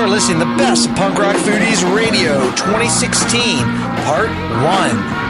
You're listening to the best of Punk Rock Foodies Radio 2016, Part 1.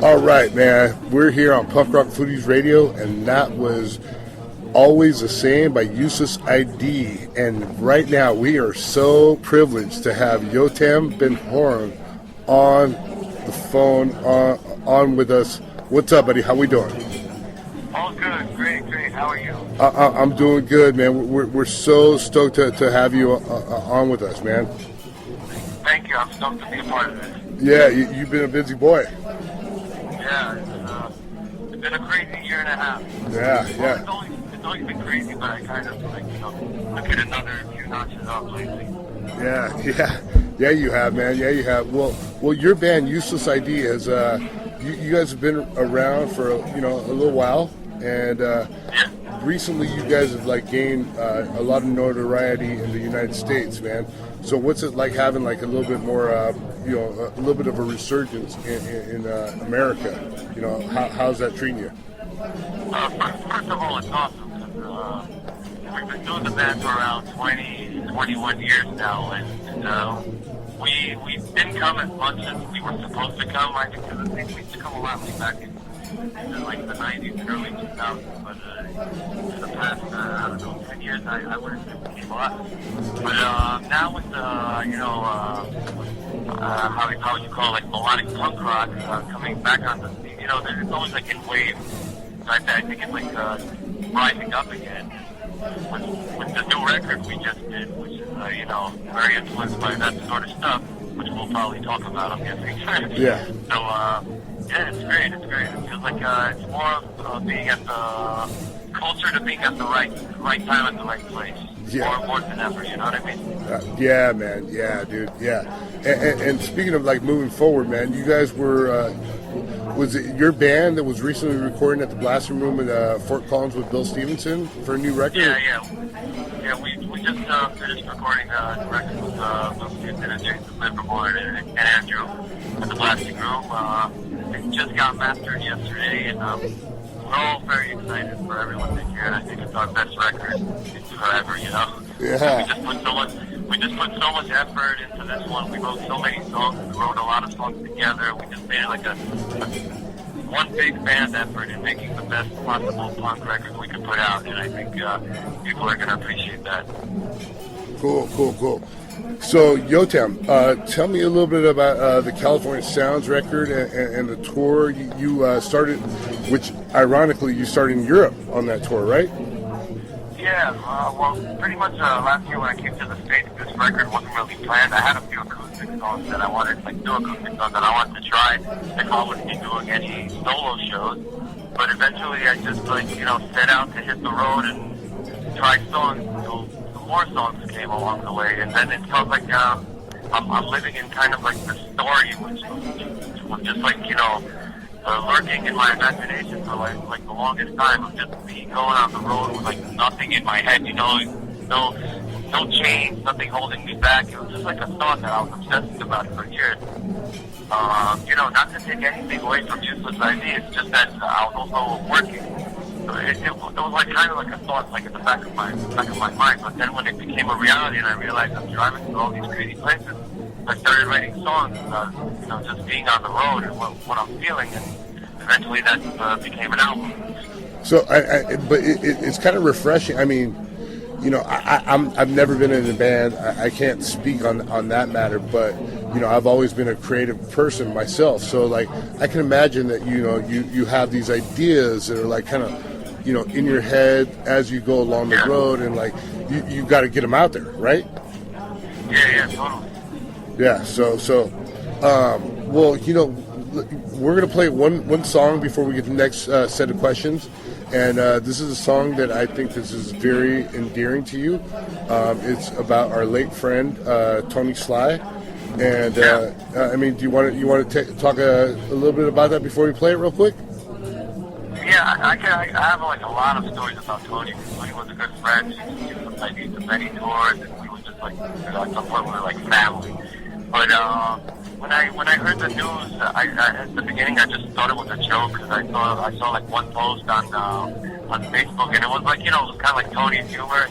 All right, man. We're here on Punk Rock Foodies Radio, and that was Always the Same by Useless ID. And right now, we are so privileged to have Yotam Ben Horin on the phone, on with us. What's up, buddy? How we doing? All good. Great. How are you? I'm doing good, man. We're so stoked to have you on with us, man. Thank you. I'm stoked to be a part of this. Yeah, you've been a busy boy. Yeah, it's been a crazy year and a half. Yeah. It's always been crazy, but I kind of took it another few notches up lately. Yeah, you have, man. Yeah, you have. Well, your band Useless ID has you guys have been around for a little while, and recently you guys have gained a lot of notoriety in the United States, man. So what's it like having a little bit more, a little bit of a resurgence in America? How's that treating you? First of all, it's awesome because we've been doing the band for around 21 years now, and we didn't come as much as we were supposed to come. I think because we used to come a lot back in the 90s and early 2000s, but in the past, 10 years, I wouldn't say we came a lot. But now with how you call it, melodic punk rock coming back on the scene, it's always in waves. So I think it's rising up again. With the new record we just did, which is very influenced by that sort of stuff, which we'll probably talk about, I'm guessing. Yeah. So yeah, it's great. It feels like it's more of being at the closer to being at the right time at the right place. Yeah. More than ever, you know what I mean? Yeah, man. Yeah, dude. Yeah. And speaking of moving forward, man, you guys were. Was it your band that was recently recording at the Blasting Room in Fort Collins with Bill Stevenson for a new record? Yeah. We just finished recording the record with Bill Stevenson and Jansen and Andrew at the Blasting Room. It just got mastered yesterday, and we're all very excited for everyone to hear it. I think it's our best record forever, Yeah. We just put so much effort into this one. We wrote so many songs. We wrote a lot of songs together. We just made it one big band effort in making the best possible punk record we could put out, and I think people are going to appreciate that. Cool. So, Yotam, tell me a little bit about the California Sounds record and the tour you started, which ironically you started in Europe on that tour, right? Yeah, well, pretty much last year when I came to the States, this record wasn't really planned. I had a few acoustic songs that I wanted, new acoustic songs that I wanted to try if I wouldn't be doing any solo shows. But eventually I just, set out to hit the road and try songs until some more songs came along the way. And then it felt like I'm living in kind of the story, which was just lurking in my imagination for the longest time of just me going on the road with nothing in my head, no chains, nothing holding me back. It was just a thought that I was obsessing about for years. Not to take anything away from Useless ID, it's just that I was also working. So it was kind of a thought in the back of my mind. But then when it became a reality and I realized I'm driving through all these crazy places, I started writing songs about, just being on the road and what I'm feeling, and eventually that became an album. So, but it's kind of refreshing. I mean, I've never been in a band. I can't speak on that matter, but I've always been a creative person myself. So, I can imagine that you have these ideas that are kind of in your head as you go along the road, and you got to get them out there, right? Yeah, totally. Yeah. Well, you know, we're gonna play one song before we get the next set of questions, and this is a song that I think this is very endearing to you. It's about our late friend Tony Sly, and I mean, do you want to talk a little bit about that before we play it real quick? Yeah, I have like a lot of stories about Tony. Tony was a good friend. He was like the many tours, and we were just like at some point we were like family. But when I heard the news, at the beginning I just thought it was a joke because I saw like one post on Facebook, and it was like, you know, it was kind of like Tony's humor.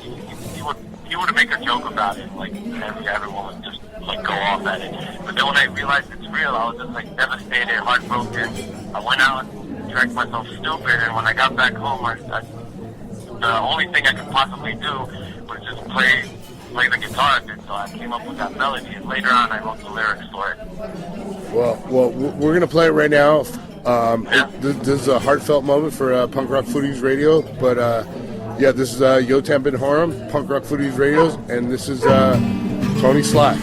He would make a joke about it, like everyone would just like go off at it. But then when I realized it's real, I was just like devastated, heartbroken. I went out and drank myself stupid, and when I got back home, the only thing I could possibly do was just play the guitar a bit. So I came up with that melody, and later on I wrote the lyrics for it. Well, we're gonna play it right now. This is a heartfelt moment for Punk Rock Foodies Radio, but yeah, this is Yotam bin Horin, Punk Rock Foodies Radio, and this is Tony Sly.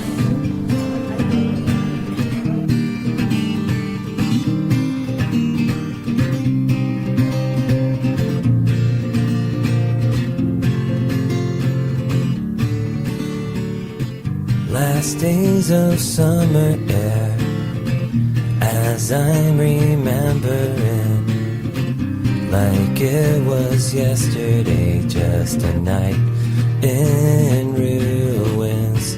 Last days of summer air, as I'm remembering, like it was yesterday, just a night in ruins.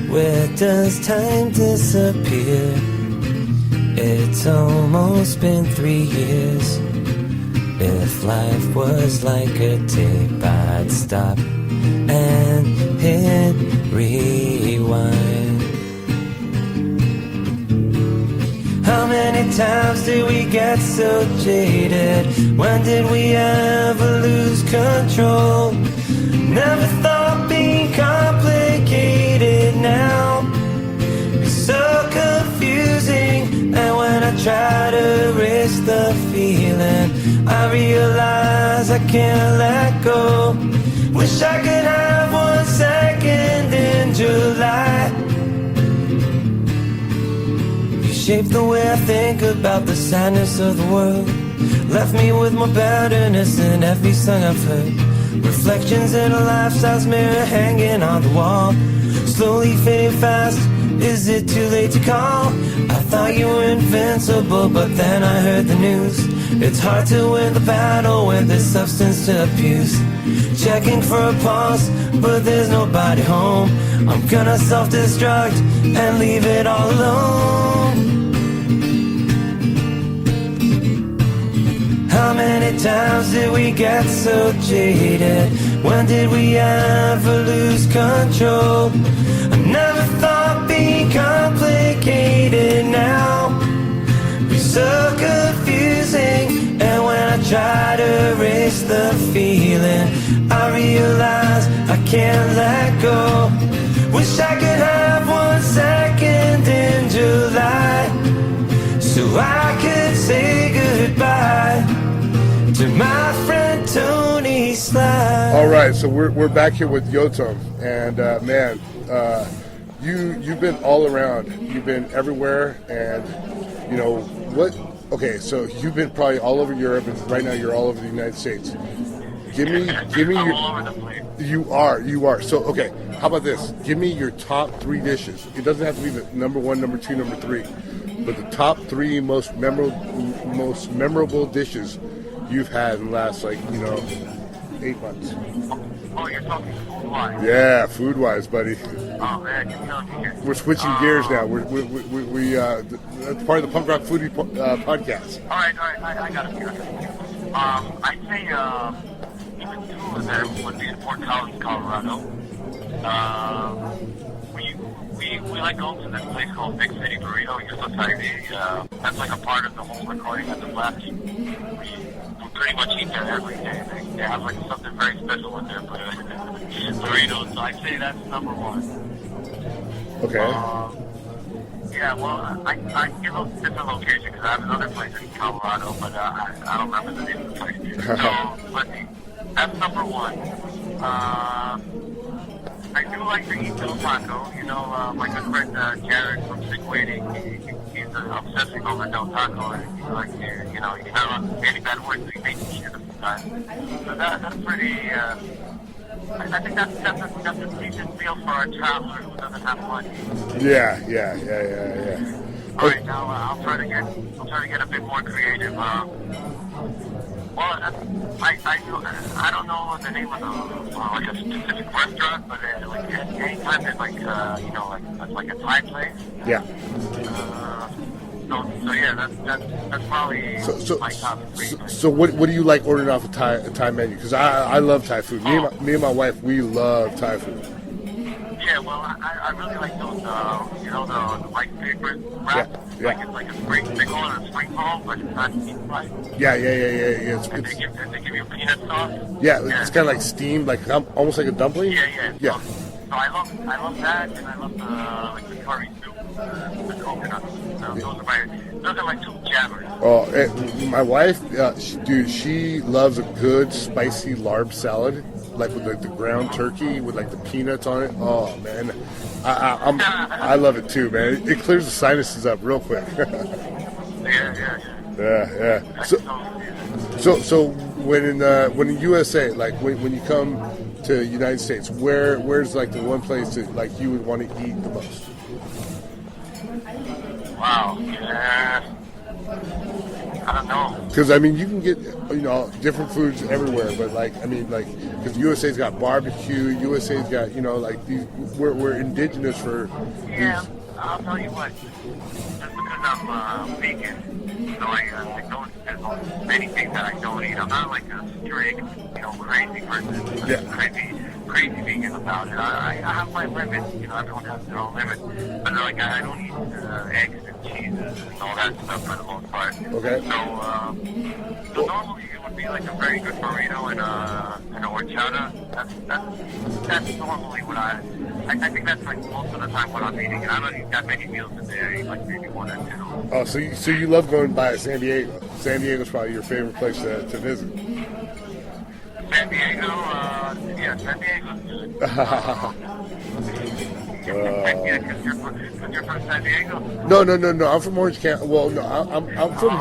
Where does time disappear? It's almost been 3 years. If life was like a tape, I'd stop and hit rewind. How many times did we get so jaded? When did we ever lose control? Never thought being complicated now is so confusing. And when I try to erase the feeling, I realize I can't let go. Wish I could have 1 second in July. You shaped the way I think about the sadness of the world. Left me with more bitterness in every song I've heard. Reflections in a life-size mirror hanging on the wall. Slowly fading fast, is it too late to call? I thought you were invincible, but then I heard the news. It's hard to win the battle when there's substance to abuse. Checking for a pulse, but there's nobody home. I'm gonna self-destruct and leave it all alone. How many times did we get so jaded? When did we ever lose control? I never thought being complicated now be so confusing. And when I try to erase the feeling, I realize I can't let go. Wish I could have 1 second in July, so I could say goodbye to my friend Tony Sly. All right, so we're back here with Yotam, and man, you've been all around. You've been everywhere, and you know what? Okay, so you've been probably all over Europe, and right now you're all over the United States. Give me I'm your. all over the place. You are. So okay, how about this? Give me your top 3 dishes. It doesn't have to be the number 1, number 2, number 3, but the top 3 most memorable dishes you've had in the last 8 months. Oh, you're talking food-wise? Yeah, food-wise, buddy. Oh man, you're killing me here. We're switching gears now. We that's part of the Punk Rock Foodie podcast. All right, I got it here. I'd say even 2 of them would be in Fort Collins, Colorado. We like going to this place called Big City Burrito. That's like a part of the whole recording at the Flash. We pretty much eat there every day. They have like something very special with their burritos. So I'd say that's number 1. Okay. Yeah, well, I give a different location because I have another place in Colorado, but I don't remember the name of the place. So let's see. That's number 1. I do like to eat Del Taco. You know, my good friend Jared from Sick Waiting, he's obsessing over Del Taco, and he's like, you know, he's not allowed to say any bad words, so he makes me eat it a few times. So that's pretty. I think that's a decent meal for a traveler who doesn't have money. Yeah. All right, now I'll try to get a bit more creative. Well, I don't know the name of the like a specific restaurant, but like anytime there's like you know like a Thai place. Yeah. So yeah, that's probably my top three. So what do you like ordering off a Thai menu? Because I love Thai food. Me and my wife, we love Thai food. Yeah, well, I really like those, you know, the rice paper wrap. Yeah. Like it's like a spring, they call it a spring roll, but it's not deep fried. Yeah. And they give you peanut sauce. Yeah, it's kind of like steamed, like almost like a dumpling. Yeah. So I love that, and I love the curry soup, the coconut. Those are my two jammers. Oh, my wife, she loves a good spicy larb salad, like with like the ground turkey with like the peanuts on it. Oh man, I love it too, man. It clears the sinuses up real quick. Yeah. So when in USA, like when you come to United States, where's like the one place that like you would want to eat the most? Wow. Yeah. I don't know. Because I mean, you can get different foods everywhere, but like I mean, like because USA's got barbecue, USA's got like these. We're indigenous for. Yeah, these. I'll tell you what. Just because I'm vegan, so I don't. There's many things that I don't eat. I'm not like a strict, crazy person. Yeah. Crazy vegan about it. I have my limits. Everyone has their own limits. But like I don't eat eggs and cheeses and all that stuff for the most part. Okay. So normally it would be like a very good burrito and a horchata. That's normally what I think that's like most of the time what I'm eating. And I don't eat that many meals a day. I eat like maybe one or two. Oh, so you love going by San Diego. San Diego's probably your favorite place to visit. San Diego, yeah, San Diego's good. Yeah, because you're from San Diego? No. I'm from Orange County. Well, no, I'm from.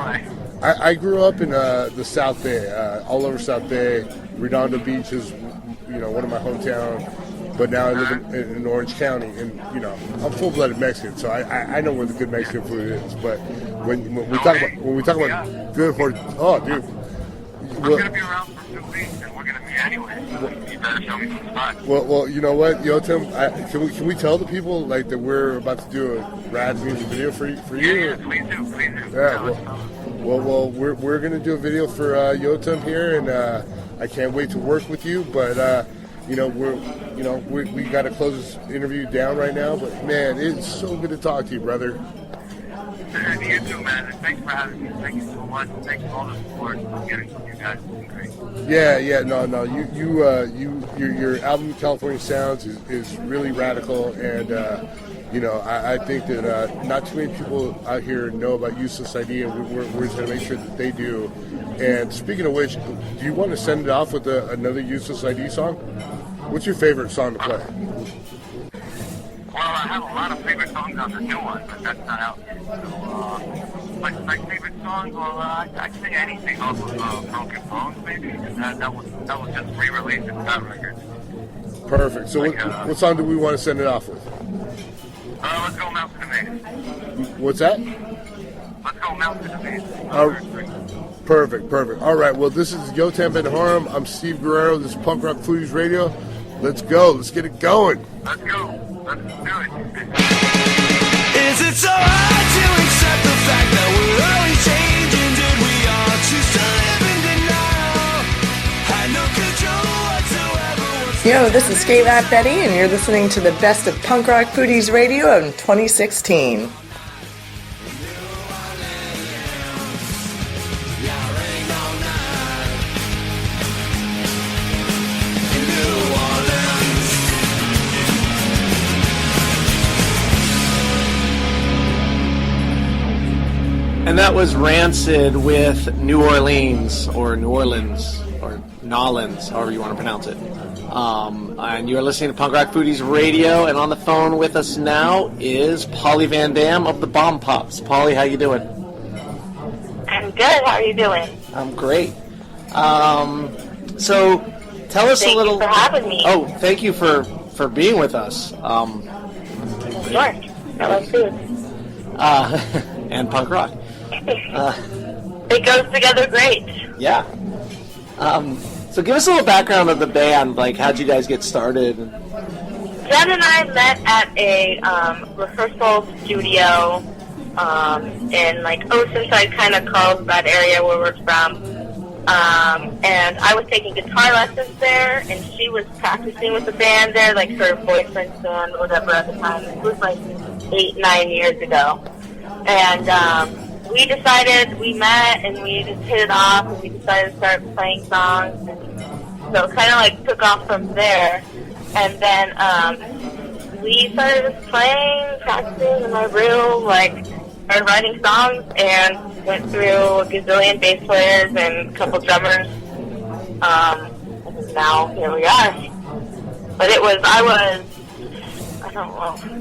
I grew up in the South Bay, all over South Bay. Redondo Beach is, one of my hometown. But now I live in Orange County, and I'm full-blooded Mexican, so I know where the good Mexican food is. But when we talk about good for dude. I'm gonna be around for 2 weeks, and we're gonna meet anyway. So you better show me some spots. Well, you know what, Yotam? Can we tell the people like that we're about to do a rad music video for you? Yeah, please do. Yeah. Well, we're gonna do a video for Yotam here, and I can't wait to work with you. But we got to close this interview down right now. But man, it's so good to talk to you, brother. You too, man. And thanks for having me. Thank you so much. Thanks for all the support I'm getting from you guys. It's great. Yeah. No. Your album California Sounds is really radical, and I think that not too many people out here know about Useless ID, and we're just gonna make sure that they do. And speaking of which, do you want to send it off with another Useless ID song? What's your favorite song to play? Well, I have a lot of favorite songs on the new one, but that's not out yet. So, my favorite song, well, I'd say anything off of Broken Bones, maybe. That was just re-released in that record. Perfect. So what song do we want to send it off with? Let's go Mountain to Maze. What's that? Let's go Mountain to Maze. Perfect. All right. Well, this is Yotam Ben Horin. I'm Steve Guerrero. This is Punk Rock Foodies Radio. Let's go. Let's get it going. Let's go. Let's do it. Is it so hard to accept the fact that we're always changing? Did we all choose to live in denial? Had no control whatsoever. Yo, this is Skate Lab Betty, and you're listening to the best of Punk Rock Foodies Radio in 2016. And that was Rancid with New Orleans, or Nolans, however you want to pronounce it. And you're listening to Punk Rock Foodies Radio, and on the phone with us now is Poli Van Dam of the Bombpops. Poli, how you doing? I'm good. How are you doing? I'm great. So, tell us a little... Thank you for having me. Oh, thank you for being with us. Sure. I love food. And punk rock. It goes together great. Yeah. So give us a little background of the band. Like, how'd you guys get started? Jen and I met at a rehearsal studio in like Oceanside, kind of Carlsbad area where we're from. And I was taking guitar lessons there, and she was practicing with the band there, like her boyfriend's band or whatever at the time. It was like 8-9 years ago. And we met and we just hit it off, and we decided to start playing songs. And so it kind of like took off from there. And then we started just playing, practicing in my room, like started writing songs, and went through a gazillion bass players and a couple drummers. And now here we are. But I was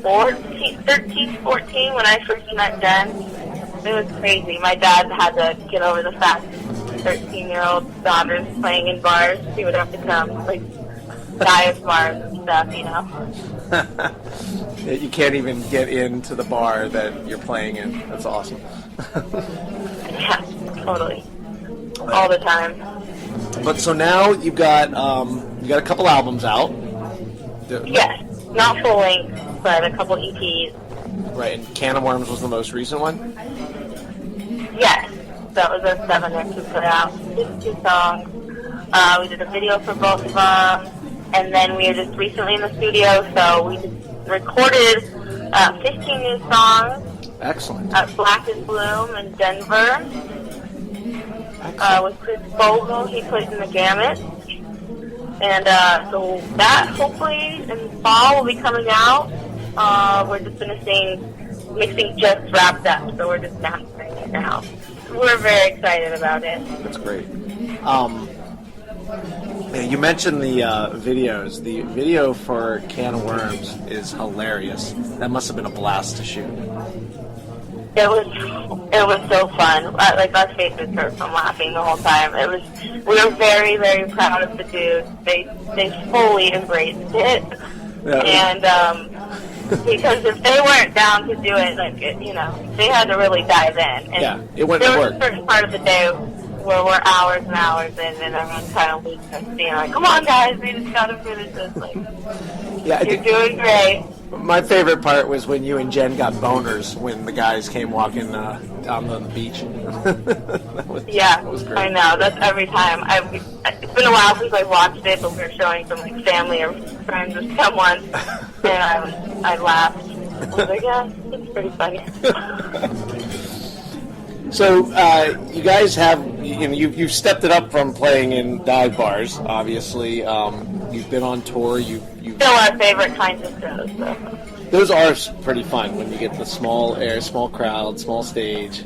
13, 14 when I first met Jen. It was crazy. My dad had to get over the fact 13-year-old daughters playing in bars. He would have to come, like, dive bars and stuff, you know. You can't even get into the bar that you're playing in. That's awesome. Yeah, totally. All the time. But so now you've got a couple albums out. Yes, not full length, but a couple EPs. Right, and Can of Worms was the most recent one? Yes, that was our 7th we put out. 52 songs. We did a video for both of them, and then we were just recently in the studio, so we just recorded 15 new songs. Excellent. At Black and Bloom in Denver. With Chris Vogel, he plays in the Gamut. And so that hopefully in fall will be coming out. We're just mixing just wrapped up, so we're just mastering it now. We're very excited about it. That's great. You mentioned the videos. The video for Can of Worms is hilarious. That must have been a blast to shoot. It was so fun. Like, our faces hurt from laughing the whole time. We were very, very proud of the dudes. They fully embraced it. Yeah. And because if they weren't down to do it, like, they had to really dive in. And yeah, it went to work. There was a certain part of the day where we're hours and hours in, and everyone's kind of weak and being like, "Come on, guys, we just gotta finish this." Like, yeah, you're doing great. My favorite part was when you and Jen got boners when the guys came walking down on the beach. that was great. I know. That's every time. It's been a while since I watched it, but we were showing some like family or friends or someone, and I laughed. I was like, yeah, it's pretty funny. So you guys have, you've stepped it up from playing in dive bars. Obviously, you've been on tour. Still our favorite kinds of shows. So. Those are pretty fun when you get the small crowd, small stage,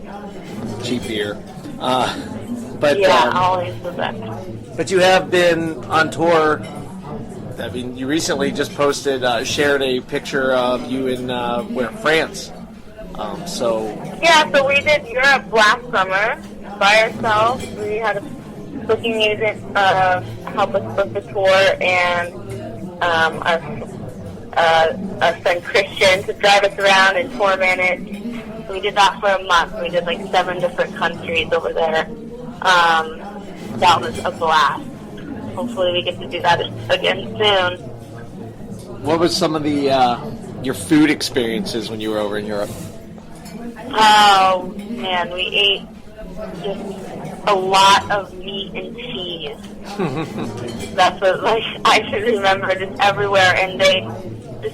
cheap beer. But always the best. But you have been on tour. I mean, you recently just shared a picture of you in France. So we did Europe last summer by ourselves. We had a booking agent help us book the tour, and our friend Christian to drive us around and tour manage. We did that for a month. We did like 7 different countries over there. That was a blast. Hopefully we get to do that again soon. What was some of the your food experiences when you were over in Europe? Oh, man, we ate just a lot of meat and cheese. That's what, I should remember, just everywhere, and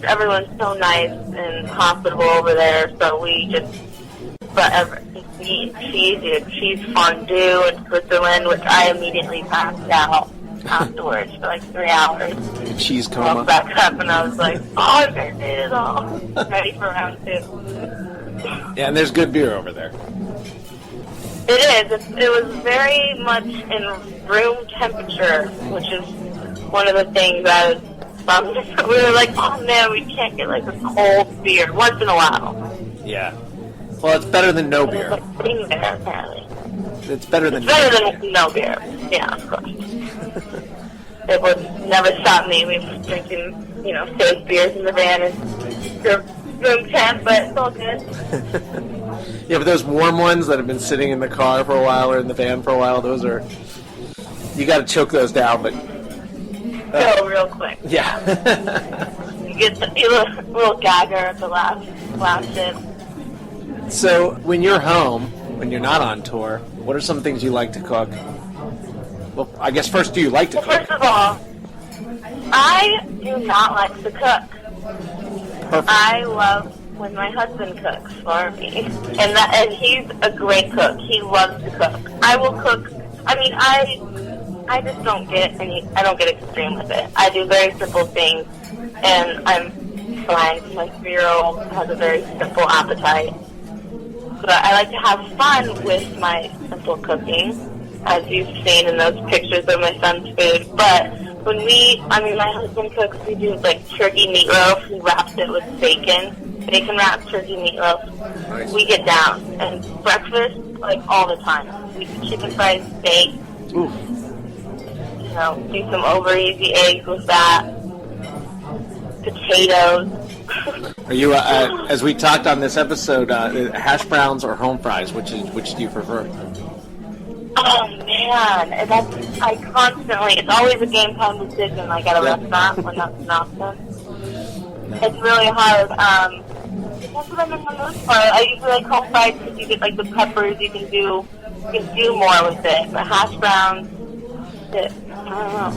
everyone's so nice and hospitable over there, so we just meat and cheese. We had cheese fondue in Switzerland, which I immediately passed out afterwards for like 3 hours. A cheese coma. I woke back up and I was like, I ate it all. Ready for round 2. Yeah, and there's good beer over there. It is. It was very much in room temperature, which is one of the things that we were like, oh man, we can't get like a cold beer once in a while. Yeah. Well, it's better than no beer. It's like being there, apparently. It's better than no beer. Yeah, of course. It would never stop me. We were drinking, safe beers in the van and room temp, but it's all good. Yeah, but those warm ones that have been sitting in the car for a while or in the van for a while, those are, you got to choke those down, but go real quick. yeah. You get the little gagger at the last sip. So when you're home, when you're not on tour, what are some things you like to cook? Well, I guess first, do you like to cook? First of all, I do not like to cook. Perfect. I love when my husband cooks for me, and he's a great cook. He loves to cook. I will cook. I mean, I just don't get extreme with it. I do very simple things, and I'm fine. My 3-year-old has a very simple appetite. But I like to have fun with my simple cooking, as you've seen in those pictures of my son's food. But when my husband cooks, we do like turkey meatloaf. He wraps it with bacon wrapped turkey meatloaf. Nice. We get down. And breakfast, like all the time. We do chicken fried steak. Ooh. Do some over easy eggs with that. Potatoes. Are you, as we talked on this episode, hash browns or home fries? Which do you prefer? Oh man, it's always a game time decision. Like at a restaurant when that's an option. It's really hard. That's what I'm in the mood for. I usually like home fries because you get like the peppers. You can do more with it. The hash browns, I don't know.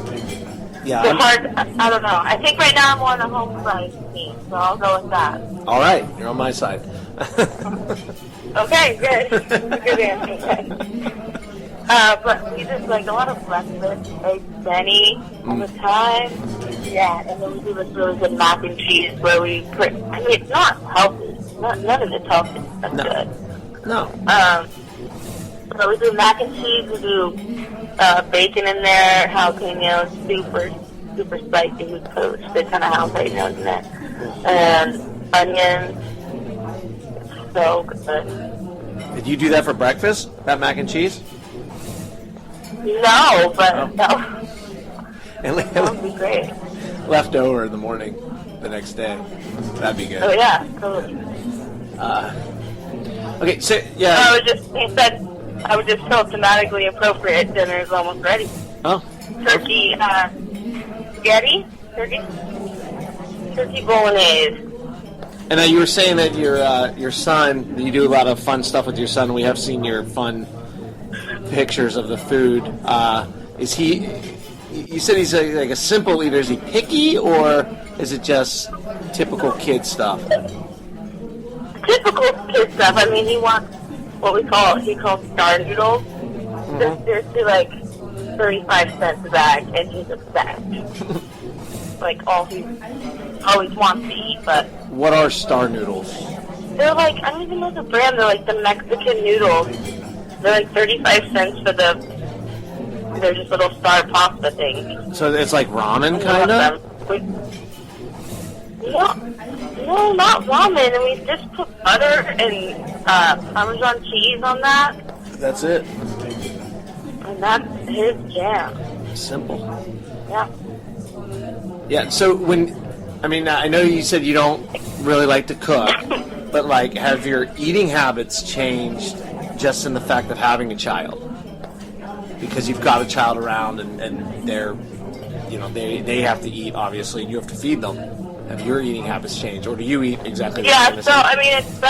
Yeah. It's hard. I don't know. I think right now I'm on a home fries team, so I'll go with that. All right, you're on my side. Okay, good. Good answer. But we just like a lot of breakfast, eggs Benny all the time. Yeah, and then we do this really good mac and cheese where we put. I mean, it's not healthy. None of it's healthy. That's good. No. So we do mac and cheese. We do bacon in there, jalapenos, super spicy. We put a ton of jalapenos in there, and onions. It's so good. Did you do that for breakfast? That mac and cheese? No, but no. That would be great. Left over in the morning, the next day. That'd be good. Oh yeah, totally. Okay, so yeah. I would just feel thematically appropriate. Dinner is almost ready. Oh. Turkey, spaghetti, turkey bolognese. And now you were saying that your son, you do a lot of fun stuff with your son. We have seen your fun pictures of the food. Is he? You said he's like a simple eater. Is he picky, or is it just typical kid stuff? Typical kid stuff. I mean, he wants what he calls star noodles. Mm-hmm. They're like 35 cents a bag, and he's obsessed. Like all he always wants to eat. But what are star noodles? they're like, I don't even know the brand. They're like the Mexican noodles. They're like 35 cents for they're just little star pasta things. So it's like ramen, kind of? No, not ramen. And we just put butter and Parmesan cheese on that. That's it. And that's his jam. Simple. Yeah. Yeah, so I know you said you don't really like to cook, but like, have your eating habits changed just in the fact of having a child? Because you've got a child around and they're, they have to eat, obviously, and you have to feed them. Have your eating habits changed, or do you eat exactly the same? Yeah, so, I mean, it's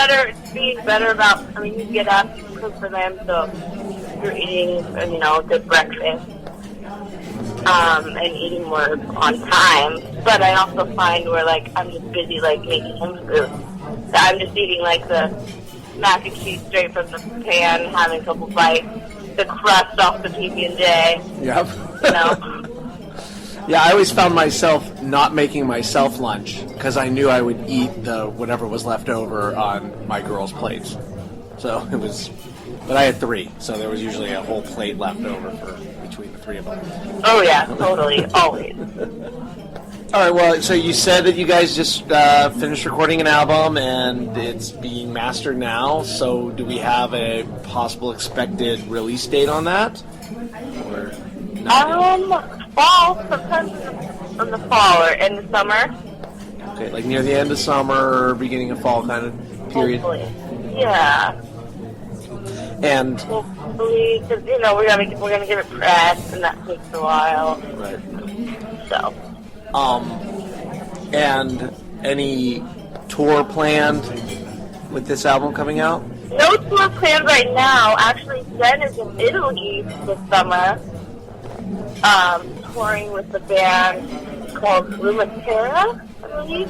being better about, you get up, you cook for them, so you're eating, a good breakfast, and eating more on time. But I also find where, I'm just busy, making him food. So I'm just eating, the mac and cheese straight from the pan, having a couple bites, the crust off the PB&J. Yep. Yeah, I always found myself not making myself lunch because I knew I would eat whatever was left over on my girls' plates. So it was But I had 3, so there was usually a whole plate left over between the 3 of them. Oh yeah, totally, always. All right, well, so you said that you guys just finished recording an album and it's being mastered now, so do we have a possible expected release date on that? Or Fall, sometimes in the fall or in the summer. Okay, like near the end of summer or beginning of fall kind of period? Hopefully. Yeah. And hopefully, because, you know, we're gonna give it press, and that takes a while. Right. So. And any tour planned with this album coming out? No tour planned right now. Actually, Jen is in Italy this summer, touring with the band called Lumatera, I believe.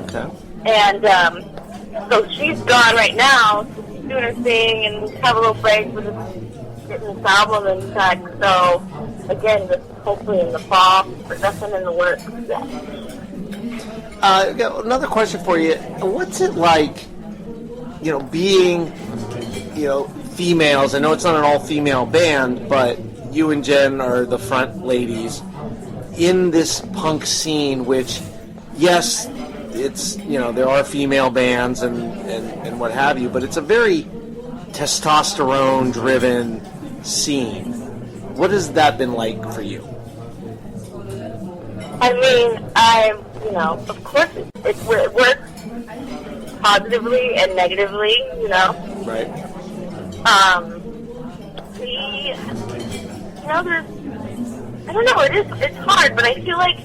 Okay. And so she's gone right now. So she's doing her thing, and we have a little break with getting this album in check. So again, just hopefully in the fall, but nothing in the works yet. Another question for you. What's it like, you know, being, you know, females? I know it's not an all-female band, but you and Jen are the front ladies in this punk scene, which, yes, it's, you know, there are female bands and what have you, but it's a very testosterone-driven scene. What has that been like for you? I mean, you know, of course it works positively and negatively, you know. Right. You know, I don't know, it's hard, but I feel like,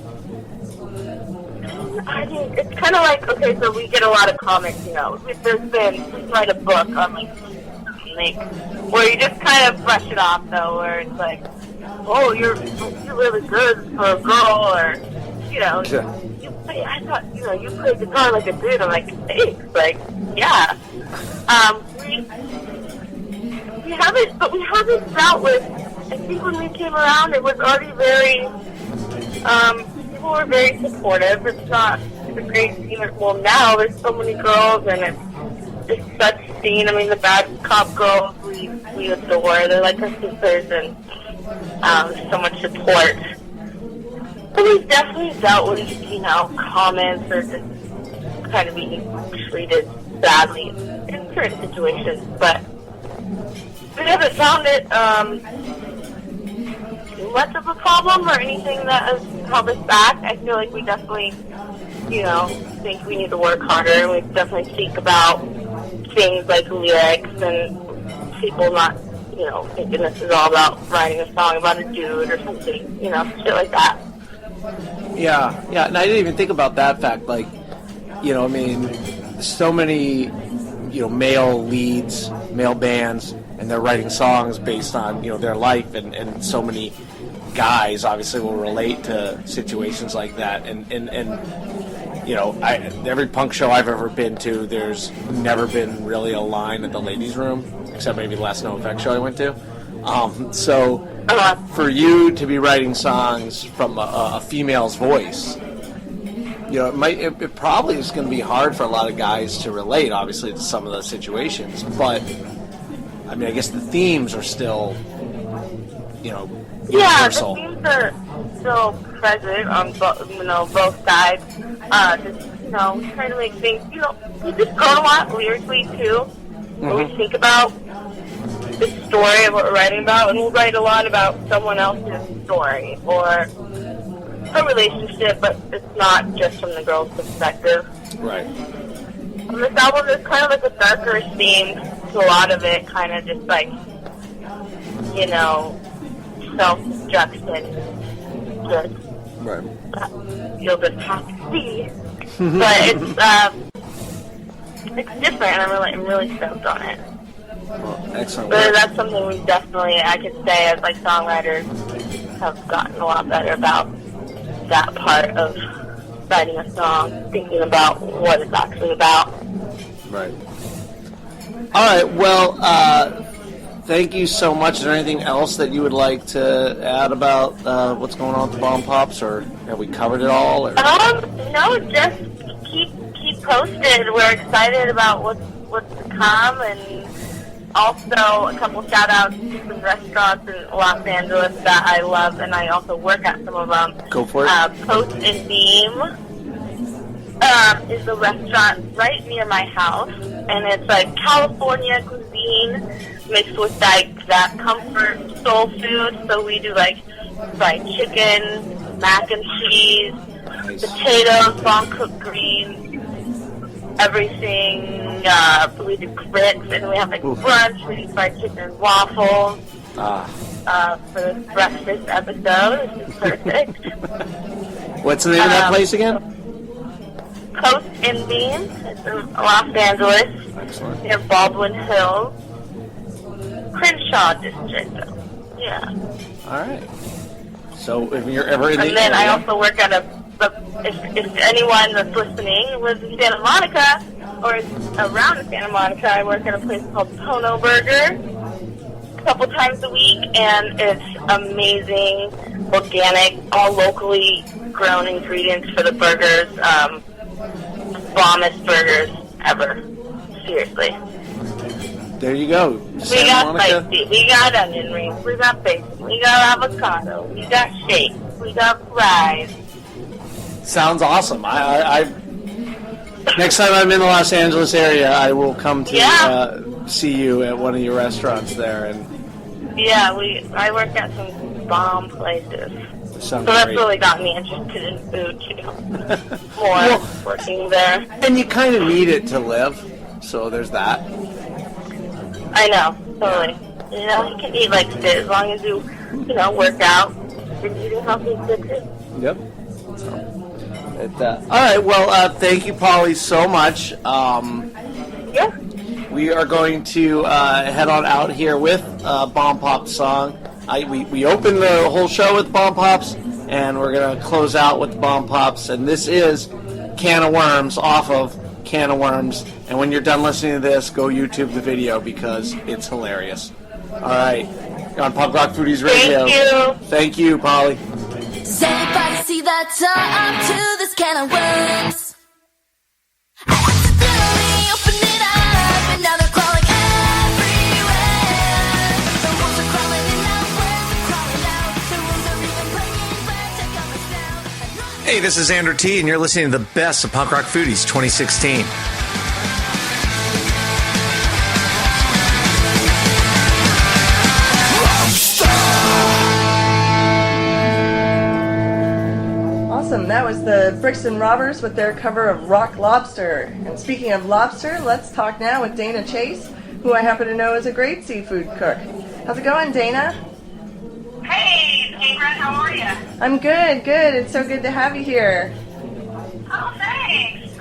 I mean, it's kind of like, okay, so we get a lot of comments, you know. We write a book on, like, where you just kind of brush it off, though, where it's like, oh, you're really good for a girl, or, you know, I thought, you know, you play guitar like a dude. I'm like, thanks, like, yeah. We haven't dealt with, I think when we came around, it was already very, people were very supportive. It's a great scene. Well, now there's so many girls, and it's such a scene. I mean, the bad cop girls, we adore. They're like our sisters, and so much support. But we've definitely dealt with, you know, comments or just kind of being treated badly in certain situations. But we haven't found it too much of a problem or anything that has held us back. I feel like we definitely, you know, think we need to work harder, and we definitely think about things like lyrics and people not, you know, thinking this is all about writing a song about a dude or something, you know, shit like that. Yeah, and I didn't even think about that fact. Like, you know, I mean, so many, you know, male leads, male bands, and they're writing songs based on, you know, their life, and so many guys obviously will relate to situations like that. And you know, every punk show I've ever been to, there's never been really a line at the ladies' room, except maybe the last No Effect show I went to. So for you to be writing songs from a female's voice, you know, it probably is going to be hard for a lot of guys to relate, obviously, to some of those situations. But I mean, I guess the themes are still, you know, universal. Yeah, the themes are still present on both sides. Just, you know, trying to make things, you know, we just go a lot lyrically too. When we think about the story of what we're writing about, and we'll write a lot about someone else's story or a relationship, but it's not just from the girl's perspective. Right. On this album, there's kind of like a darker theme to a lot of it, kind of just like, you know, self-destruction. Just, right. You'll just have to see. But it's different, and I'm really stoked on it. Well, excellent. But that's something we definitely, I could say, as like songwriters, have gotten a lot better about that part of writing a song, thinking about what it's actually about. Right. All right. Well, thank you so much. Is there anything else that you would like to add about what's going on with the Bombpops, or have we covered it all? Or? No, just keep posted. We're excited about what's to come, and also a couple shout-outs to some restaurants in Los Angeles that I love, and I also work at some of them. Go for it. Post and Beam is a restaurant right near my house, and it's like California cuisine mixed with like that comfort soul food. So we do like fried chicken, mac and cheese, potatoes, long-cooked greens, everything. We do grits, and we have like brunch. We do fried chicken and waffles. For this breakfast episode. This is perfect. What's the name of that place again? Coast and Bean. It's in Los Angeles. Excellent. Near Baldwin Hills. Crenshaw District. Yeah. All right. So if you're ever in the And then area, I also work at if anyone that's listening lives in Santa Monica or is around Santa Monica, I work at a place called Pono Burger a couple times a week, and it's amazing, organic, all locally grown ingredients for the burgers. Bombest burgers ever. Seriously. there you go. We Santa got Monica. spicy, we got onion rings, we got bacon, we got avocado, we got shakes, we got fries. Sounds awesome. I next time I'm in the Los Angeles area, I will come to see you at one of your restaurants there. And yeah, I work at some bomb places. So that's great. really got me interested in food too. More working there. And you kind of need it to live, so there's that. I know, totally. You know, you can eat like this as long as you work out. You're eating healthy good too. Yep. All right. Well, thank you, Poli, so much. Yeah. We are going to head on out here with Bombpops song. We opened the whole show with Bombpops, and we're going to close out with Bombpops. And this is Can of Worms off of Can of Worms. And when you're done listening to this, go YouTube the video because it's hilarious. All right. On Punk Rock Foodies Radio. Thank you. Thank you, Poli. Does anybody see that top to this can of worms? I accidentally opened it up, and now they're crawling everywhere. The wolves are crawling in now, worms are crawling out. The wolves are even bringing blood to come us now. Hey, this is Andrew T, and you're listening to the best of Punk Rock Foodies 2016. Awesome. That was the Brixton Robbers with their cover of Rock Lobster. And speaking of lobster, let's talk now with Dana Chase, who I happen to know is a great seafood cook. How's it going, Dana? Hey, Ingrid, how are you? I'm good, good. It's so good to have you here. Oh, thanks.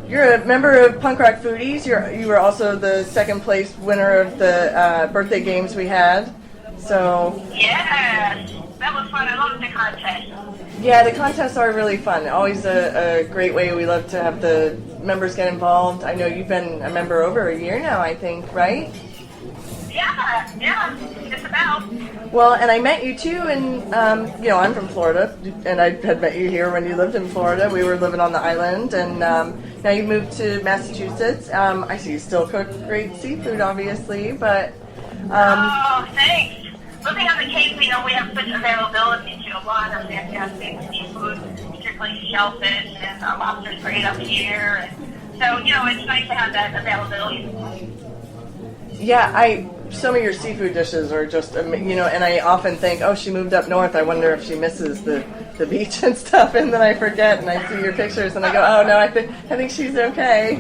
You're a member of Punk Rock Foodies. You were also the second place winner of the birthday games we had. So Yes, that was fun. I loved the contest. yeah, the contests are really fun. Always a great way. We love to have the members get involved. I know you've been a member over a year now, I think, right? Yeah, just about. Well, and I met you too, and I'm from Florida, and I had met you here when you lived in Florida. We were living on the island, and now you moved to Massachusetts. I see you still cook great seafood, obviously, but Oh, thanks. Living on the Cape, we have such availability to a lot of fantastic seafood, particularly shellfish and lobster's great up here. And so, it's nice to have that availability. yeah, some of your seafood dishes are just, and I often think, oh, she moved up north. I wonder if she misses the beach and stuff, and then I forget, and I see your pictures, and I go, oh no, I think she's okay.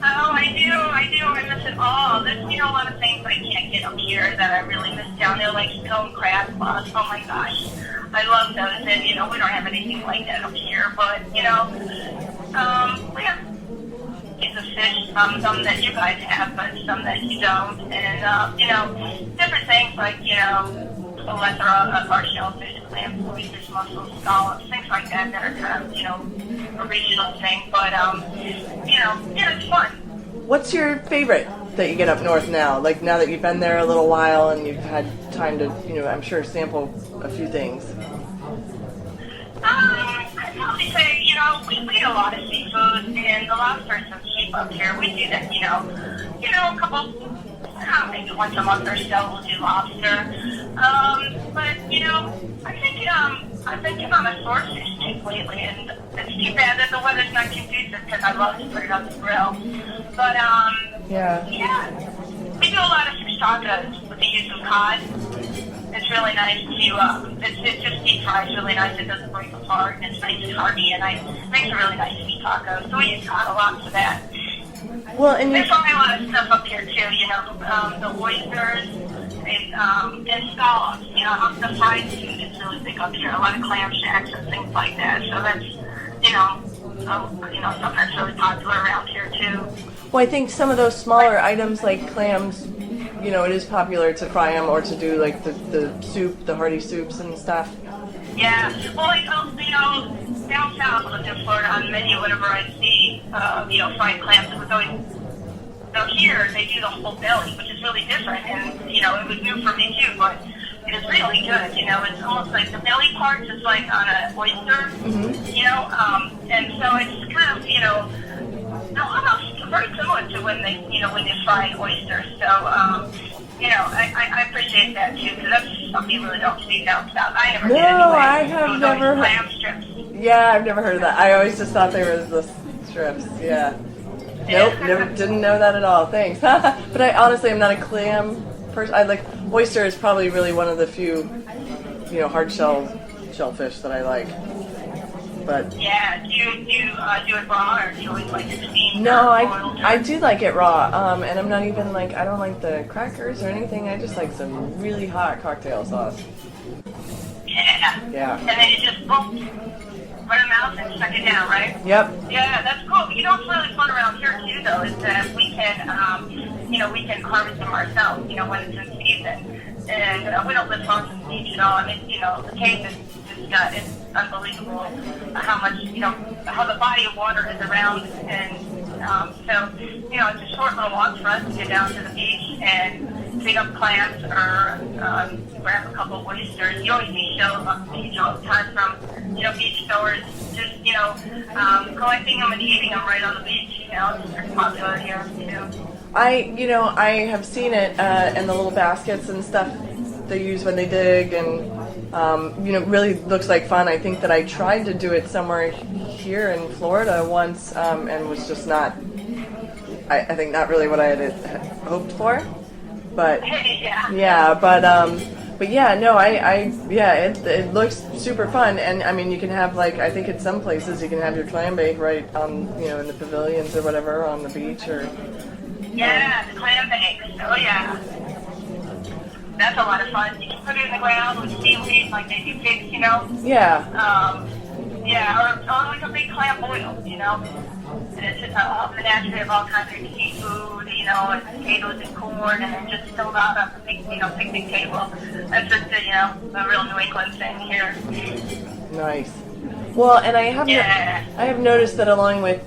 Oh, I do. I miss it all. There's, a lot of things I can't get up here that I really miss down there, like stone crab claws. Oh my gosh. I love those. And, we don't have anything like that up here. But, we have pieces of fish, some that you guys have, but some that you don't. And, different things like, a plethora of our shellfish, clams, oysters, mussels, scallops, things like that are kind of, a regional thing. But, it's fun. What's your favorite that you get up north now? Like now that you've been there a little while and you've had time to, I'm sure, sample a few things. I'd probably say, we eat a lot of seafood, and the lobster is so cheap up here. We do that, a couple maybe once a month or so we'll do lobster. But you know, I've been getting on a swordfish kick lately, and it's too bad that the weather's not conducive because I love to put it on the grill. But yeah, we do a lot of fish tacos with the use of cod. It's really nice to, it just deep fries really nice. It doesn't break apart, and it's nice and hearty, and it makes a really nice meat taco. So we use cod a lot for that. Well, and there's probably a lot of stuff up here too, you know, the oysters and scallops. You know, the fried food is really big up here. A lot of clam shacks and things like that. So that's, you know, something that's really popular around here too. Well, I think some of those smaller items like clams, you know, it is popular to fry them or to do like the soup, the hearty soups and stuff. Yeah, well, like, you know, down south in Florida on the menu, whenever I see, you know, fried clams, it was always, so here they do the whole belly, which is really different, and, you know, it was new for me too, but it is really good, you know, it's almost like the belly part is like on an oyster, you know, and so it's kind of, you know, almost very similar to when they, you know, when you fry oysters, so, you know, I appreciate that too, because that's something you really don't see down south. I never did anyway. I have never. Clam strips. Yeah, I've never heard of that. I always just thought they were the strips. Yeah. Nope, didn't know that at all. Thanks. But I honestly am not a clam person. I like oyster is probably really one of the few, you know, hard shellfish that I like. But yeah, do you do it raw or do you always like it steamed? No, I do like it raw. And I'm not even like I don't like the crackers or anything. I just like some really hot cocktail sauce. Yeah. Yeah. And then you just run them out and suck it down, right? Yep. Yeah, that's cool. You know what's really fun around here too, though, is that we can, you know, we can harvest them ourselves. You know, when it's in season, and we don't live far from the beach at all. I mean, you know, the cave is just it's unbelievable how much, you know, how the body of water is around, and so, you know, it's a short little walk for us to get down to the beach and pick up clams or grab a couple of oysters. You always see shows on the beach all the time from, you know, beach stores, just, you know, collecting them and eating them right on the beach. You know, it's pretty popular here too. I have seen it in the little baskets and stuff they use when they dig, and you know, really looks like fun. I think that I tried to do it somewhere here in Florida once, and was just not. I think not really what I had hoped for, but yeah, but yeah, no, it looks super fun, and I mean, you can have like I think at some places you can have your clam bake right on, you know, in the pavilions or whatever on the beach or. Yeah, the clam bakes. Oh yeah. That's a lot of fun. You can put it in the ground with seaweed like they do pigs, you know? Yeah. Yeah, or like a big clam boil, you know? And it's just a menagerie of all kinds of seafood, you know, and potatoes and corn, and then just filled out on a big, you know, picnic table. That's just, you know, a real New England thing here. Nice. Well, and I have noticed that along with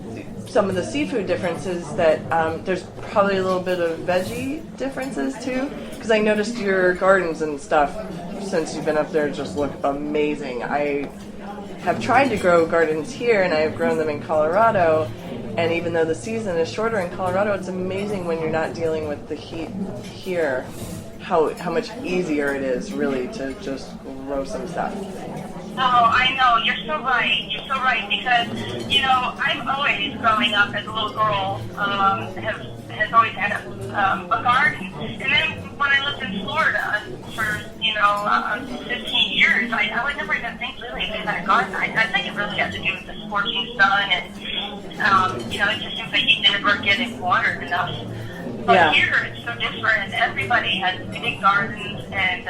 some of the seafood differences that there's probably a little bit of veggie differences too, because I noticed your gardens and stuff since you've been up there just look amazing. I have tried to grow gardens here, and I have grown them in Colorado, and even though the season is shorter in Colorado, it's amazing when you're not dealing with the heat here, how much easier it is really to just grow some stuff. Oh, I know. You're so right. You're so right, because, you know, I've always, growing up as a little girl, has always had a garden. And then when I lived in Florida for, you know, 15 years, I would never even think really if I had a garden. I think it really has to do with the scorching sun, and, you know, it just seems like you never get it watered enough. But here it's so different. Everybody has big gardens, and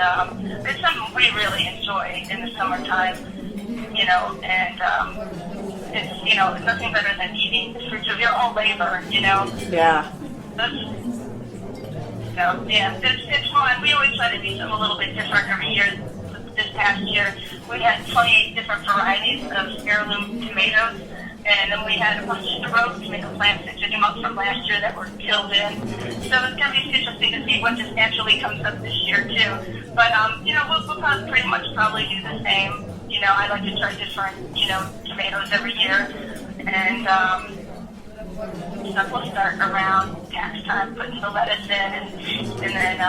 it's something we really enjoy in the summertime, you know, and it's, you know, it's nothing better than eating the fruits of your own labor, you know. Yeah. So, yeah, it's fun. We always try to do something a little bit different every year. This past year, we had 28 different varieties of heirloom tomatoes. And then we had a bunch of rogue tomato plants that came up from last year that were killed in. So it's going to be interesting to see what just naturally comes up this year, too. But, you know, we'll pretty much probably do the same. You know, I like to try different, you know, tomatoes every year. And so we'll start around tax time, putting the lettuce in, and then,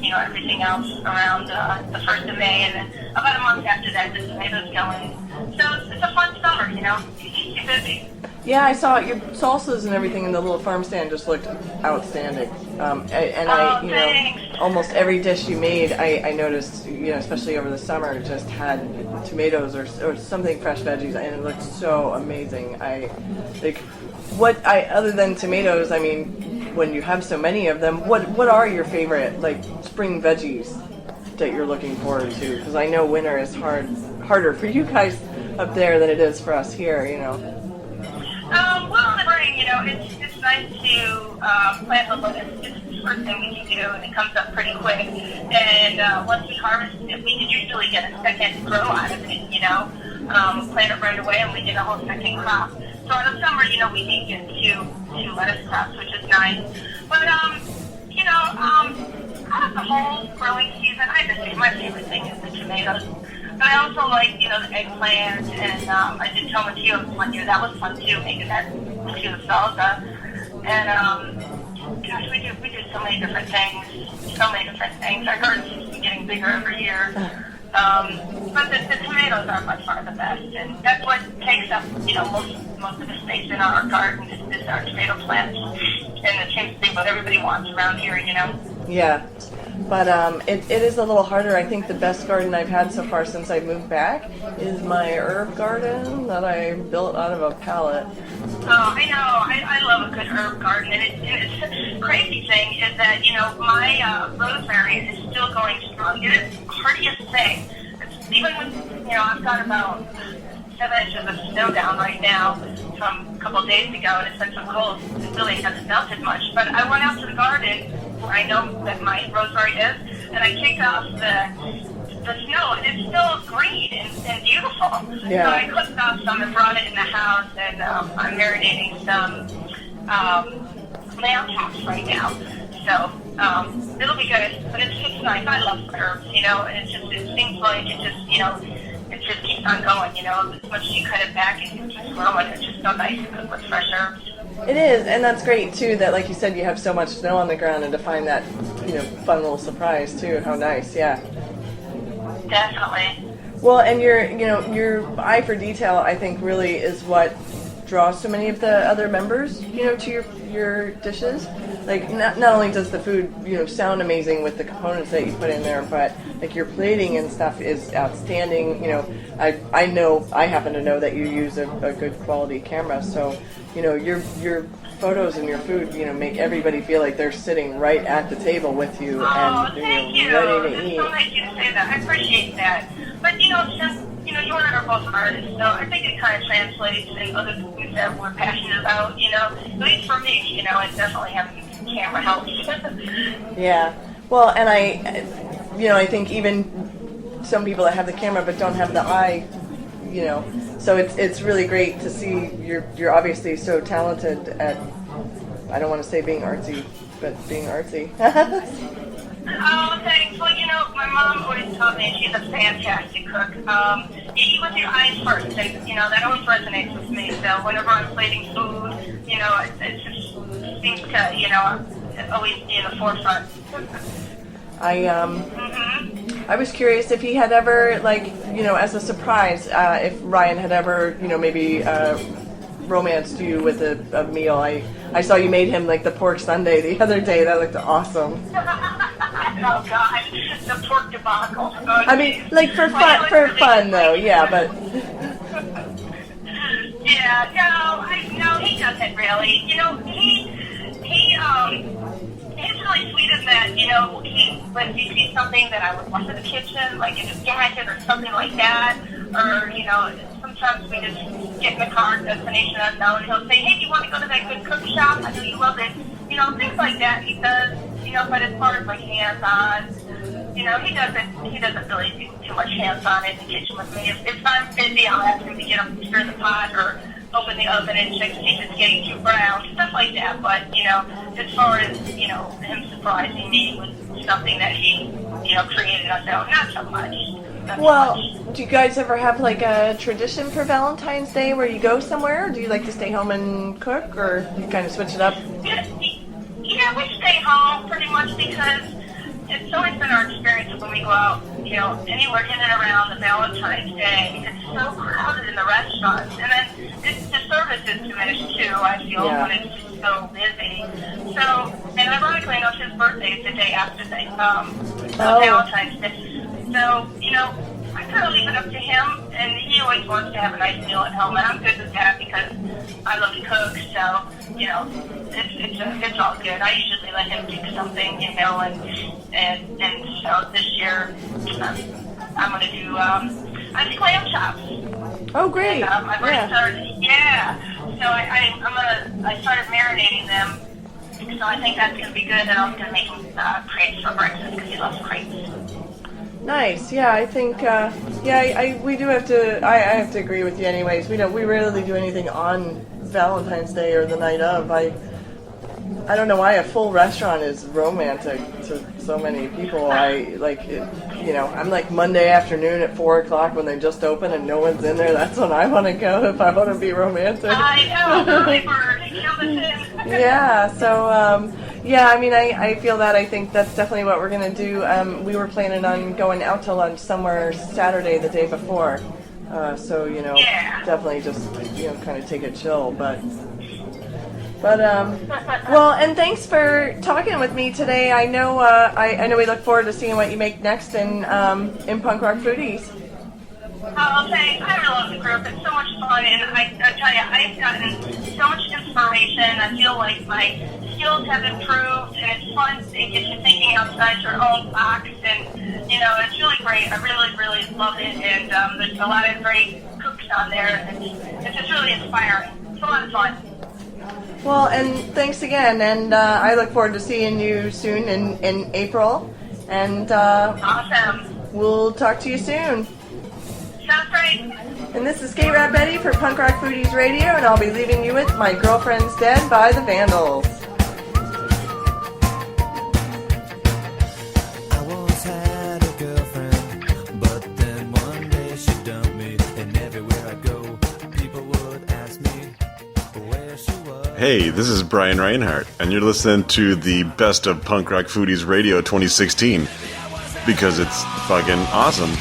you know, everything else around the 1st of May, and then about a month after that, the tomatoes go in. So it's a fun summer, you know, keeps you busy. Yeah, I saw your salsas and everything in the little farm stand just looked outstanding. I, you know, almost every dish you made, I noticed, you know, especially over the summer, just had tomatoes or something fresh veggies, and it looked so amazing. Other than tomatoes, I mean, when you have so many of them, what are your favorite, like, spring veggies that you're looking forward to? Because I know winter is harder for you guys up there than it is for us here, you know. Well, in the spring, you know, it's nice to plant the lettuce. It's the first thing we can do, and it comes up pretty quick. And once we harvest it, we can usually get a second grow out of it, you know. Plant it right away, and we get a whole second crop. So in the summer, you know, we can get two lettuce crops, which is nice. But, you know, out of the whole growing season, I just say my favorite thing is the tomatoes. But I also like, you know, the eggplant, and I did tomatillos one year. That was fun too, making that tomatillo salsa. And gosh, we do so many different things. I heard it's getting bigger every year. But the tomatoes are by far the best, and that's what takes up, you know, most of the space in our garden is our tomato plants. And it seems to be what everybody wants around here, you know. Yeah. But it is a little harder. I think the best garden I've had so far since I moved back is my herb garden that I built out of a pallet. Oh, I know. I love a good herb garden. And it's the crazy thing is that, you know, my rosemary is still going strong. It is the hardiest thing. Even when, you know, I've got about 7 inches of snow down right now from a couple of days ago, and it's been so cold, it really hasn't melted much. But I went out to the garden where I know that my rosemary is, and I kicked off the snow, and it's still green and beautiful. Yeah. So I clipped off some and brought it in the house, and I'm marinating some lamb chops right now. So it'll be good, but it's nice. I love herbs, you know, and it seems like it just, you know, it just keeps on going, you know. Once you cut it back and it keeps growing, it's just so nice to cook with fresh herbs. It is, and that's great too. That, like you said, you have so much snow on the ground, and to find that, you know, fun little surprise too. How nice, yeah. Definitely. Well, and your eye for detail, I think, really is what draws so many of the other members, you know, to your dishes. Like, not only does the food, you know, sound amazing with the components that you put in there, but like your plating and stuff is outstanding. You know, I happen to know that you use a good quality camera, so you know your photos and your food, you know, make everybody feel like they're sitting right at the table with you and thank you know, ready to It's eat. so nice you to say that. I appreciate that. But you know, since you know you and I are both artists, so I think it kind of translates in other things that we're passionate about. You know, at least for me, you know, and definitely having a camera helps. Yeah. Well, and I think even some people that have the camera but don't have the eye, you know, so it's really great to see you're obviously so talented at, I don't want to say being artsy, but being artsy. Oh, thanks. Well, you know, my mom always taught me she's a fantastic cook. You eat with your eyes first, and, you know, that always resonates with me. So whenever I'm plating food, you know, it just seems to, you know, always be in the forefront. I was curious if he had ever, like, you know, as a surprise, if Ryan had ever, you know, maybe romanced you with a meal. I saw you made him, like, the pork sundae the other day. That looked awesome. Oh, God. The pork debacle. Oh, I mean, like, for fun, though, yeah, but... Yeah, no, he doesn't really. You know, he's really sweet in that, you know, when he sees something that I would want in the kitchen, like in a gadget or something like that, or, you know, sometimes we just get in the car, destination unknown, and he'll say, hey, do you want to go to that good cook shop? I know you love it. You know, things like that he does, you know, but as far as, like, hands-on, you know, he doesn't really do too much hands-on in the kitchen with me. If I'm busy, I'll ask him to get him to stir the pot or open the oven and check to see if it's getting too brown, stuff like that. But, you know, as far as, you know, him surprising me with something that he, you know, created on his own, not so much. Well, do you guys ever have, like, a tradition for Valentine's Day where you go somewhere? Or do you like to stay home and cook, or you kind of switch it up? Yeah, Yeah, we stay home pretty much because it's always been our experience when we go out, anywhere in and around the Valentine's Day. It's so crowded in the restaurants, and then the service is diminished too. I feel when it's just so busy. So, and ironically enough, his birthday is the day after Valentine's Day. So, I kind of leave it up to him, and he always wants to have a nice meal at home, and I'm good with that because I love to cook. So, it's all good. I usually let him pick something, and so this year I'm going to do clam chops. Oh, great! And, I've already started. Yeah. So I started marinating them. So I think that's going to be good. And I'm going to make him crepes for breakfast because he loves crepes. Nice. Yeah, I think. We do have to. I have to agree with you. Anyways, we rarely do anything on Valentine's Day or the night of. I don't know why a full restaurant is romantic to so many people. I like it, I'm like Monday afternoon at 4:00 when they just open and no one's in there. That's when I want to go if I want to be romantic. I know. Early bird. Yeah. So. I feel that. I think that's definitely what we're going to do. We were planning on going out to lunch somewhere Saturday the day before. Definitely just, kind of take it chill. But and thanks for talking with me today. I know I know we look forward to seeing what you make next in Punk Rock Foodies. Oh, thanks. I really love the group. It's so much fun, and I tell you, I've gotten so much inspiration. I feel like my skills have improved, and it's fun. It gets you thinking outside your own box, and it's really great. I really, really love it, and there's a lot of great cooks on there, and it's just really inspiring. It's a lot of fun. Well, and thanks again, and I look forward to seeing you soon in April, and awesome. We'll talk to you soon. Sounds great. And this is Skate Rat Betty for Punk Rock Foodies Radio, and I'll be leaving you with My Girlfriend's Dead by the Vandals. I once had a girlfriend, but then one day she dumped me, and everywhere I go, people would ask me where she was. Hey, this is Brian Reinhardt, and you're listening to the Best of Punk Rock Foodies Radio 2016, because it's fucking awesome.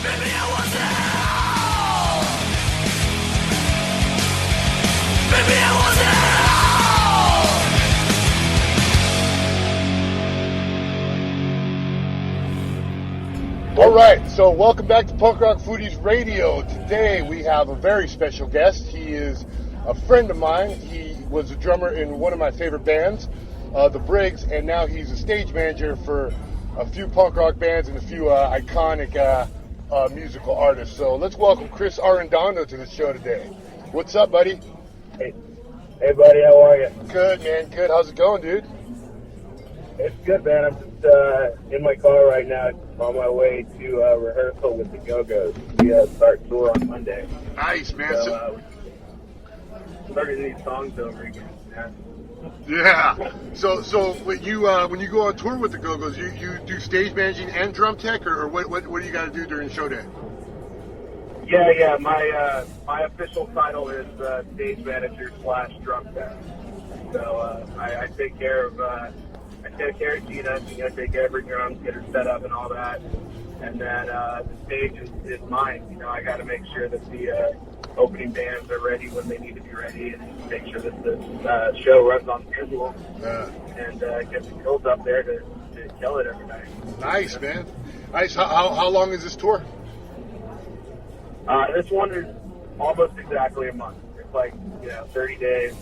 All right, so welcome back to Punk Rock Foodies Radio. Today we have a very special guest. He is a friend of mine. He was a drummer in one of my favorite bands, the Briggs, and now he's a stage manager for a few punk rock bands and a few iconic musical artists. So let's welcome Chris Arredando to the show today. What's up, buddy? Hey buddy, how are you? Good, man. Good. How's it going, dude? It's good, man. I'm just in my car right now on my way to rehearsal with the Go-Go's. We start tour on Monday. Nice, man. So starting these songs over again, man. Yeah. So when you go on tour with the Go-Go's, you do stage managing and drum tech, or what do you got to do during show day? Yeah. My official title is stage manager / drum tech. So I take care of Gina. Take care of her drums, get her set up and all that. And then the stage is mine. I got to make sure that the opening bands are ready when they need to be ready, and make sure that the show runs on schedule. And get the girls up there to kill it every night. Nice, man. Nice. How long is this tour? This one is almost exactly a month. It's like 30 days.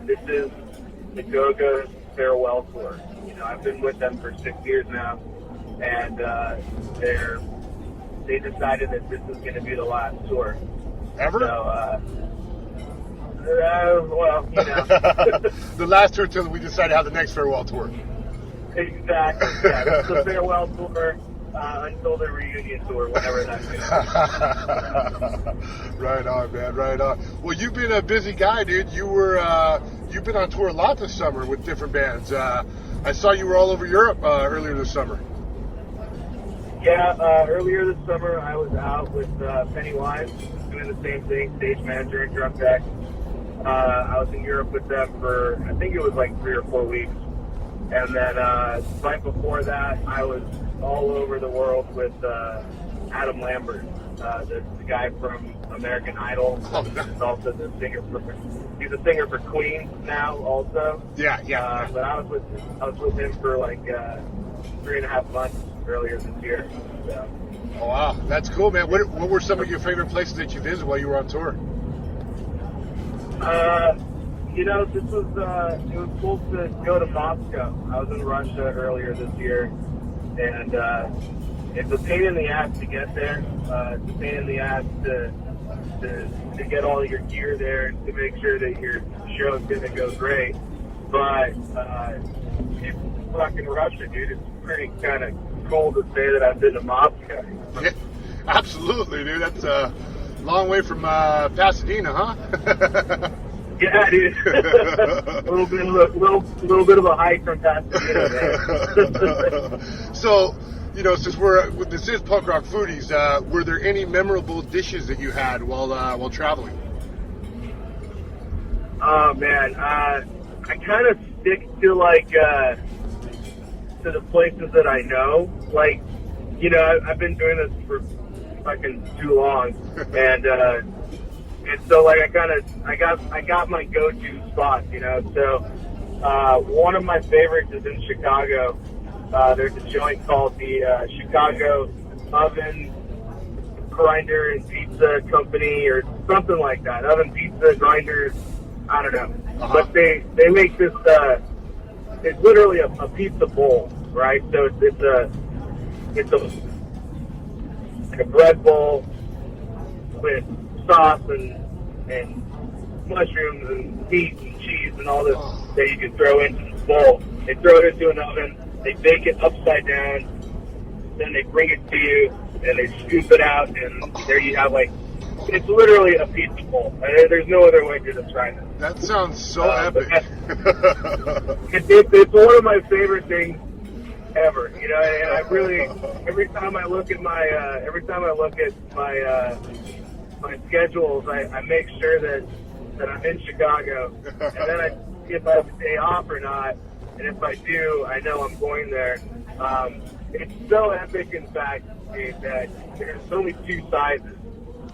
This is the Go-Go's farewell tour. I've been with them for 6 years now, and they decided that this is going to be the last tour. Ever? So, the last tour till we decide to have the next farewell tour. Exactly. Yeah, this is the farewell tour until the reunion tour, whenever that's going to be. Right on, man. Right on. Well, you've been a busy guy, dude. You've been on tour a lot this summer with different bands. I saw you were all over Europe earlier this summer. Yeah, earlier this summer I was out with Pennywise, doing the same thing, stage manager and drum tech. I was in Europe with them for, I think it was like 3 or 4 weeks. And then right before that, I was all over the world with Adam Lambert, the guy from American Idol. He's also the singer he's a singer for Queen now, also. Yeah. But I was with him for like 3.5 months earlier this year. So. Oh wow, that's cool, man. What were some of your favorite places that you visited while you were on tour? This was it was cool to go to Moscow. I was in Russia earlier this year, and it's a pain in the ass to get there. It's a pain in the ass to get all your gear there and to make sure that your show is gonna go great. But it's fucking Russia, dude. It's pretty kind of cool to say that I've been to Moscow. Yeah, absolutely, dude. That's a long way from Pasadena, huh? Yeah, dude. a little bit of a hike from Pasadena, man. So, since this is Punk Rock Foodies, were there any memorable dishes that you had while traveling? Oh man, I kind of stick to to the places that I know. Like, I've been doing this for fucking too long, and so like I got my go-to spots, So one of my favorites is in Chicago. There's a joint called the Chicago Oven Grinder and Pizza Company or something like that. Oven Pizza Grinders, I don't know. Uh-huh. But they make this. It's literally a pizza bowl, right? So it's like a bread bowl with sauce and mushrooms and meat and cheese and all this that you can throw into the bowl. They throw it into an oven, they bake it upside down, then they bring it to you and they scoop it out, and there you have it's literally a pizza bowl. There's no other way to describe it. That sounds so epic. It's one of my favorite things ever, and I really every time I look at my my schedules, I make sure that I'm in Chicago, and then I see if I have a day off or not, and if I do, I know I'm going there. It's so epic, in fact, dude, that there's only 2 sizes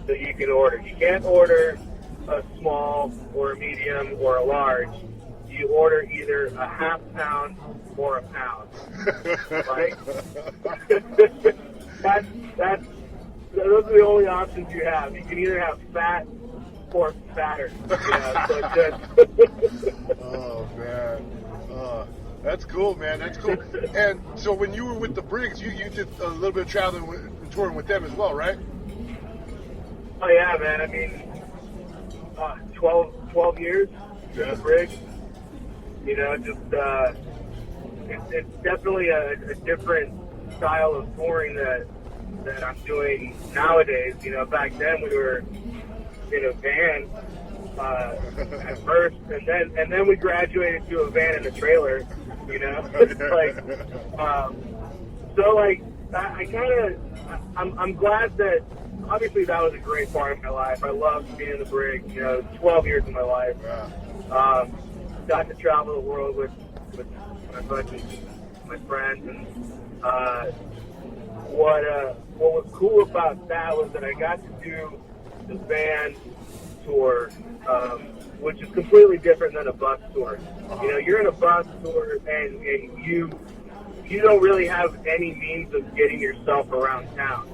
that you can order. You can't order a small or a medium or a large. You order either a half pound or a pound. Like, those are the only options you have. You can either have fat or fatter. So just Oh man, that's cool, man. That's cool. And so when you were with the Briggs, you did a little bit of traveling and touring with them as well, right? Oh yeah, man. I mean, 12 years in the Briggs. It's definitely a different style of touring that I'm doing nowadays. Back then we were in a van at first, and then we graduated to a van and a trailer. I'm glad that. Obviously, that was a great part of my life. I loved being in the Brig. 12 years of my life. Got to travel the world with my friends, and what was cool about that was that I got to do the van tour, which is completely different than a bus tour. You're in a bus tour, and you don't really have any means of getting yourself around town.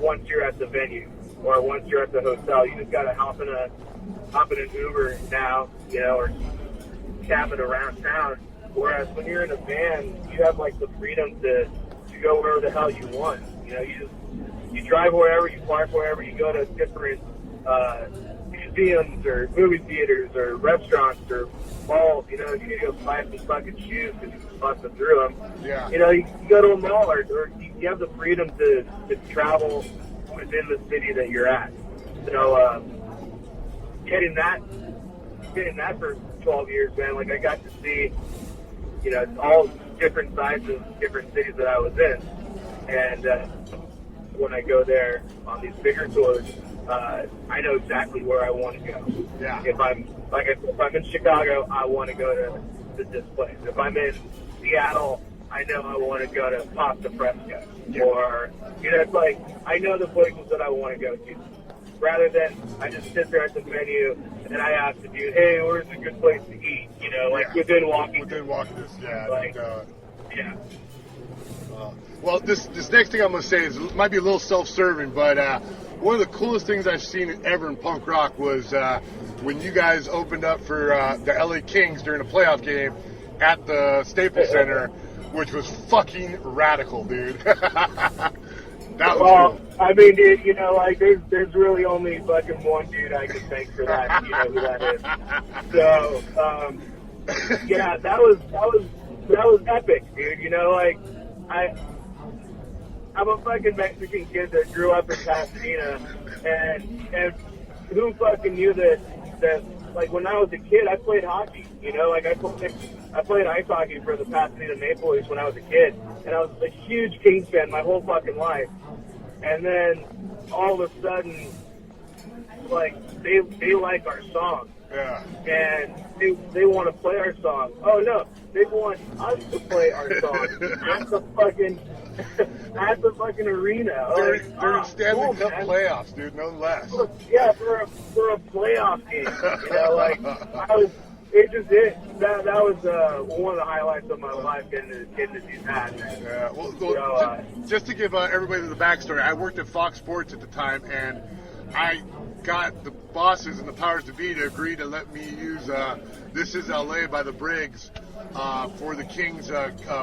Once you're at the venue or once you're at the hotel, you just gotta hop in an Uber now, or cab it around town. Whereas when you're in a van, you have the freedom to go wherever the hell you want. You drive wherever, you park wherever, you go to different museums or movie theaters or restaurants or malls. You can go buy some fucking shoes because you busted through them. Yeah. You can go to a mall or you have the freedom to travel within the city that you're at. So getting that for 12 years, man, I got to see, all different sides of different cities that I was in. And when I go there on these bigger tours, I know exactly where I want to go. Yeah. If I'm in Chicago, I want to go to this place. If I'm in Seattle, I know I want to go to Pasta Fresca. Or, it's like, I know the places that I want to go to. Rather than I just sit there at the menu and I ask the dude, hey, where's a good place to eat? Within walking distance. Yeah. Like, yeah. Well, this next thing I'm going to say might be a little self-serving, but one of the coolest things I've seen ever in punk rock was when you guys opened up for the LA Kings during a playoff game at the Staples Center, which was fucking radical, dude. That was cool. I mean, dude, there's really only fucking one dude I can thank for that. You know who that is. So, yeah, that was epic, dude. I'm a fucking Mexican kid that grew up in Pasadena, and who fucking knew that like when I was a kid, I played hockey. I played ice hockey for the Pasadena Maple Leafs when I was a kid, and I was a huge Kings fan my whole fucking life. And then all of a sudden, like they like our song, and they want to play our song. Oh no, they want us to play our song at the fucking arena during Stanley Cup playoffs, dude, no less. Yeah, for a playoff game, that was one of the highlights of my life getting to do that, man. Yeah, well, just to give everybody the backstory, I worked at Fox Sports at the time, and I got the bosses and the powers to be to agree to let me use "This Is LA" by the Briggs for the Kings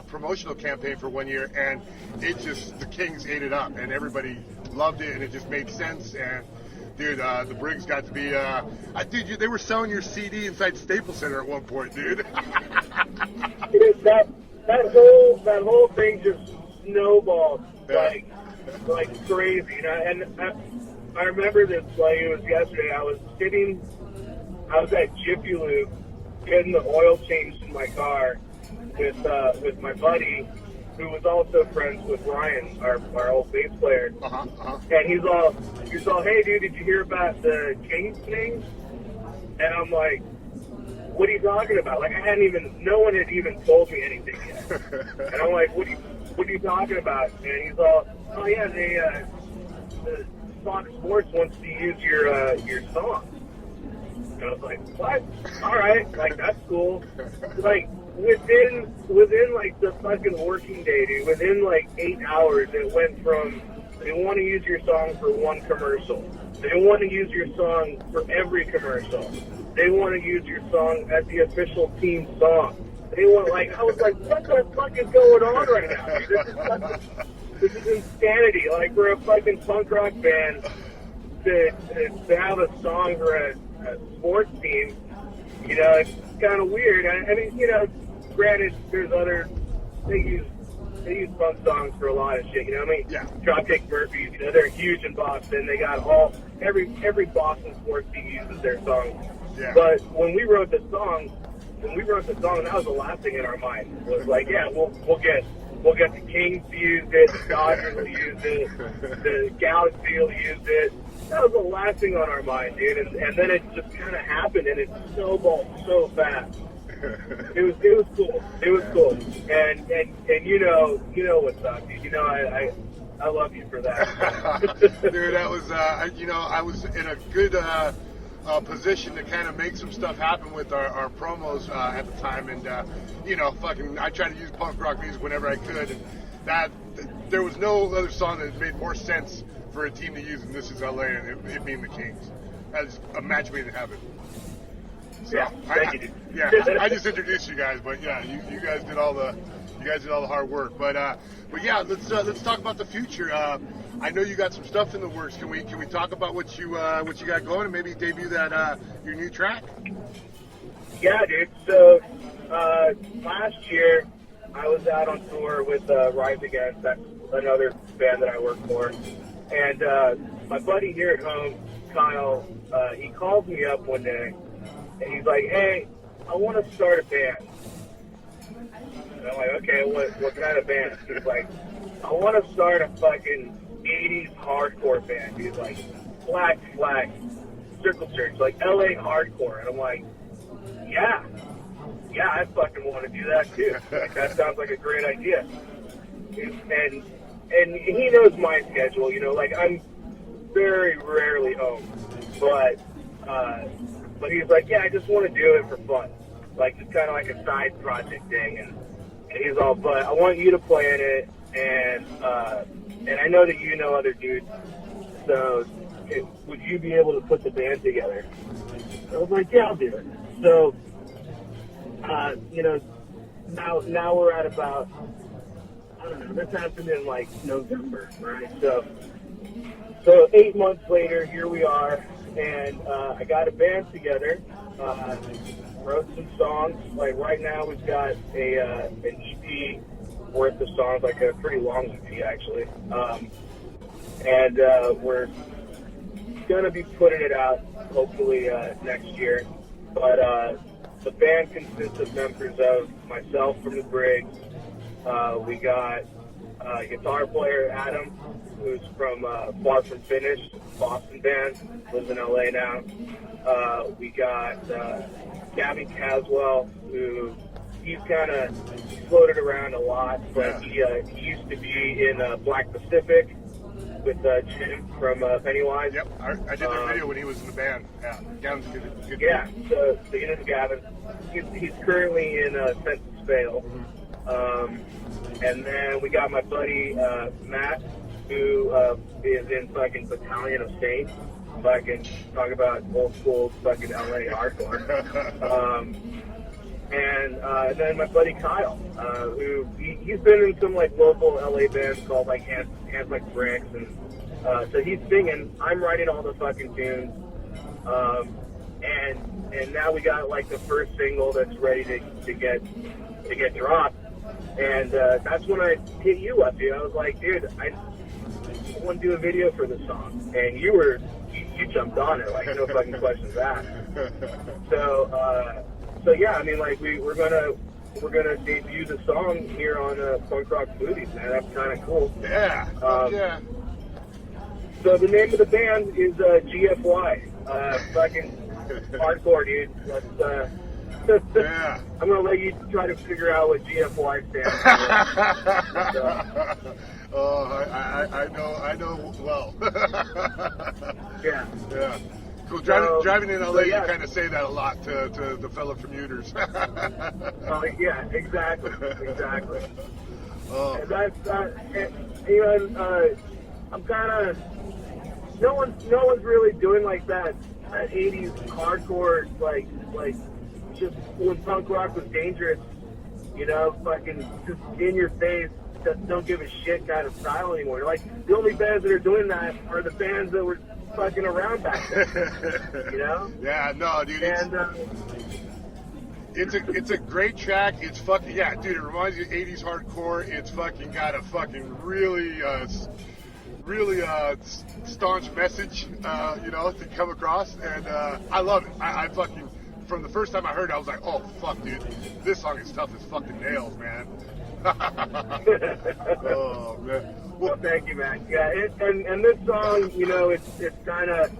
promotional campaign for 1 year, and the Kings ate it up, and everybody loved it, and it just made sense. And dude, the Briggs got to be. They were selling your CD inside Staples Center at one point, dude. That whole thing just snowballed like crazy, And I remember this like it was yesterday. I was at Jiffy Lube getting the oil changed in my car with my buddy, who was also friends with Ryan, our old bass player. And he's all, hey dude, did you hear about the Kings thing? And I'm like, what are you talking about? Like no one had even told me anything yet. And I'm like, what are you talking about? And he's all, oh yeah, the Fox Sports wants to use your song. And I was like, what? All right, like that's cool. Like within like the fucking working day, dude, within like 8 hours, it went from they want to use your song for one commercial, they want to use your song for every commercial, they want to use your song as the official team song. They want I was like, what the fuck is going on right now? This is insanity. Like we're a fucking punk rock band to have a song for a sports team, it's kind of weird. I mean, granted, there's they use punk songs for a lot of shit. Dropkick Murphys, they're huge in Boston. They got every Boston sports team uses their song. Yeah. But when we wrote the song, that was the last thing in our mind. Was like, yeah, we'll get the Kings to use it, the Dodgers will use it, the Galaxy will use it. That was the last thing on our mind, dude. And then it just kind of happened, and it snowballed so fast. It was cool. It was cool. And you know what's up, dude. I love you for that. Dude, that was I was in a good position to kind of make some stuff happen with our promos at the time, and I tried to use punk rock music whenever I could, and there was no other song that made more sense for a team to use than "This Is LA" and it being the Kings. That's a match made in heaven. So, yeah, thank you. I just introduced you guys, but yeah, you guys did all the hard work. But yeah, let's talk about the future. I know you got some stuff in the works. Can we talk about what you got going and maybe debut that your new track? Yeah, dude. So last year I was out on tour with Rise Against. That's another band that I work for. And my buddy here at home, Kyle, he called me up one day, and he's like, hey, I want to start a band. And I'm like, okay, what kind of band? He's like, I want to start a fucking 80s hardcore band. He's like, Black Flag, Circle Church, like LA hardcore. And I'm like, yeah. yeah, I fucking want to do that too. Like, that sounds like a great idea. And he knows my schedule, you know, like I'm very rarely home, but he's like, yeah, I just want to do it for fun, like just kind of like a side project thing, and he's all, but I want you to play in it, and I know that you know other dudes, so would you be able to put the band together? I was like, yeah, I'll do it. So, you know, now we're at about, I don't know, this happened in like November, right? So 8 months later, here we are, and I got a band together, wrote some songs. Like right now we've got an EP worth of songs, like a pretty long EP actually. And we're gonna be putting it out hopefully next year. But the band consists of members of myself from the Brig. We got guitar player Adam, who's from Far From Finished, Boston band, lives in LA now. We got Gavin Caswell, who he's kind of floated around a lot, but he used to be in Black Pacific with Jim from Pennywise. Yep, I did the video when he was in the band. Yeah, Gavin's good. Yeah, so you know Gavin. He's currently in Census Fail. And then we got my buddy Matt, who is in fucking Battalion of Saints. Fucking talk about old school fucking LA hardcore. And then my buddy Kyle, who he's been in some like local LA bands called like Hands Like Bricks, and so he's singing. I'm writing all the fucking tunes, and now we got like the first single that's ready to get dropped, and that's when I hit you up, dude. I was like, dude, I want to do a video for this song, and you jumped on it like no fucking questions asked. So yeah, I mean, like we're gonna debut the song here on Punk Rock Foodies, man. That's kind of cool. Yeah. Yeah. So the name of the band is GFY. Fucking hardcore, dude. Let's, yeah. I'm gonna let you try to figure out what GFY stands for. Oh, I know well. Yeah. Yeah. Cool. Driving in LA, you kind of say that a lot to the fellow commuters. Yeah, exactly. Oh. And that's, you know, I'm kind of, no one's really doing like that 80s hardcore, like just when punk rock was dangerous, you know, fucking just in your face, just don't give a shit kind of style anymore. Like, the only bands that are doing that are the bands that were fucking around back then, you know? Yeah, no, dude. And, it's a great track. It's fucking, yeah, dude, it reminds you of 80s hardcore. It's fucking got a fucking really staunch message, you know, to come across. And I love it. I fucking, from the first time I heard it, I was like, oh, fuck, dude. This song is tough as fucking nails, man. Oh, man. Well, thank you, man. Yeah, and this song, you know, it's kind of,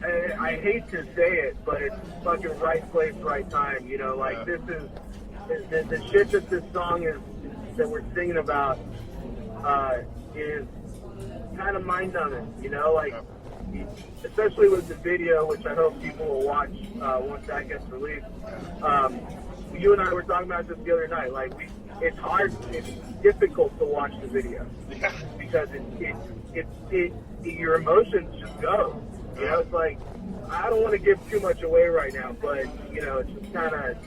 I hate to say it, but it's fucking right place, right time. You know, like this is the shit that this song is that we're singing about is kind of mind numbing. You know, like especially with the video, which I hope people will watch once that gets released. You and I were talking about this the other night. Like it's hard, it's difficult to watch the video because it your emotions just go. You know, it's like, I don't want to give too much away right now, but, you know, it's just kind of,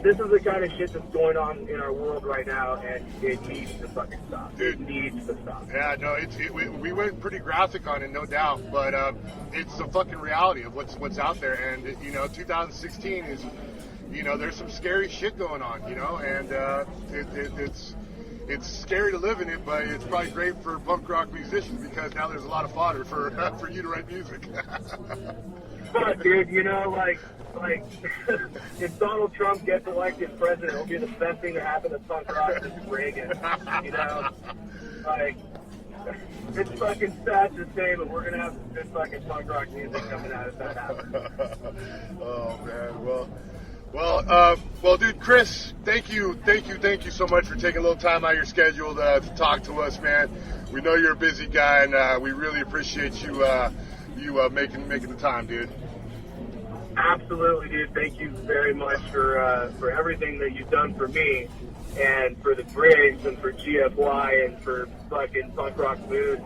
this is the kind of shit that's going on in our world right now, and it needs to fucking stop. It needs to stop. Yeah, no, we went pretty graphic on it, no doubt, but it's the fucking reality of what's out there, and, you know, 2016 is, you know, there's some scary shit going on, you know, and it's scary to live in it, but it's probably great for punk rock musicians because now there's a lot of fodder for you to write music. But, dude, you know, like if Donald Trump gets elected president, it'll be the best thing to happen to punk rock since Reagan. You know, like it's fucking sad to say, but we're gonna have some good fucking punk rock music coming out if that happens. Oh man, well. Well, dude, Chris, thank you so much for taking a little time out of your schedule to talk to us, man. We know you're a busy guy, and we really appreciate you making the time, dude. Absolutely, dude. Thank you very much for everything that you've done for me, and for the Briggs, and for GFY, and for fucking Punk Rock Food.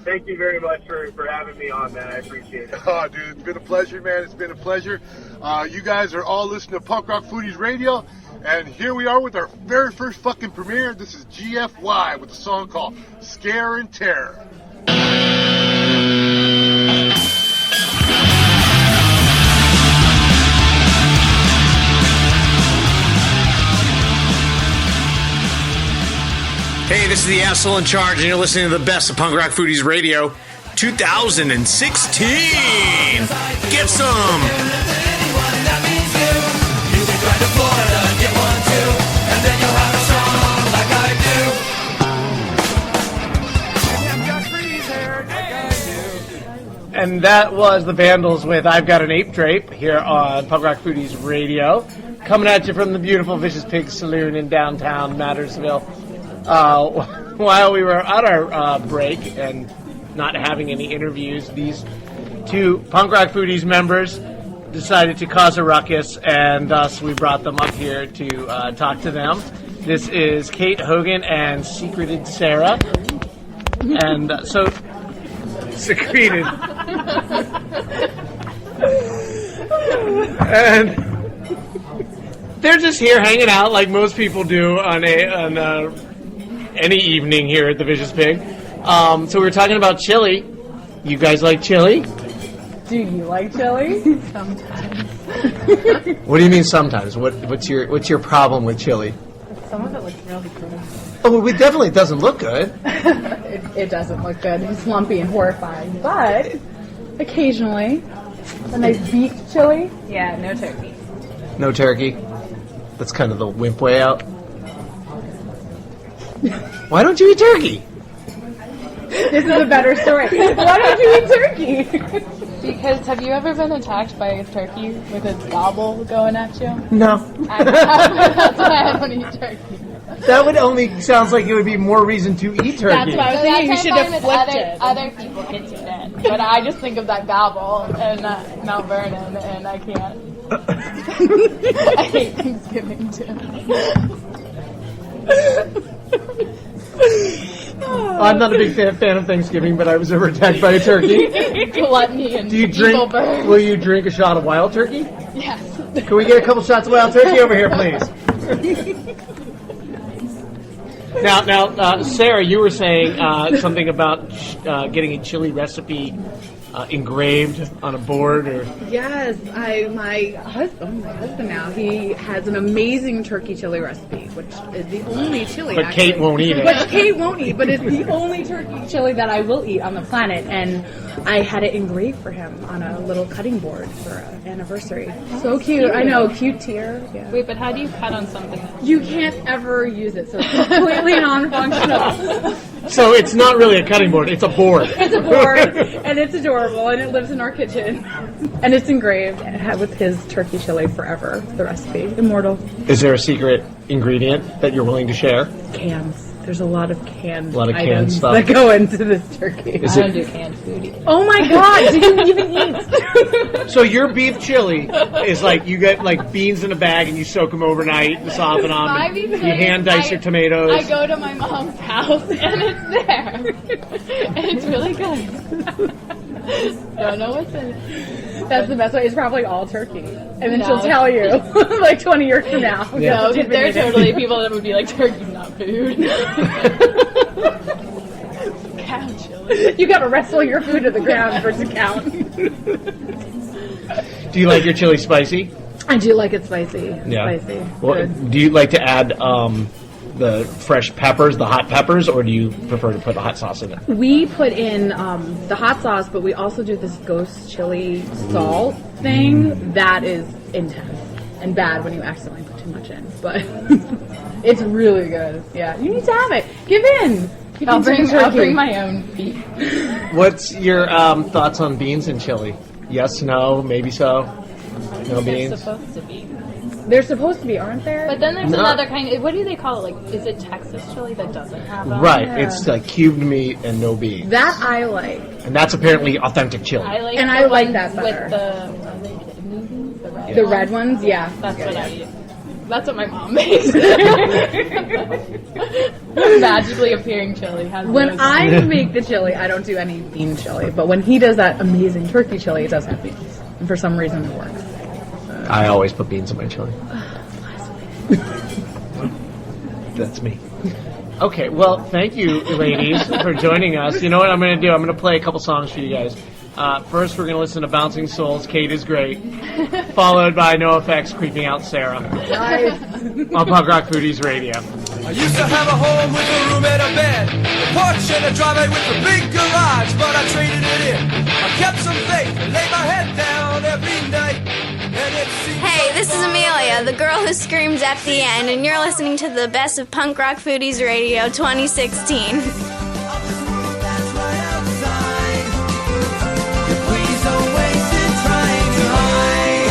Thank you very much for having me on, man. I appreciate it. Oh, dude, it's been a pleasure, man. It's been a pleasure. You guys are all listening to Punk Rock Foodies Radio, and here we are with our very first fucking premiere. This is GFY with a song called Scare and Terror. Hey, this is the asshole in charge, and you're listening to the best of Punk Rock Foodies Radio 2016. Get some. And that was the Vandals with I've Got an Ape Drape here on Punk Rock Foodies Radio. Coming at you from the beautiful Vicious Pig Saloon in downtown Mattersville. While we were on our break and not having any interviews, these two Punk Rock Foodies members decided to cause a ruckus, and thus we brought them up here to talk to them. This is Kate Hogan and Secreted Sara. And so, Secreted. And they're just here hanging out like most people do on any evening here at the Vicious Pig. So we were talking about chili. You guys like chili? Do you like chili? Sometimes. What do you mean sometimes? What's your problem with chili? Some of it looks really good. Oh, it definitely doesn't look good. It doesn't look good. It's lumpy and horrifying. But occasionally, a nice beef chili. Yeah, no turkey. No turkey? That's kind of the wimp way out. Why don't you eat turkey? This is a better story. Why don't you eat turkey? Because have you ever been attacked by a turkey with its gobble going at you? No. That's why I don't eat turkey. That would only sounds like it would be more reason to eat turkey. That's what I was saying. You should have flipped it. Other people can eat it, but I just think of that gobble and Mount Vernon, and I can't. I hate Thanksgiving too. I'm not a big fan of Thanksgiving, but I was ever attacked by a turkey. Gluttony and Do you drink? evil bird. Will you drink a shot of wild turkey? Yes. Can we get a couple shots of wild turkey over here, please? Now, Sarah, you were saying something about getting a chili recipe engraved on a board, or Yes, my husband now, he has an amazing turkey chili recipe, which is the only chili. but Kate won't eat it. Which Kate won't eat, but it's the only turkey chili that I will eat on the planet, and I had it engraved for him on a little cutting board for an anniversary. So cute. I know, cute tear. Yeah. Wait, but how do you cut on something? You can't ever use it, so it's completely non-functional. So it's not really a cutting board; it's a board. It's a board, and it's adorable, and it lives in our kitchen, and it's engraved with his turkey chili forever. The recipe, immortal. Is there a secret ingredient that you're willing to share? Cans. There's a lot of canned canned items stuff that go into this turkey. I don't do canned food either. Oh my god! Did you even eat? So your beef chili is like you get like beans in a bag and you soak them overnight and soften them. And you hand dice your tomatoes. I go to my mom's house and it's there, and it's really good. Don't know what's in it. That's the best way. It's probably all turkey, and then No. she'll tell you like 20 years from now. Yeah. No, because there are totally people that would be like, turkey's not food. Cow chili. You gotta wrestle your food to the ground for it to count. Do you like your chili spicy? I do like it spicy. Yeah. Spicy. Well, Good. do you like to add the fresh peppers, the hot peppers, or do you prefer to put the hot sauce in it? We put in the hot sauce, but we also do this ghost chili salt thing that is intense and bad when you accidentally put too much in. But it's really good. Yeah, you need to have it. Give in. I'll bring my own beef. What's your thoughts on beans and chili? Yes, no, maybe so? No beans. They're supposed to be. They're supposed to be, aren't there? But then there's No. another kind. What do they call it? Like, is it Texas chili that doesn't have them? Right, Yeah. it's like cubed meat and no beans. That I like. And that's apparently authentic chili. I like And the I like ones that better. with the are they movies? The red The ones? red ones, yeah. That's Yeah, what yeah. I eat. That's what my mom makes. Magically appearing chili has When those. I make the chili, I don't do any bean chili. But when he does that amazing turkey chili, it does have beans. And for some reason, it works. I always put beans in my chili. That's me. Okay, well, thank you, ladies, for joining us. You know what I'm going to do? I'm going to play a couple songs for you guys. First, we're going to listen to Bouncing Souls, Kate is Great, followed by NoFX, Creeping Out Sarah, on Punk Rock Foodies Radio. I used to have a home with a room and a bed, a porch and a driveway with a big garage, but I traded it in. I kept some faith and laid my head down every night. And it seemed Hey, this is Amelia, the girl who screams at the end, and you're listening to the best of Punk Rock Foodies Radio 2016. please don't waste it trying to hide.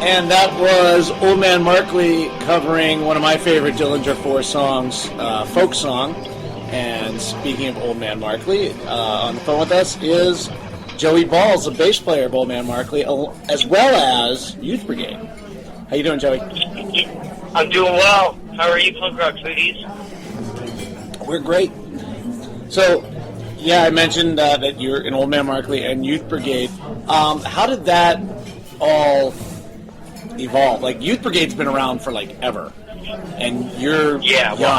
And that was Old Man Markley covering one of my favorite Dillinger 4 songs, Folk Song. And speaking of Old Man Markley, on the phone with us is Joey Balls, the bass player of Old Man Markley, as well as Youth Brigade. How you doing, Joey? I'm doing well. How are you, Punk Rock Foodies? We're great. So, yeah, I mentioned that you're in Old Man Markley and Youth Brigade. How did that all evolve? Like, Youth Brigade's been around for, like, ever. And you're Yeah, well,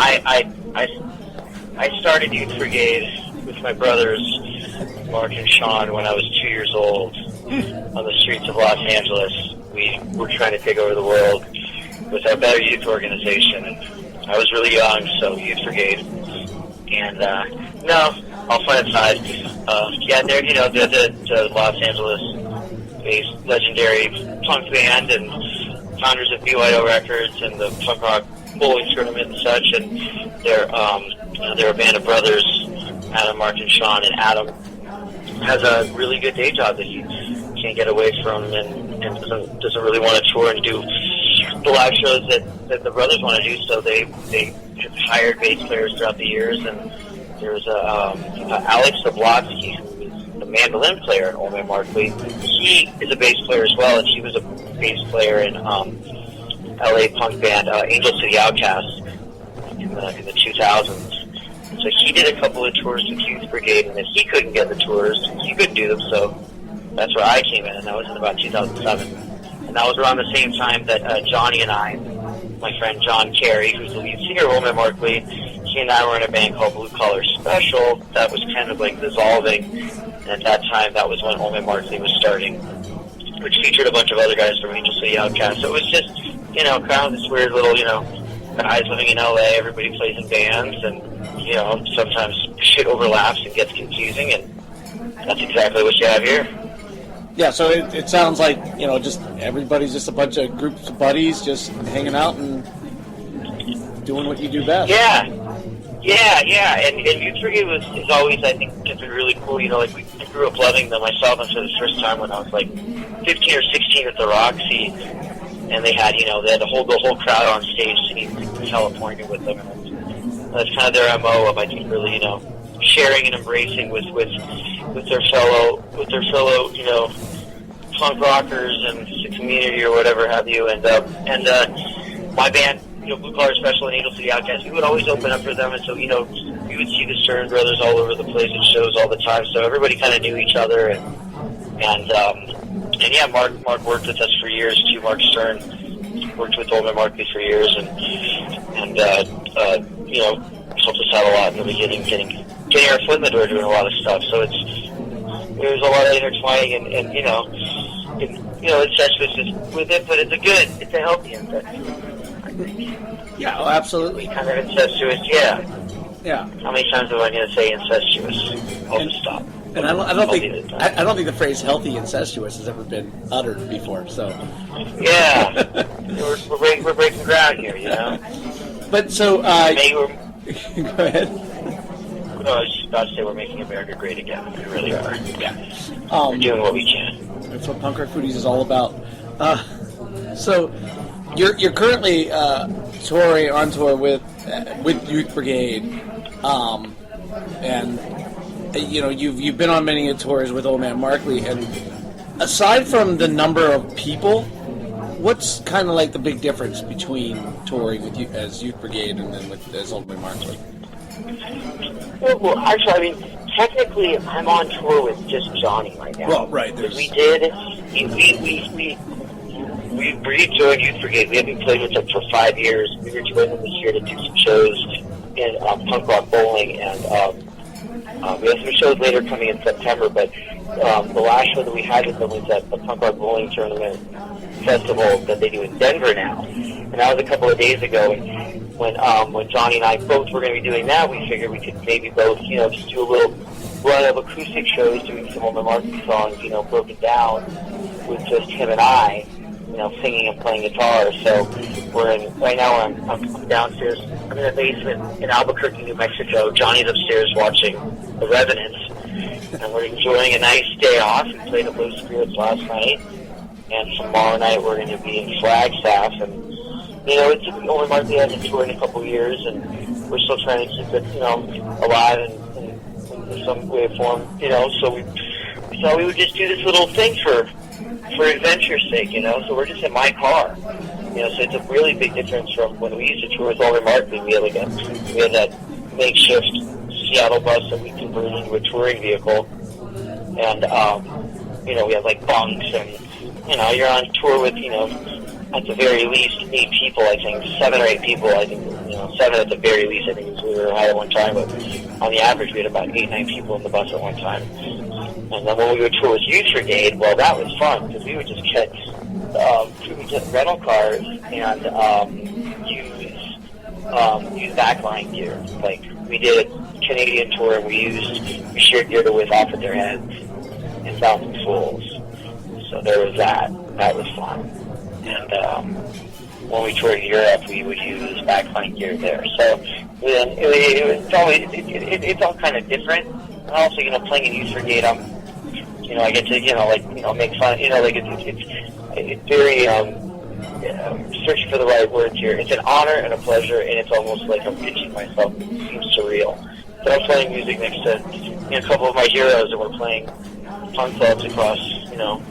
I started Youth Brigade with my brothers, Mark and Sean, when I was 2 years old on the streets of Los Angeles. We were trying to take over the world with our Better Youth organization. And I was really young, so Youth Brigade. And, no, all fun aside. Yeah, they're, you know, the Los Angeles-based legendary punk band and founders of BYO Records and the punk rock bowling tournament and such. And they're a band of brothers, Adam, Mark, and Sean. And Adam has a really good day job that he can't get away from and doesn't really want to tour and do the live shows that the brothers want to do. So they have hired bass players throughout the years. And there's Alex Zablotsky, who is the mandolin player in Old Man Markley. He is a bass player as well, and he was a bass player in LA punk band Angel City Outcasts in the 2000s. So he did a couple of tours with Youth Brigade, and if he couldn't get the tours, he couldn't do them, so that's where I came in, and that was in about 2007. And that was around the same time that Johnny and I, my friend John Carey, who's the lead singer of Old Man Markley, he and I were in a band called Blue Collar Special that was kind of like dissolving, and at that time, that was when Old Man Markley was starting, which featured a bunch of other guys from Angel City Outcasts. So it was just, you know, kind of this weird little, you know, guys living in LA, everybody plays in bands, and, you know, sometimes shit overlaps and gets confusing, and that's exactly what you have here. Yeah, so it sounds like, you know, just everybody's just a bunch of groups of buddies just hanging out and doing what you do best. Yeah, and Youth Brigade is always, I think, it's been really cool. You know, like, I grew up loving them. I saw them for the first time when I was, like, 15 or 16 at the Roxy, and they had, you know, they had the whole crowd on stage singing California with them. And that's kind of their MO of, I think, really, you know, sharing and embracing with their fellow, you know, punk rockers and the community or whatever have you. And my band, you know, Blue Collar Special and Angel City Outcasts, we would always open up for them. And so, you know, we would see the Stern brothers all over the place at shows all the time. So everybody kind of knew each other. And yeah, Mark worked with us for years too. Mark Stern worked with Old Man Markley for years, and you know, helped us out a lot in the beginning, getting our foot in the door, doing a lot of stuff. So there's a lot of intertwining, and you know, incestuous with it, but it's a healthy incestuous. Yeah, oh, absolutely. Kind of incestuous, yeah. Yeah. How many times am I going to say incestuous? I'll just stop. And I don't think the phrase "healthy incestuous" has ever been uttered before. So yeah, we're breaking ground here, you know. But so go ahead. No, I was just about to say we're making America great again. We really are. Yeah, we're doing what we can. That's what Punk Rock Foodies is all about. So you're currently touring on tour with Youth Brigade, and you know you've been on many tours with Old Man Markley. And aside from the number of people, what's kind of like the big difference between touring with you as Youth Brigade and then as Old Man Markley? Well, actually, I mean, technically, I'm on tour with just Johnny right now. Well, right. We joined Youth Brigade. We haven't played with them for 5 years. We were joining them this year to do some shows in Punk Rock Bowling, and we have some shows later coming in September. But the last show that we had with them was at the Punk Rock Bowling Tournament Festival that they do in Denver now, and that was a couple of days ago. And when Johnny and I both were going to be doing that, we figured we could maybe both, you know, just do a little run of acoustic shows, doing some Old Man Markley songs, you know, broken down with just him and I, you know, singing and playing guitar. So right now I'm downstairs. I'm in the basement in Albuquerque, New Mexico. Johnny's upstairs watching The Revenants, and we're enjoying a nice day off. We played at Low Spirits last night, and tomorrow night we're going to be in Flagstaff. And you know, it's only Markley hasn't toured in a couple of years, and we're still trying to keep it, you know, alive and in some way or form, you know. So we thought we would just do this little thing for adventure's sake, you know. So we're just in my car, you know. So it's a really big difference from when we used to tour with Old Man Markley. We had that makeshift Seattle bus that we converted into a touring vehicle, and you know, we had like bunks, and you know, you're on tour with, you know, at the very least 8 people, I think, 7 or 8 people, I think, you know, 7 at the very least, I think, is what we were at one time, but on the average we had about 8, 9 people in the bus at one time. And then when we would tour with Youth Brigade, well, that was fun, because we would just get rental cars and use backline gear. Like, we did a Canadian tour, and we shared gear with Off at Their Heads and Bouncing Souls. So there was that. That was fun. And when we toured Europe, we would use backline gear there. So it's all kind of different. And also, you know, playing in Youth Brigade, you know, I get to, you know, like, you know, make fun. You know, like it's very searching for the right words here. It's an honor and a pleasure, and it's almost like I'm pitching myself. It seems surreal. But I'm playing music next to, you know, a couple of my heroes, and we're playing punk clubs across, you know,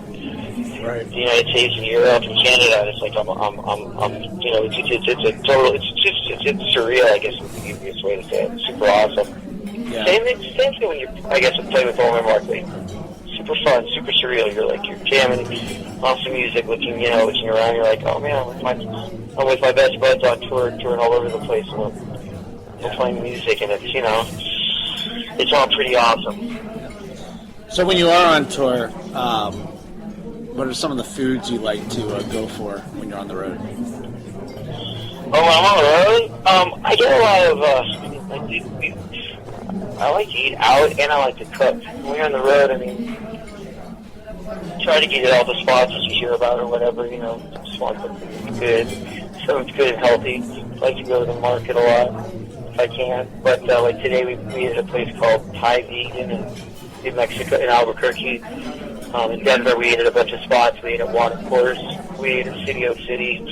right, the United States and Europe and Canada. And it's like I'm you know, it's surreal, I guess is the easiest way to say it. It's super awesome. Yeah. Same thing when you, I guess, play with Old Man Markley. Super fun, super surreal. You're jamming on some music, looking around. You're like, oh man, I'm with my best buds on tour, touring all over the place. And we're playing music, and it's, you know, it's all pretty awesome. So when you are on tour, what are some of the foods you like to go for when you're on the road? Oh, when I'm on the road, I get a lot of, I like to eat out, and I like to cook. When you're on the road, I mean, try to get all the spots that you hear about or whatever, you know, just want something good, something good and healthy. I like to go to the market a lot, if I can. But, like today, we ate at a place called Thai Vegan in New Mexico, in Albuquerque. In Denver, we ate at a bunch of spots. We ate at Watercourse. We ate at City Oak City.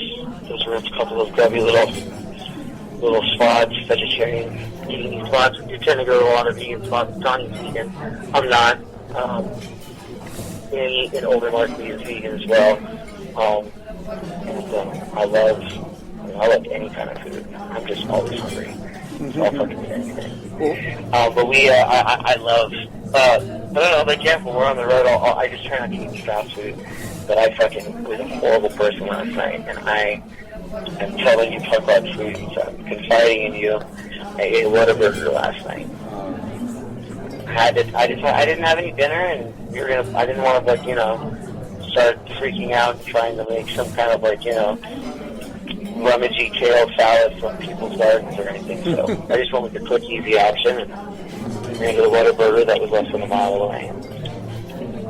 Those were a couple of grubby little spots, vegetarian eating spots. We tend to go to a lot of vegan spots. Johnny's vegan. I'm not. And Old Man Markley is vegan as well. I love any kind of food. I'm just always hungry. So I'll fucking eat anything. But I love. I don't know, like, yeah, when we're on the road, I just try not to eat fast food. But I fucking was a horrible person last night, and I am telling you, Punk Rock Foodies, I'm confiding in you. I ate a Whataburger last night. I didn't have any dinner, and I didn't want to, like, you know, start freaking out and trying to make some kind of, like, you know, rummagey kale salad from people's gardens or anything. So I just went with the quick, easy option, and ran to the Whataburger that was less than a mile away.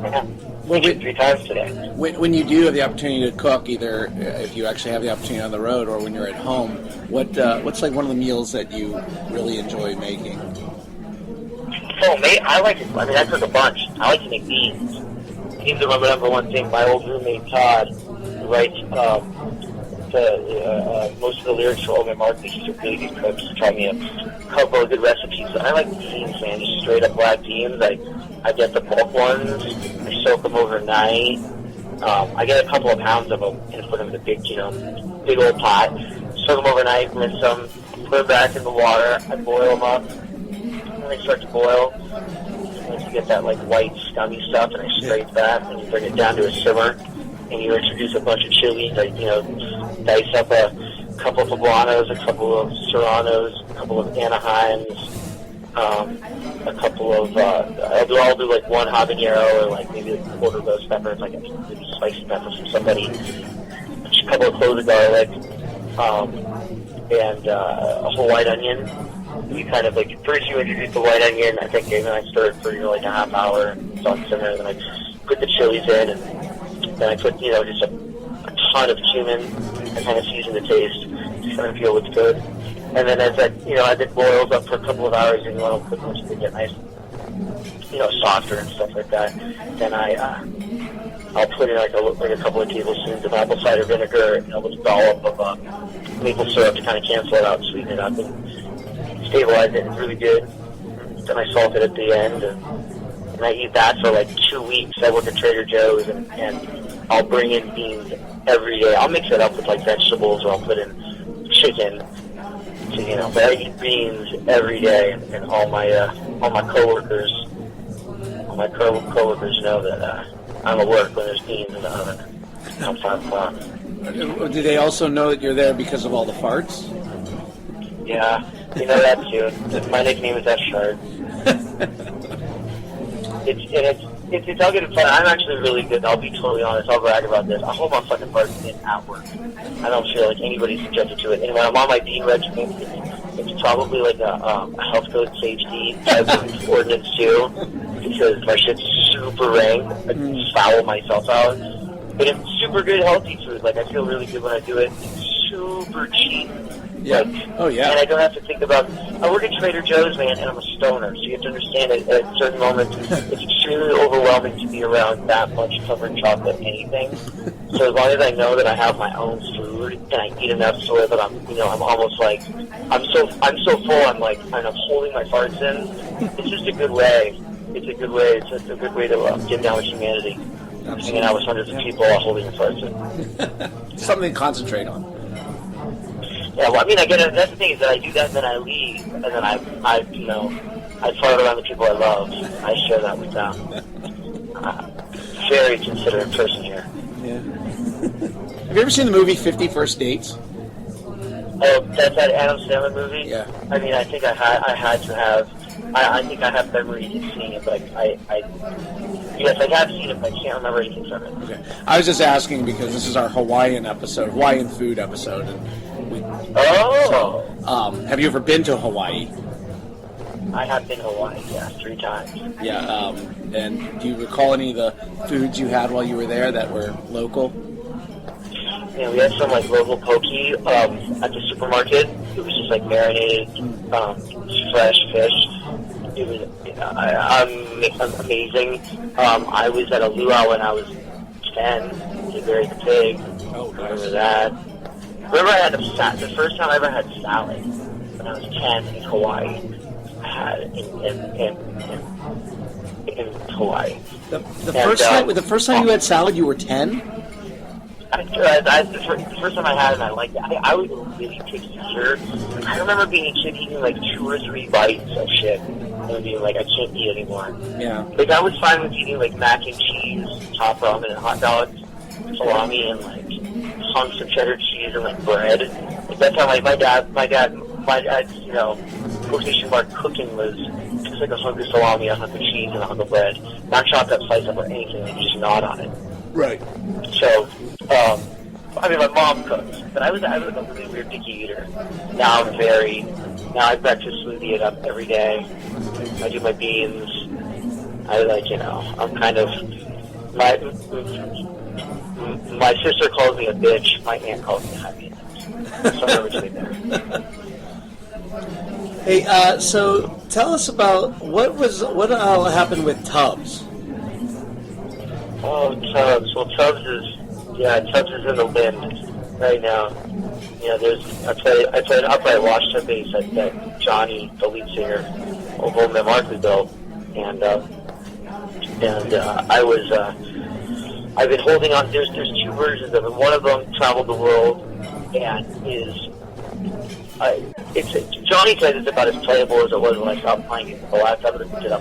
Yeah. We did 3 times today. When you do have the opportunity to cook, either if you actually have the opportunity on the road or when you're at home, what's like one of the meals that you really enjoy making? Oh, mate, I cook a bunch. I like to make beans. Beans are my number one thing. My old roommate, Todd, writes most of the lyrics for Hogan Markley. He's a really good cook. He taught me a couple of good recipes. I like beans, man, just straight up black beans. I get the bulk ones. I soak them overnight. I get a couple of pounds of them and put them in a big old pot. Soak them overnight, rinse them, put them back in the water. I boil them up. When they start to boil, once you get that like white scummy stuff, and I scrape that, and you bring it down to a simmer, and you introduce a bunch of chilies. Dice up a couple of poblanos, a couple of serranos, a couple of Anaheims, a couple of I'll do like one habanero or like maybe like a quarter of those peppers, like a really spicy pepper from somebody, a couple of cloves of garlic, and a whole white onion. We kind of like first you introduce the white onion. I think then I stir it for like a half hour. It's on simmer. Then I put the chilies in, and then I put just a ton of cumin and kind of season the taste. Just kind of feel it's good. And then as it boils up for a couple of hours, and you want to cook once they get nice, softer and stuff like that. Then I'll put in like a couple of tablespoons of apple cider vinegar and a little dollop of maple syrup to kind of cancel it out and sweeten it up and stabilize it. It's really good. Then I salt it at the end, and I eat that for like 2 weeks. I work at Trader Joe's, and I'll bring in beans every day. I'll mix it up with like vegetables, or I'll put in chicken. So, but I eat beans every day, and all my coworkers know that I'm at work when there's beans in the oven. Come 5 o'clock. Do they also know that you're there because of all the farts? Yeah, that too. My nickname is F-Shard. It's all good and fun. I'm actually really good. I'll be totally honest. I'll brag about this. I hold my fucking farts in at work. I don't feel like anybody's subjected to it. And when I'm on my bean regimen, it's probably like a health code safety type of ordinance too, because my shit's super rank. I just foul myself out. But it's super good, healthy food. Like, I feel really good when I do it. It's super cheap. Yeah. Oh, yeah. And I don't have to think about... I work at Trader Joe's, man, and I'm a stoner, so you have to understand at certain moments it's extremely overwhelming to be around that much covered chocolate anything. So as long as I know that I have my own food and I eat enough so that I'm almost like... I'm so full, I'm holding my farts in. It's just a good way. It's a good way. It's just a good way to get down with humanity. Hanging out with hundreds of people while holding your farts in. Something to concentrate on. Yeah, well, I mean, that's the thing is that I do that and then I leave, and then I fart around the people I love. I share that with them. Very considerate person here. Yeah. Have you ever seen the movie 50 First Dates? Oh, that's that Adam Sandler movie? Yeah. I mean, I think I had to have. I think I have memories of seeing it, but yes, I have seen it, but I can't remember anything from it. Okay. I was just asking because this is our Hawaiian food episode, and have you ever been to Hawaii? I have been to Hawaii, yeah, 3 times. Yeah, and do you recall any of the foods you had while you were there that were local? Yeah, we had some local poke at the supermarket. It was just marinated, fresh fish. It was amazing. I was at a luau when I was 10. They buried the pig. Oh, nice. Remember that? Remember I had the first time I ever had salad when I was 10 in Hawaii. I had it in Hawaii. The first time you had salad, you were 10? The first time I had it, I liked it. I was a really picky eater. I remember being a kid eating 2 or 3 bites of shit and being I can't eat anymore. Yeah. I was fine with eating mac and cheese, top ramen, and hot dogs, salami, and hunks of cheddar cheese and bread. That's how my dad, quotation mark cooking was just a hunk of salami, a hunk of cheese, and a hunk of bread. Not chopped up, sliced up, or anything. Just gnawed on it. Right. So, my mom cooks, but I was a really weird picky eater. Now I breakfast smoothie it up every day. I do my beans. I I'm kind of my sister calls me a bitch. My aunt calls me high maintenance. Somewhere between there. Hey, so tell us about what happened with Tubbs. Oh, Tubbs. Well, Tubbs is in the wind right now. I played upright washington bass that Johnny, the lead singer of Hogan and Markley built, and I've been holding on. There's two versions of it. One of them traveled the world and Johnny says it's about as playable as it was when I stopped playing it. The last time I did it, I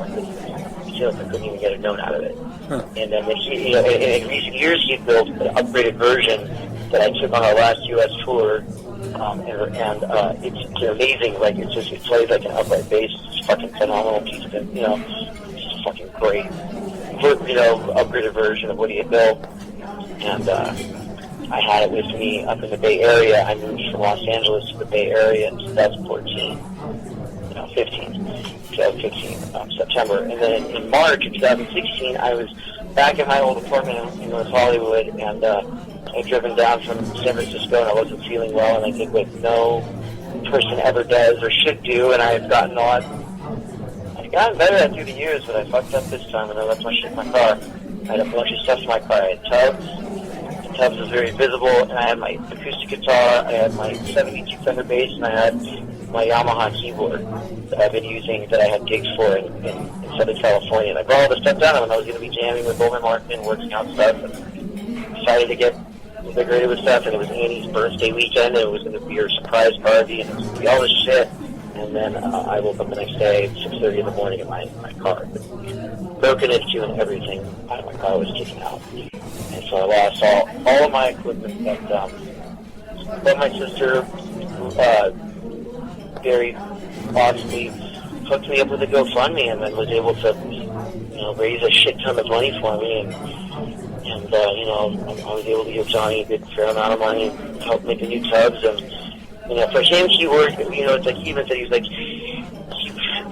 feel like I couldn't even get a note out of it. Huh. And then in recent years, he built an upgraded version that I took on our last U.S. tour, and it's amazing. Like it plays like an upright bass. It's a fucking phenomenal piece of it. It's fucking great. Upgraded version of what he had built, and I had it with me up in the Bay Area. I moved from Los Angeles to the Bay Area in 2014, 15 September, and then in March of 2016, I was back in my old apartment in North Hollywood, and I'd driven down from San Francisco, and I wasn't feeling well, and I did what no person ever does or should do, and I had gotten better at through the years, but I fucked up this time, and I left my shit in my car. I had a bunch of stuff in my car. I had Tubbs. The Tubbs was very visible, and I had my acoustic guitar, I had my 72 Fender bass, and I had my Yamaha keyboard that I've been using, that I had gigs for in Southern California. And I brought all the stuff down, and I was going to be jamming with Bowman Martin and working out stuff, and decided to get invigorated with stuff, and it was Annie's birthday weekend, and it was going to be her surprise party, and it was going to be all this shit. And then I woke up the next day at 6:30 in the morning, and my car had broken into, and everything out of my car was taken out. And so I lost all of my equipment. But my sister very awesomely hooked me up with a GoFundMe, and then was able to raise a shit ton of money for me. And I was able to give Johnny a good fair amount of money and help make the new Tubbs. And for him, he worked, it's like he even said, he's like,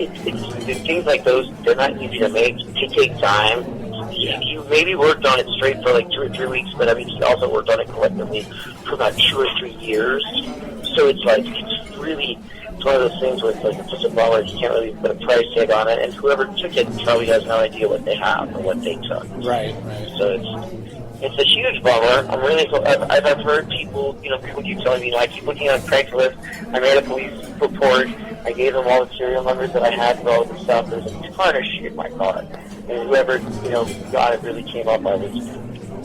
it's things like those, they're not easy to make. They take time. He maybe worked on it straight for like 2 or 3 weeks, but I mean, he also worked on it collectively for about 2 or 3 years. So it's like, it's one of those things where it's like, it's just a bummer. You can't really put a price tag on it, and whoever took it probably has no idea what they have or what they took. Right. So it's a huge bummer. I'm really. I've heard people. People keep telling me. I keep looking on Craigslist. I made a police report. I gave them all the serial numbers that I had for all this stuff. There's a ton of shit in my car, and whoever got it really came up. I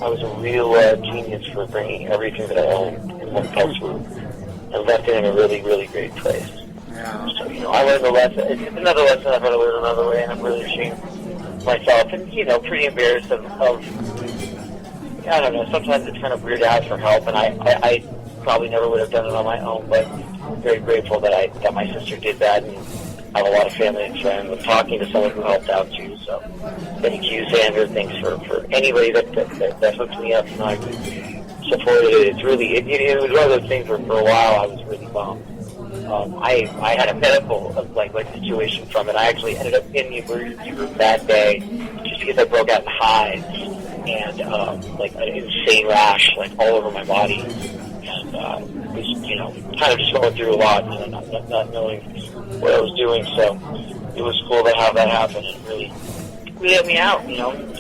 was a real genius for bringing everything that I owned in one fell swoop and left it in a really, really great place. Yeah. So I learned a lesson. It's another lesson I've got to learn another way, and I'm really ashamed of myself, and pretty embarrassed of I don't know, sometimes it's kind of weird to ask for help, and I probably never would have done it on my own, but I'm very grateful that my sister did that, and I have a lot of family and friends. I'm talking to someone who helped out too, so thank you, Xander. Thanks for anybody that hooked me up, I supported it. It was one of those things where for a while I was really bummed. I had a medical situation from it. I actually ended up in the emergency room that day just because I broke out in hives. And an insane rash all over my body, and was kind of just going through a lot, not knowing what I was doing. So it was cool to have that happen. It really helped me out.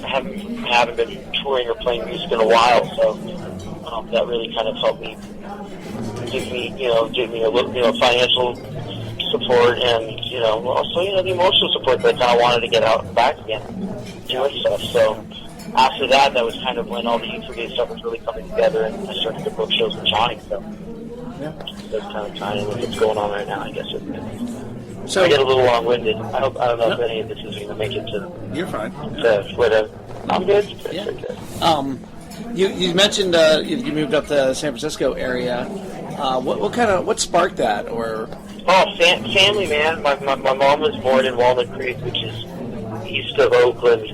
I haven't been touring or playing music in a while, so that really kind of helped me give me a little financial support, and also the emotional support that I kind of wanted to get out and back again doing stuff. So. After that was kind of when all the youth brigade stuff was really coming together, and I started to book shows with Johnny. So that's kind of tying with what's going on right now, I guess. So I get a little long-winded. I don't know if any of this is going to make it to. You're fine. Whatever. I'm good. Yeah. You mentioned you moved up to the San Francisco area. What sparked that, or? Family, man. My mom was born in Walnut Creek, which is east of Oakland,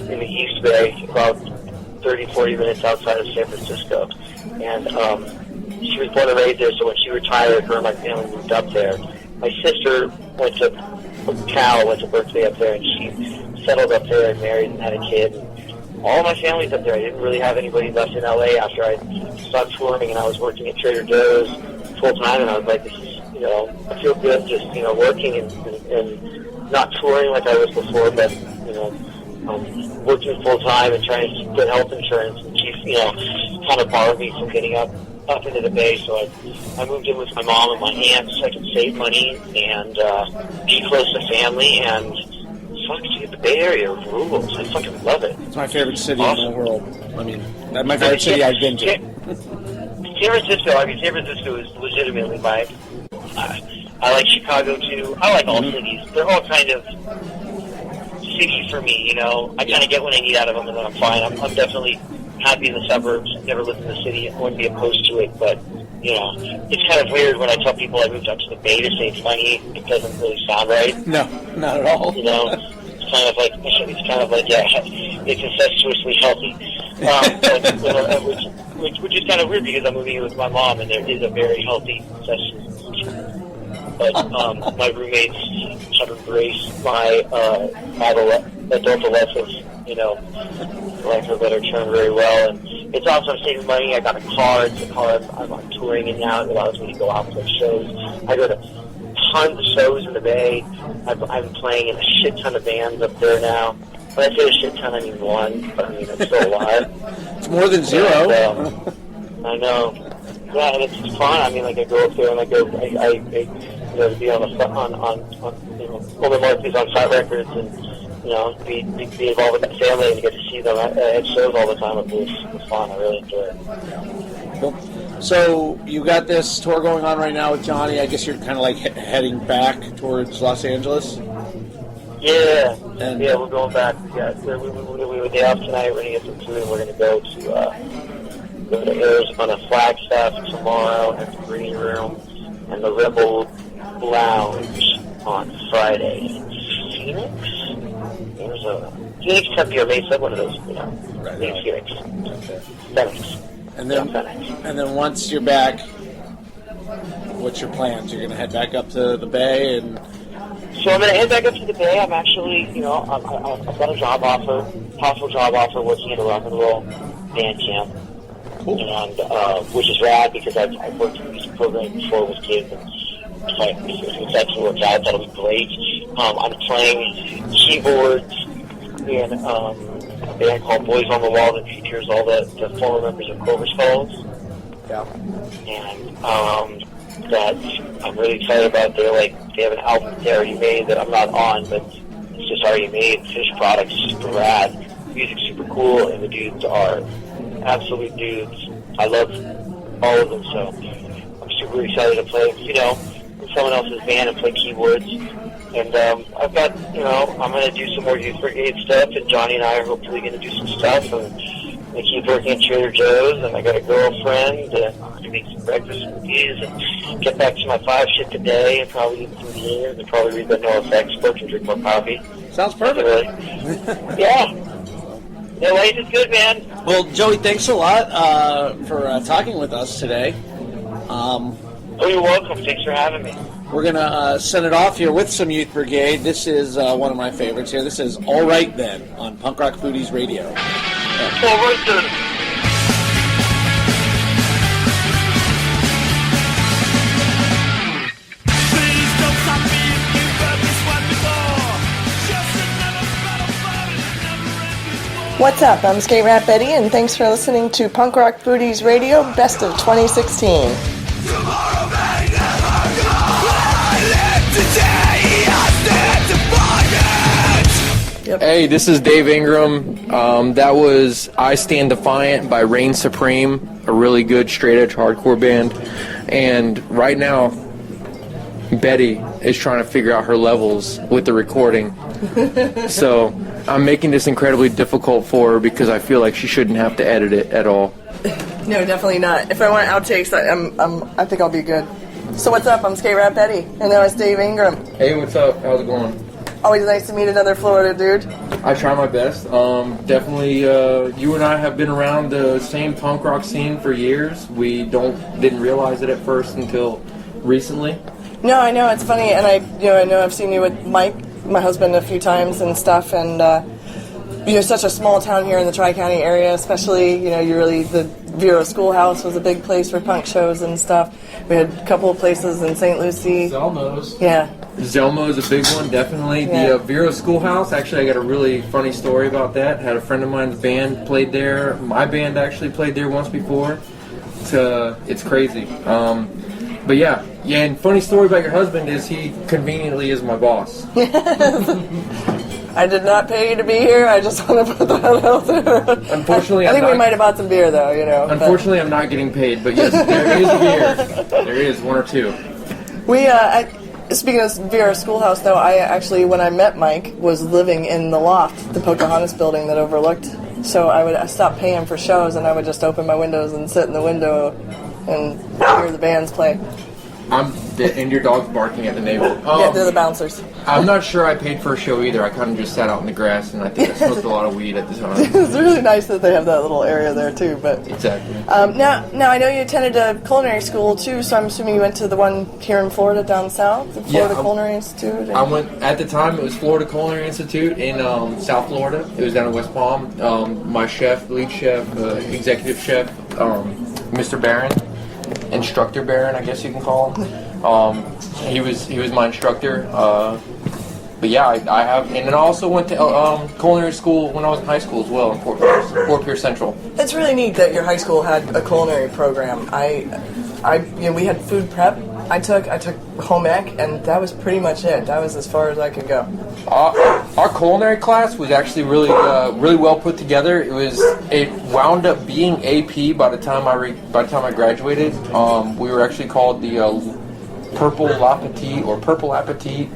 in the East Bay, about 30, 40 minutes outside of San Francisco. And she was born and raised there, so when she retired, her and my family moved up there. My sister went to Cal went to Berkeley up there, and she settled up there and married and had a kid. And all my family's up there. I didn't really have anybody left in LA after I stopped touring, and I was working at Trader Joe's full time, and I was like, this is, you know, I feel good just, you know, working and not touring like I was before, but, you know, working full time and trying to get health insurance, and she, you know, kind of barred me from getting up into the Bay, so I moved in with my mom and my aunt so I could save money and be close to family, and fucking the Bay Area rules. I fucking love it. It's my favorite city in the world. I mean, that's my favorite city I've been to. San Francisco is legitimately my. I like Chicago too. I like all cities. They're all kind of cities for me. You know, I kind of get what I need out of them, and then I'm fine. I'm definitely happy in the suburbs. Never lived in the city. I wouldn't be opposed to it, but you know, it's kind of weird when I tell people I moved up to the Bay to save money. It doesn't really sound right. No, not at all. You know, it's kind of like yeah, it's incestuously healthy, which is kind of weird because I'm moving in with my mom, and there is a very healthy incestuous. But my roommates have embraced my adolescence, you know, for lack of a better term, very well. And it's also I'm saving money. I got a car. It's a car I'm touring in now. It allows me to go out and play shows. I go to tons of shows in the Bay. I'm playing in a shit ton of bands up there now. When I say a shit ton, I mean one, but I mean it's still a lot. It's more than zero. And, I know. Yeah, and it's just fun. I mean, like I go up there and I you know, to be on you know, Golden Markets on Fat Records, and you know, be involved with that family and get to see them at shows all the time. It was fun. I really enjoy it. Cool. So you got this tour going on right now with Johnny. I guess you're kind of like heading back towards Los Angeles. Yeah, and yeah, we're going back. Yeah, we were day off tonight. We're gonna get some food, and we're gonna go to Arizona Flagstaff tomorrow at the Green Room and the Rebel Lounge on Friday in Phoenix, Arizona. Phoenix, Tempe, or Mesa, one of those, you know. Right. Phoenix. Phoenix. And then once you're back, what's your plans? You're going to head back up to the Bay and... So I'm going to head back up to the Bay. I'm actually, you know, I've got a possible job offer working at a rock and roll band camp. Cool. And, which is rad because I've worked in the music program before with kids, and if that can work out, that'll be great. I'm playing keyboards in a band called Boys on the Wall that features all the former members of Clover Skulls. Yeah. And that I'm really excited about. They have an album they already made that I'm not on, but it's just already made. The finished product is super rad. The music's super cool, and the dudes are absolute dudes. I love all of them, so I'm super excited to play, you know, in someone else's band and play keyboards. And I've got, you know, I'm going to do some more Youth Brigade stuff, and Johnny and I are hopefully going to do some stuff, and I keep working at Trader Joe's, and I got a girlfriend, and I'm going to make some breakfast cookies, and get back to my 5 shit today, and probably eat some beers, and probably read the NoFX book and drink more coffee. Sounds perfect. Yeah. Yeah, life is good, man. Well, Joey, thanks a lot for talking with us today. Oh, you're welcome. Thanks for having me. We're going to send it off here with some Youth Brigade. This is one of my favorites here. This is All Right Then on Punk Rock Foodies Radio. All right then. What's up? I'm Skate Rat Betty, and thanks for listening to Punk Rock Foodies Radio Best of 2016. Yep. Hey, this is Dave Ingram. That was I Stand Defiant by Reign Supreme, a really good straight-edge hardcore band. And right now, Betty is trying to figure out her levels with the recording. So I'm making this incredibly difficult for her because I feel like she shouldn't have to edit it at all. No, definitely not. If I want outtakes, I think I'll be good. So what's up? I'm Skate Rat Betty, and now it's Dave Ingram. Hey, what's up? How's it going? Always nice to meet another Florida dude. I try my best. Definitely, you and I have been around the same punk rock scene for years. We didn't realize it at first until recently. No, I know, it's funny, and I know I've seen you with Mike, my husband, a few times and stuff, and such a small town here in the Tri-County area, especially, the Vero Schoolhouse was a big place for punk shows and stuff. We had a couple of places in St. Lucie. Zelmo's. Yeah. Zelmo is a big one, definitely. Yeah. The Vero Schoolhouse, actually, I got a really funny story about that. Had a friend of mine's band played there. My band actually played there once before. It's crazy. But yeah, and funny story about your husband is he conveniently is my boss. I did not pay you to be here. I just want to put that out there. Unfortunately, I think we might have bought some beer, though. Unfortunately, I'm not getting paid, but yes, there is a beer. There is one or two. Speaking of Vero Schoolhouse, though, I actually, when I met Mike, was living in the loft, the Pocahontas building that overlooked. So I stopped paying for shows, and I would just open my windows and sit in the window and hear the bands play. And your dog's barking at the neighbor. Yeah, they're the bouncers. I'm not sure I paid for a show either. I kind of just sat out in the grass, and I think I smoked a lot of weed at the time. It's really nice that they have that little area there, too. But exactly. Now, I know you attended a culinary school, too, so I'm assuming you went to the one here in Florida down south, the Florida Culinary Institute? I went, at the time, it was Florida Culinary Institute in South Florida. It was down in West Palm. My chef, lead chef, executive chef, Mr. Barron, instructor Barron, I guess you can call him. He was my instructor. But yeah, I have, and then I also went to culinary school when I was in high school as well in Fort Pierce Central. It's really neat that your high school had a culinary program. We had food prep. I took home ec, and that was pretty much it. That was as far as I could go. Our culinary class was actually really well put together. It wound up being AP by the time I graduated. We were actually called the Purple Appetit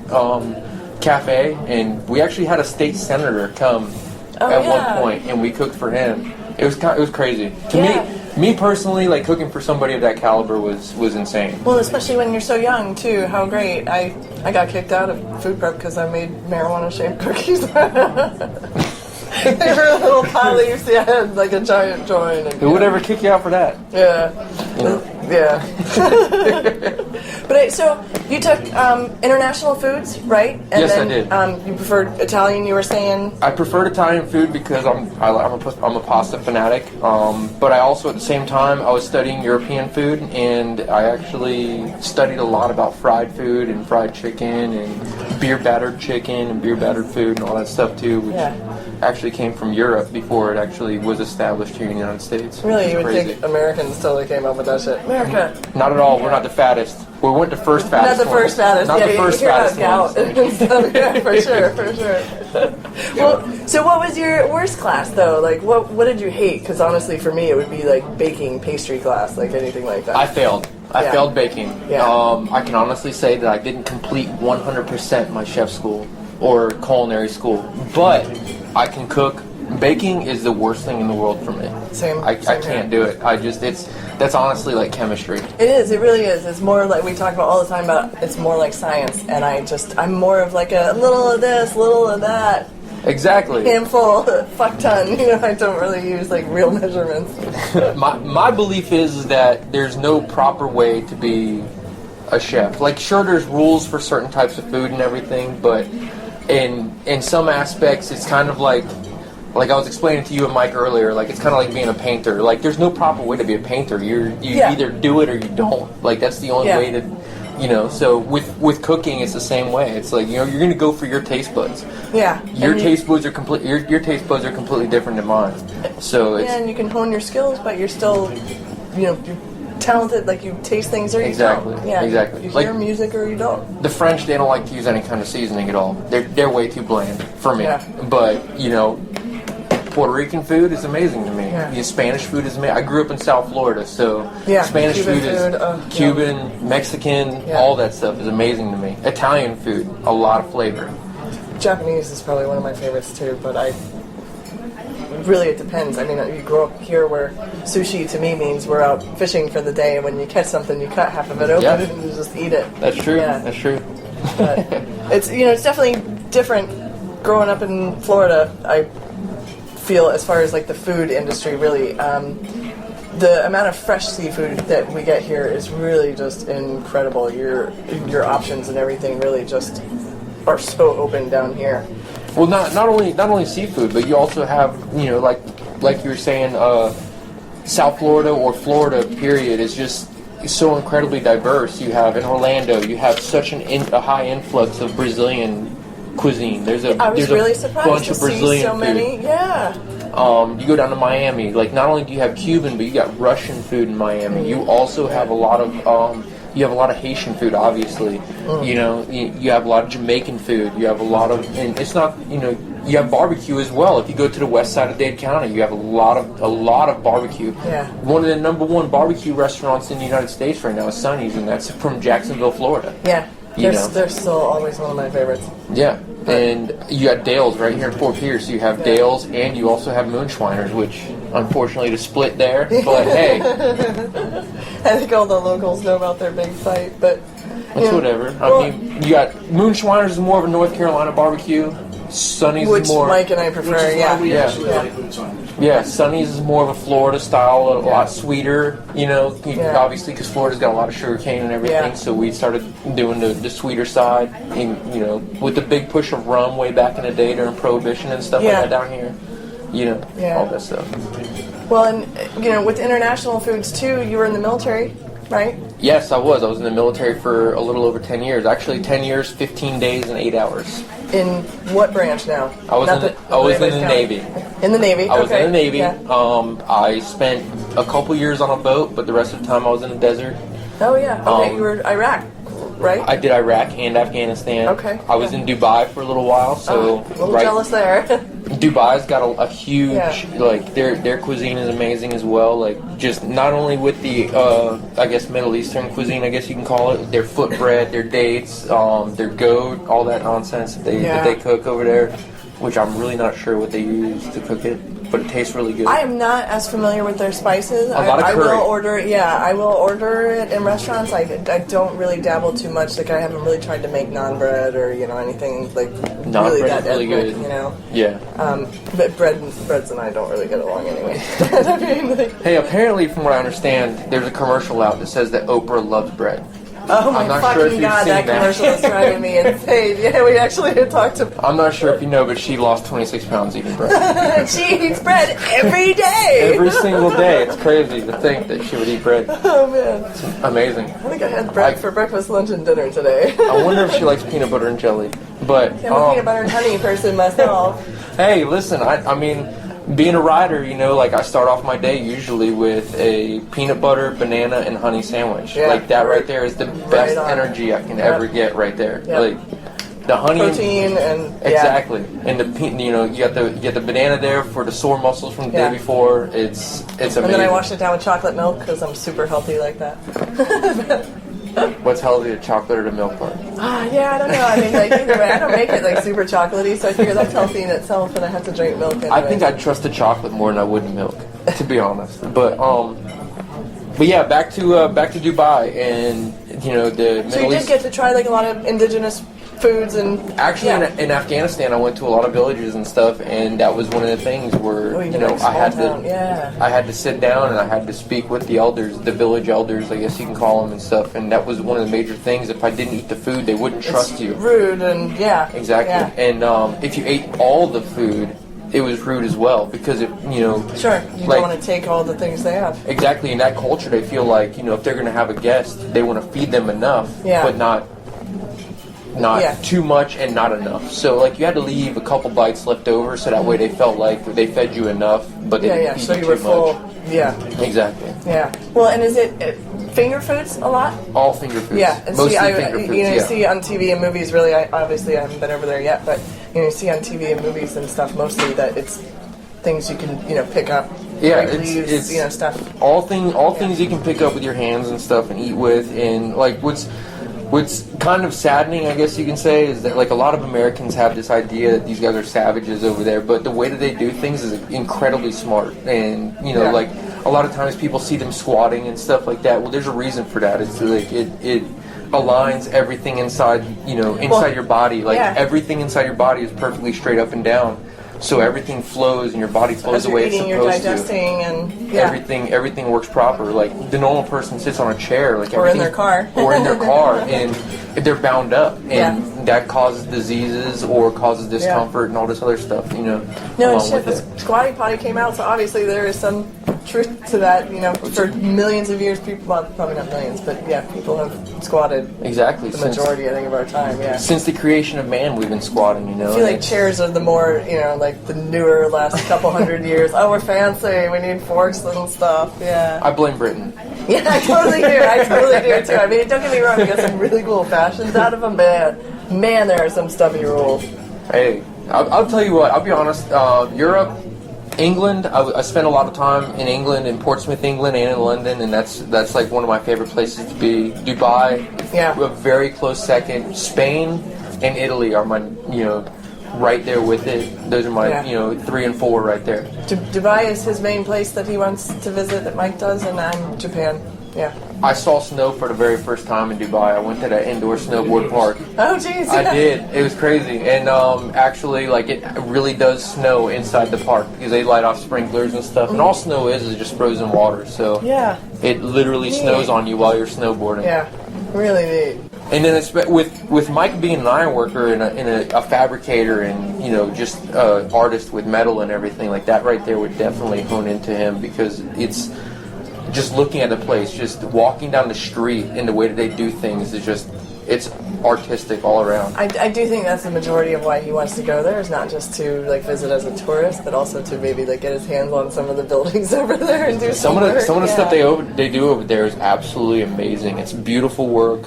Cafe, and we actually had a state senator come one point, and we cooked for him. It was crazy to me personally. Like, cooking for somebody of that caliber was insane. Well, especially when you're so young too. How great! I got kicked out of food prep because I made marijuana shaped cookies. They were a little Poli. See, I had like a giant joint. And, who would ever kick you out for that? Yeah. Yeah. But so you took international foods, right? And yes, then, I did. You preferred Italian. You were saying. I preferred Italian food because I'm a pasta fanatic. But I also, at the same time, I was studying European food, and I actually studied a lot about fried food and fried chicken and beer battered chicken and beer battered food and all that stuff too, which actually came from Europe before it actually was established here in the United States. Really, you would think Americans totally came up with that shit. America. Not at all. We're not the fattest. We weren't the first fattest. Not the first fattest. Not the first fattest. Yeah, for sure. Well, so what was your worst class though? Like, what did you hate? Because honestly, for me, it would be like baking, pastry class, like anything like that. I failed. I failed baking. Yeah. I can honestly say that I didn't complete 100% my chef school or culinary school, but I can cook. Baking is the worst thing in the world for me. Same. I can't do it. That's honestly like chemistry. It is. It really is. It's more like we talk about all the time about. It's more like science, and I'm more of like a little of this, little of that. Exactly. Handful, fuck ton. I don't really use like real measurements. My belief is that there's no proper way to be a chef. Like, sure, there's rules for certain types of food and everything, but in some aspects, it's kind of like I was explaining to you and Mike earlier. Like, it's kind of like being a painter. Like, there's no proper way to be a painter. You either do it or you don't. Like, that's the only way to. So with cooking, it's the same way. It's like, you're going to go for your taste buds. Yeah. Your taste buds are your taste buds are completely different than mine. So it's, and you can hone your skills, but you're still, you're talented. Like, you taste things or you don't. Yeah. Exactly. You hear music or you don't. The French, they don't like to use any kind of seasoning at all. They're way too bland for me. Yeah. But Puerto Rican food is amazing to me. Yeah. Spanish food is amazing. I grew up in South Florida, so Spanish Cuban food is Cuban, Mexican, all that stuff is amazing to me. Italian food, a lot of flavor. Japanese is probably one of my favorites too, but really it depends. I mean, you grow up here where sushi to me means we're out fishing for the day, and when you catch something, you cut half of it open and you just eat it. That's true. Yeah. That's true. But it's it's definitely different growing up in Florida. I feel as far as like the food industry, really, the amount of fresh seafood that we get here is really just incredible. Your options and everything really just are so open down here. Well, not only seafood, but you also have, like you were saying, South Florida or Florida period is just so incredibly diverse. You have in Orlando, you have such a high influx of Brazilian cuisine. There's a really surprised bunch to of Brazilian see so many. food. Yeah. You go down to Miami, like not only do you have Cuban, but you got Russian food in Miami. You also have a lot of Haitian food, obviously. You have a lot of Jamaican food. You have a lot of, and it's not, you have barbecue as well. If you go to the west side of Dade County, you have a lot of barbecue. Yeah. One of the number one barbecue restaurants in the United States right now is Sonny's, and that's from Jacksonville, Florida. Yeah. They're still always one of my favorites. Yeah, and you got Dale's right here in Fort Pierce. You have Dale's, and you also have Moonschweiners, which unfortunately to split there. But hey, I think all the locals know about their big fight, but it's whatever. I mean, you got Moonschweiners is more of a North Carolina barbecue. Sonny's which is more. Mike and I prefer. Which is yeah. why we actually like Moonschweiners. Yeah, Sonny's is more of a Florida style, a lot sweeter, obviously because Florida's got a lot of sugar cane and everything, so we started doing the sweeter side, and, with the big push of rum way back in the day during Prohibition and stuff like that down here, all that stuff. Well, and, with international foods, too, you were in the military, right? Yes, I was. I was in the military for a little over 10 years. Actually, 10 years, 15 days, and 8 hours. In what branch now? I was in the Navy. In the Navy. I was in the Navy. Yeah. I spent a couple years on a boat, but the rest of the time I was in the desert. Oh yeah. Okay, you were Iraq, right? I did Iraq and Afghanistan. Okay. I was in Dubai for a little while, so a little jealous there. Dubai's got a huge their cuisine is amazing as well. Like just not only with the I guess Middle Eastern cuisine, I guess you can call it, their foot bread, their dates, their goat, all that nonsense that they cook over there, which I'm really not sure what they use to cook it, but it tastes really good. I am not as familiar with their spices. A lot of I curry. I will order it in restaurants. I don't really dabble too much. Like I haven't really tried to make naan bread or anything like Naan really bread that is really ethnic, good. Yeah. But breads and I don't really get along anyway. I mean, Hey, apparently from what I understand, there's a commercial out that says that Oprah loves bread. Oh my I'm not fucking sure if you've god, seen that commercial is driving me insane. Yeah, we actually had talked about I'm not sure if you know, but she lost 26 pounds eating bread. She eats bread every day. Every single day. It's crazy to think that she would eat bread. Oh man. It's amazing. I think I had bread for breakfast, lunch, and dinner today. I wonder if she likes peanut butter and jelly. But I'm a peanut butter and honey person myself. Hey, listen, I mean, being a rider, I start off my day usually with a peanut butter, banana, and honey sandwich. Yeah, like that right there is the best energy I can ever get right there. Yep. Like the honey, protein, and exactly, and you get the banana there for the sore muscles from the day before. It's amazing. And then I wash it down with chocolate milk because I'm super healthy like that. What's healthy, the chocolate or the milk part? Yeah, I don't know. I mean, either way, I don't make it super chocolatey, so I figure that's healthy in itself, and I have to drink milk anyway. I think I'd trust the chocolate more than I would the milk, to be honest. But yeah, back to Dubai and the Middle So you did East. get to try a lot of indigenous foods and actually in Afghanistan I went to a lot of villages and stuff, and that was one of the things where I had to sit down and I had to speak with the elders, the village elders, I guess you can call them, and stuff, and that was one of the major things. If I didn't eat the food, they wouldn't trust you. Rude and exactly. And if you ate all the food, it was rude as well, because sure, you don't want to take all the things they have. Exactly. In that culture, they feel like if they're going to have a guest, they want to feed them enough, but not too much and not enough. So you had to leave a couple bites left over, so that way they felt like they fed you enough, but they didn't feed so you you were too full. much. Yeah. Exactly. Yeah. Well, and is it finger foods a lot? All finger foods. Yeah. And mostly finger foods. You see on TV and movies. Really, obviously I haven't been over there yet, but you see on TV and movies and stuff mostly that it's things you can pick up. Yeah, it's stuff. All things you can pick up with your hands and stuff and eat with, and what's kind of saddening, I guess you can say, is that a lot of Americans have this idea that these guys are savages over there, but the way that they do things is incredibly smart, and a lot of times people see them squatting and stuff like that. Well, there's a reason for that. It's it aligns everything inside your body. Everything inside your body is perfectly straight up and down. so everything flows and your body flows As the you're way it's eating, supposed you're to. digesting, and yeah. Everything works proper. Like the normal person sits on a chair, like Or in their car. or in their car, and they're bound up, and that causes diseases or causes discomfort and all this other stuff. You know. No, along shit, with the it. squatty potty came out, so obviously there is some truth to that. You know, for millions of years, people, well, probably not millions, but yeah, people have squatted. Exactly. The majority, I think, of our time. Yeah. Since the creation of man, we've been squatting. You know. I feel like chairs are the more, you know, like the newer last couple hundred years. Oh, we're fancy. We need forks and stuff. Yeah. I blame Britain. Yeah, I totally do. I totally do too. I mean, don't get me wrong. We got some really cool fashions out of them, but man, there are some stubby rules. Hey, I'll tell you what. I'll be honest. Europe, England. I spent a lot of time in England, in Portsmouth, England, and in London, and that's like one of my favorite places to be. Dubai, a very close second. Spain and Italy are my, you know, right there with it. Those are my, you know, 3 and 4 right there. Dubai is his main place that he wants to visit, that Mike does, and I'm Japan. Yeah. I saw snow for the very first time in Dubai. I went to that indoor snowboard park. Oh, jeez. I did. It was crazy. And actually, like, it really does snow inside the park because they light off sprinklers and stuff. And all snow is just frozen water. So it literally snows on you while you're snowboarding. Yeah. Really neat. And then it's with Mike being an iron worker and a fabricator and, you know, just an artist with metal and everything like that right there would definitely hone into him because it's just looking at the place, just walking down the street and the way that they do things is just, it's artistic all around. I do think that's the majority of why he wants to go there, is not just to like visit as a tourist, but also to maybe like get his hands on some of the buildings over there and do some of the stuff they do over there is absolutely amazing. It's beautiful work.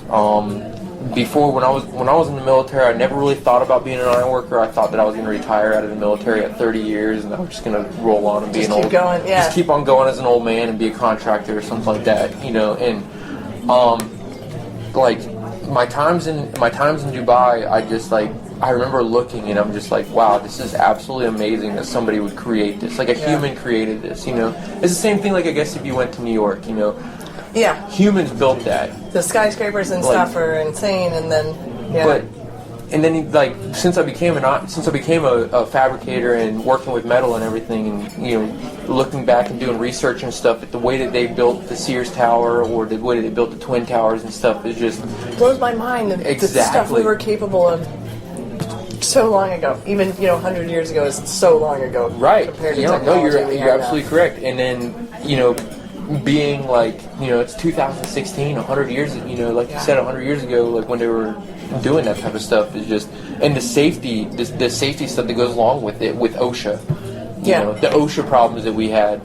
Before, when I was in the military, I never really thought about being an iron worker. I thought that I was going to retire out of the military at 30 years, and I was just going to roll on and be an old. Just keep on going as an old man and be a contractor or something like that, you know. And like my times in Dubai, I remember looking and I'm just like, wow, this is absolutely amazing that somebody would create this. Like a human created this, you know. It's the same thing. Like I guess if you went to New York, you know. Yeah. Humans built that. The skyscrapers and stuff are insane, and then and then like since I became a fabricator and working with metal and everything, and you know, looking back and doing research and stuff, the way that they built the Sears Tower or the way that they built the Twin Towers and stuff is just blows my mind. The stuff we were capable of so long ago, even 100 years ago is so long ago. Right. Compared to technology. You're absolutely correct. And then being like, it's 2016, 100 years, like you said, 100 years ago, like when they were doing that type of stuff is just, and the safety stuff that goes along with it, with OSHA, the OSHA problems that we had,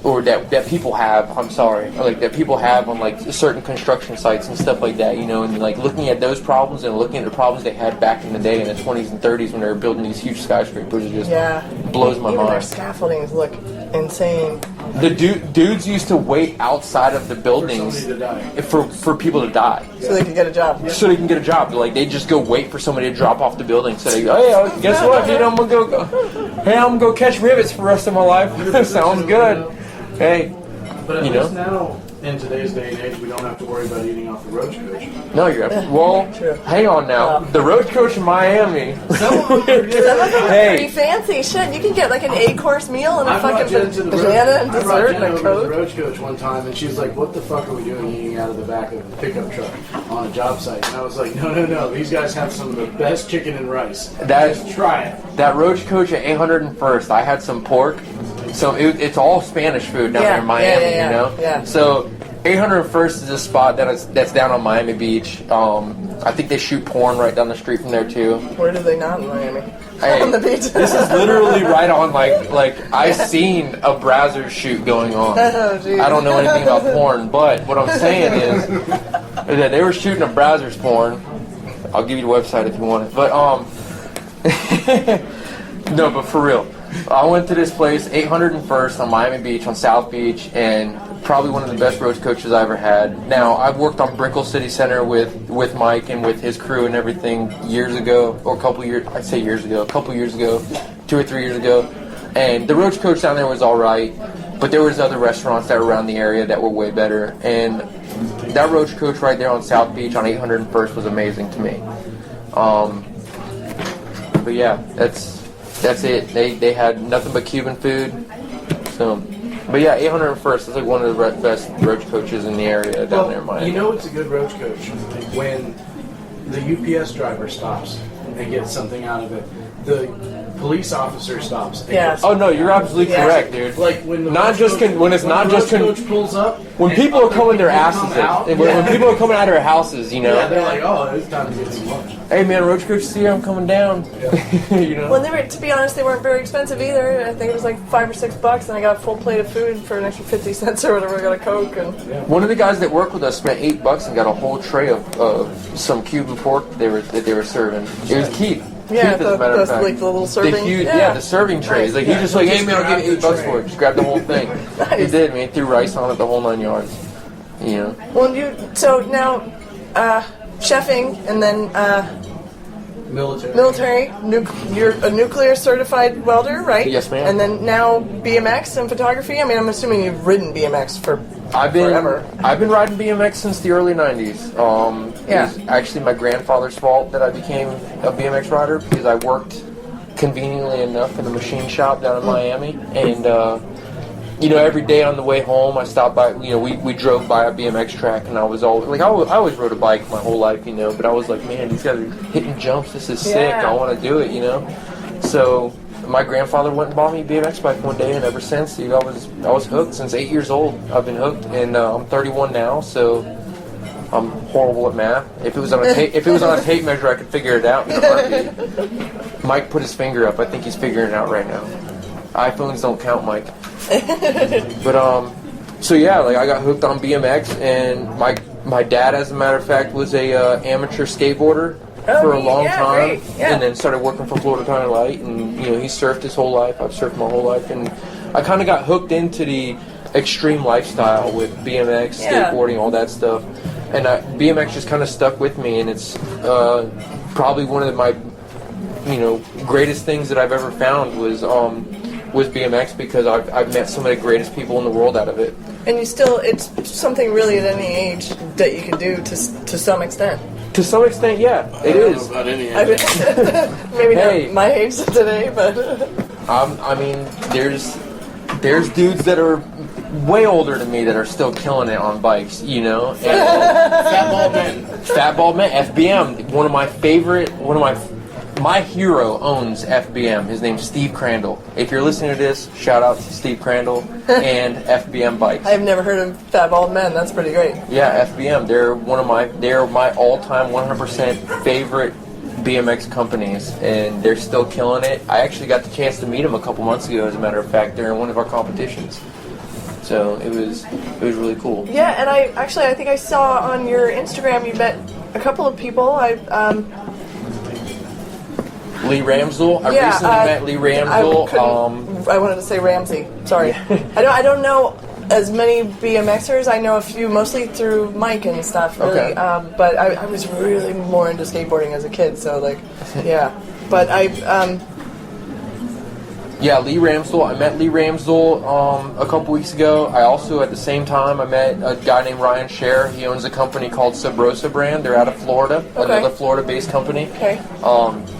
or that people have, that people have on like certain construction sites and stuff like that, and like looking at those problems and looking at the problems they had back in the day in the 20s and 30s when they were building these huge skyscrapers, it just blows my mind. Their scaffoldings look insane. The dudes used to wait outside of the buildings for people to die. So they can get a job. So they can get a job. Like, they just go wait for somebody to drop off the building. So they go, hey, guess what, dude? I'm gonna go catch rivets for the rest of my life. Sounds good. Hey, but at least now, in today's day and age, we don't have to worry about eating off the roach coach. No, you're absolutely. Well, hang on now. The roach coach in Miami. Some of them are pretty fancy. Shit, you can get like an 8-course meal and a fucking banana and dessert and a Coke. I brought Jen over to the roach coach one time, and she's like, "What the fuck are we doing eating out of the back of the pickup truck on a job site?" And I was like, "No. These guys have some of the best chicken and rice. Just try it." That roach coach at 801st, I had some pork. So it's all Spanish food down there in Miami, Yeah. So 801st is a spot that's down on Miami Beach. I think they shoot porn right down the street from there too. Where do they not in Miami? Hey, on the beach. This is literally right on like I seen a Brazzers shoot going on. Oh, geez. I don't know anything about porn, but what I'm saying is that they were shooting a Brazzers porn. I'll give you the website if you want it. But no, but for real. I went to this place, 801st on Miami Beach, on South Beach, and probably one of the best roach coaches I ever had. Now, I've worked on Brickell City Center with Mike and with his crew and everything years ago, or a couple years ago, 2 or 3 years ago. And the roach coach down there was all right, but there was other restaurants that were around the area that were way better. And that roach coach right there on South Beach on 801st was amazing to me. But yeah, That's it. They had nothing but Cuban food. So, but yeah, 801st is like one of the best roach coaches in the area down there in Miami. You know it's a good roach coach when the UPS driver stops and gets something out of it. The police officer stops. And gets Oh no, you're absolutely correct, dude. Like when the not just when it's not just coach pulls up. When people are coming their asses, when people are coming out of their houses, you know. Yeah, they're like, oh, it's time to get some lunch. Hey man, roach coach, see I'm coming down. You know. Well, they were, to be honest, they weren't very expensive either. I think it was like $5 or $6, and I got a full plate of food for an extra 50 cents or whatever. I got a Coke and. One of the guys that worked with us spent $8 and got a whole tray of some Cuban pork that they were serving. It was Keith. Yeah, Keith, as a matter of fact. like the little serving. The serving trays. Like he just like, hey man, I'll give you $8 for it. Just grab the whole thing. Nice. He did, man. He threw rice on it, the whole 9 yards. You know. Well, so now, chefing and then military. You're a nuclear certified welder, right? Yes, ma'am. And then now BMX and photography. I mean, I'm assuming you've ridden BMX forever. I've been riding BMX since the early '90s. It was actually my grandfather's fault that I became a BMX rider because I worked conveniently enough in a machine shop down in Miami, and you know, every day on the way home, I stopped by. You know, we drove by a BMX track, and I was always like, I always rode a bike my whole life, you know. But I was like, man, these guys are hitting jumps. This is sick. I want to do it, you know. So my grandfather went and bought me a BMX bike one day, and ever since, dude, I was hooked. Since 8 years old, I've been hooked, and I'm 31 now, so I'm horrible at math. If it was on a tape measure, I could figure it out in a heartbeat. Mike put his finger up. I think he's figuring it out right now. iPhones don't count, Mike. But so yeah, like I got hooked on BMX, and my dad, as a matter of fact, was a amateur skateboarder for a long time, and then started working for Florida Tire Light, and you know, he surfed his whole life. I've surfed my whole life, and I kind of got hooked into the extreme lifestyle with BMX, skateboarding, all that stuff, and BMX just kind of stuck with me, and it's probably one of my greatest things that I've ever found was BMX, because I've met some of the greatest people in the world out of it. And it's something really at any age that you can do to some extent. To some extent, yeah, it is. About any age. Maybe not my age today, but I mean, there's dudes that are way older than me that are still killing it on bikes, you know. And, Fat Bald Men, FBM, my hero owns FBM. His name's Steve Crandall. If you're listening to this, shout out to Steve Crandall and FBM Bikes. I've never heard of Fat Bald Men. That's pretty great. Yeah, FBM. They're my all-time 100% favorite BMX companies, and they're still killing it. I actually got the chance to meet them a couple months ago, as a matter of fact, during one of our competitions. So it was really cool. Yeah, and I think I saw on your Instagram you met a couple of people. Lee Ramsdell. I recently met Lee Ramsdell. I wanted to say Ramsey. Sorry. I don't know as many BMXers. I know a few, mostly through Mike and stuff. Really. Okay. But I was really more into skateboarding as a kid. So yeah. But yeah, Lee Ramsdell. I met Lee Ramsdell a couple weeks ago. I also, at the same time, I met a guy named Ryan Scher. He owns a company called Sub Rosa Brand. They're out of Florida, another Florida-based company. Okay.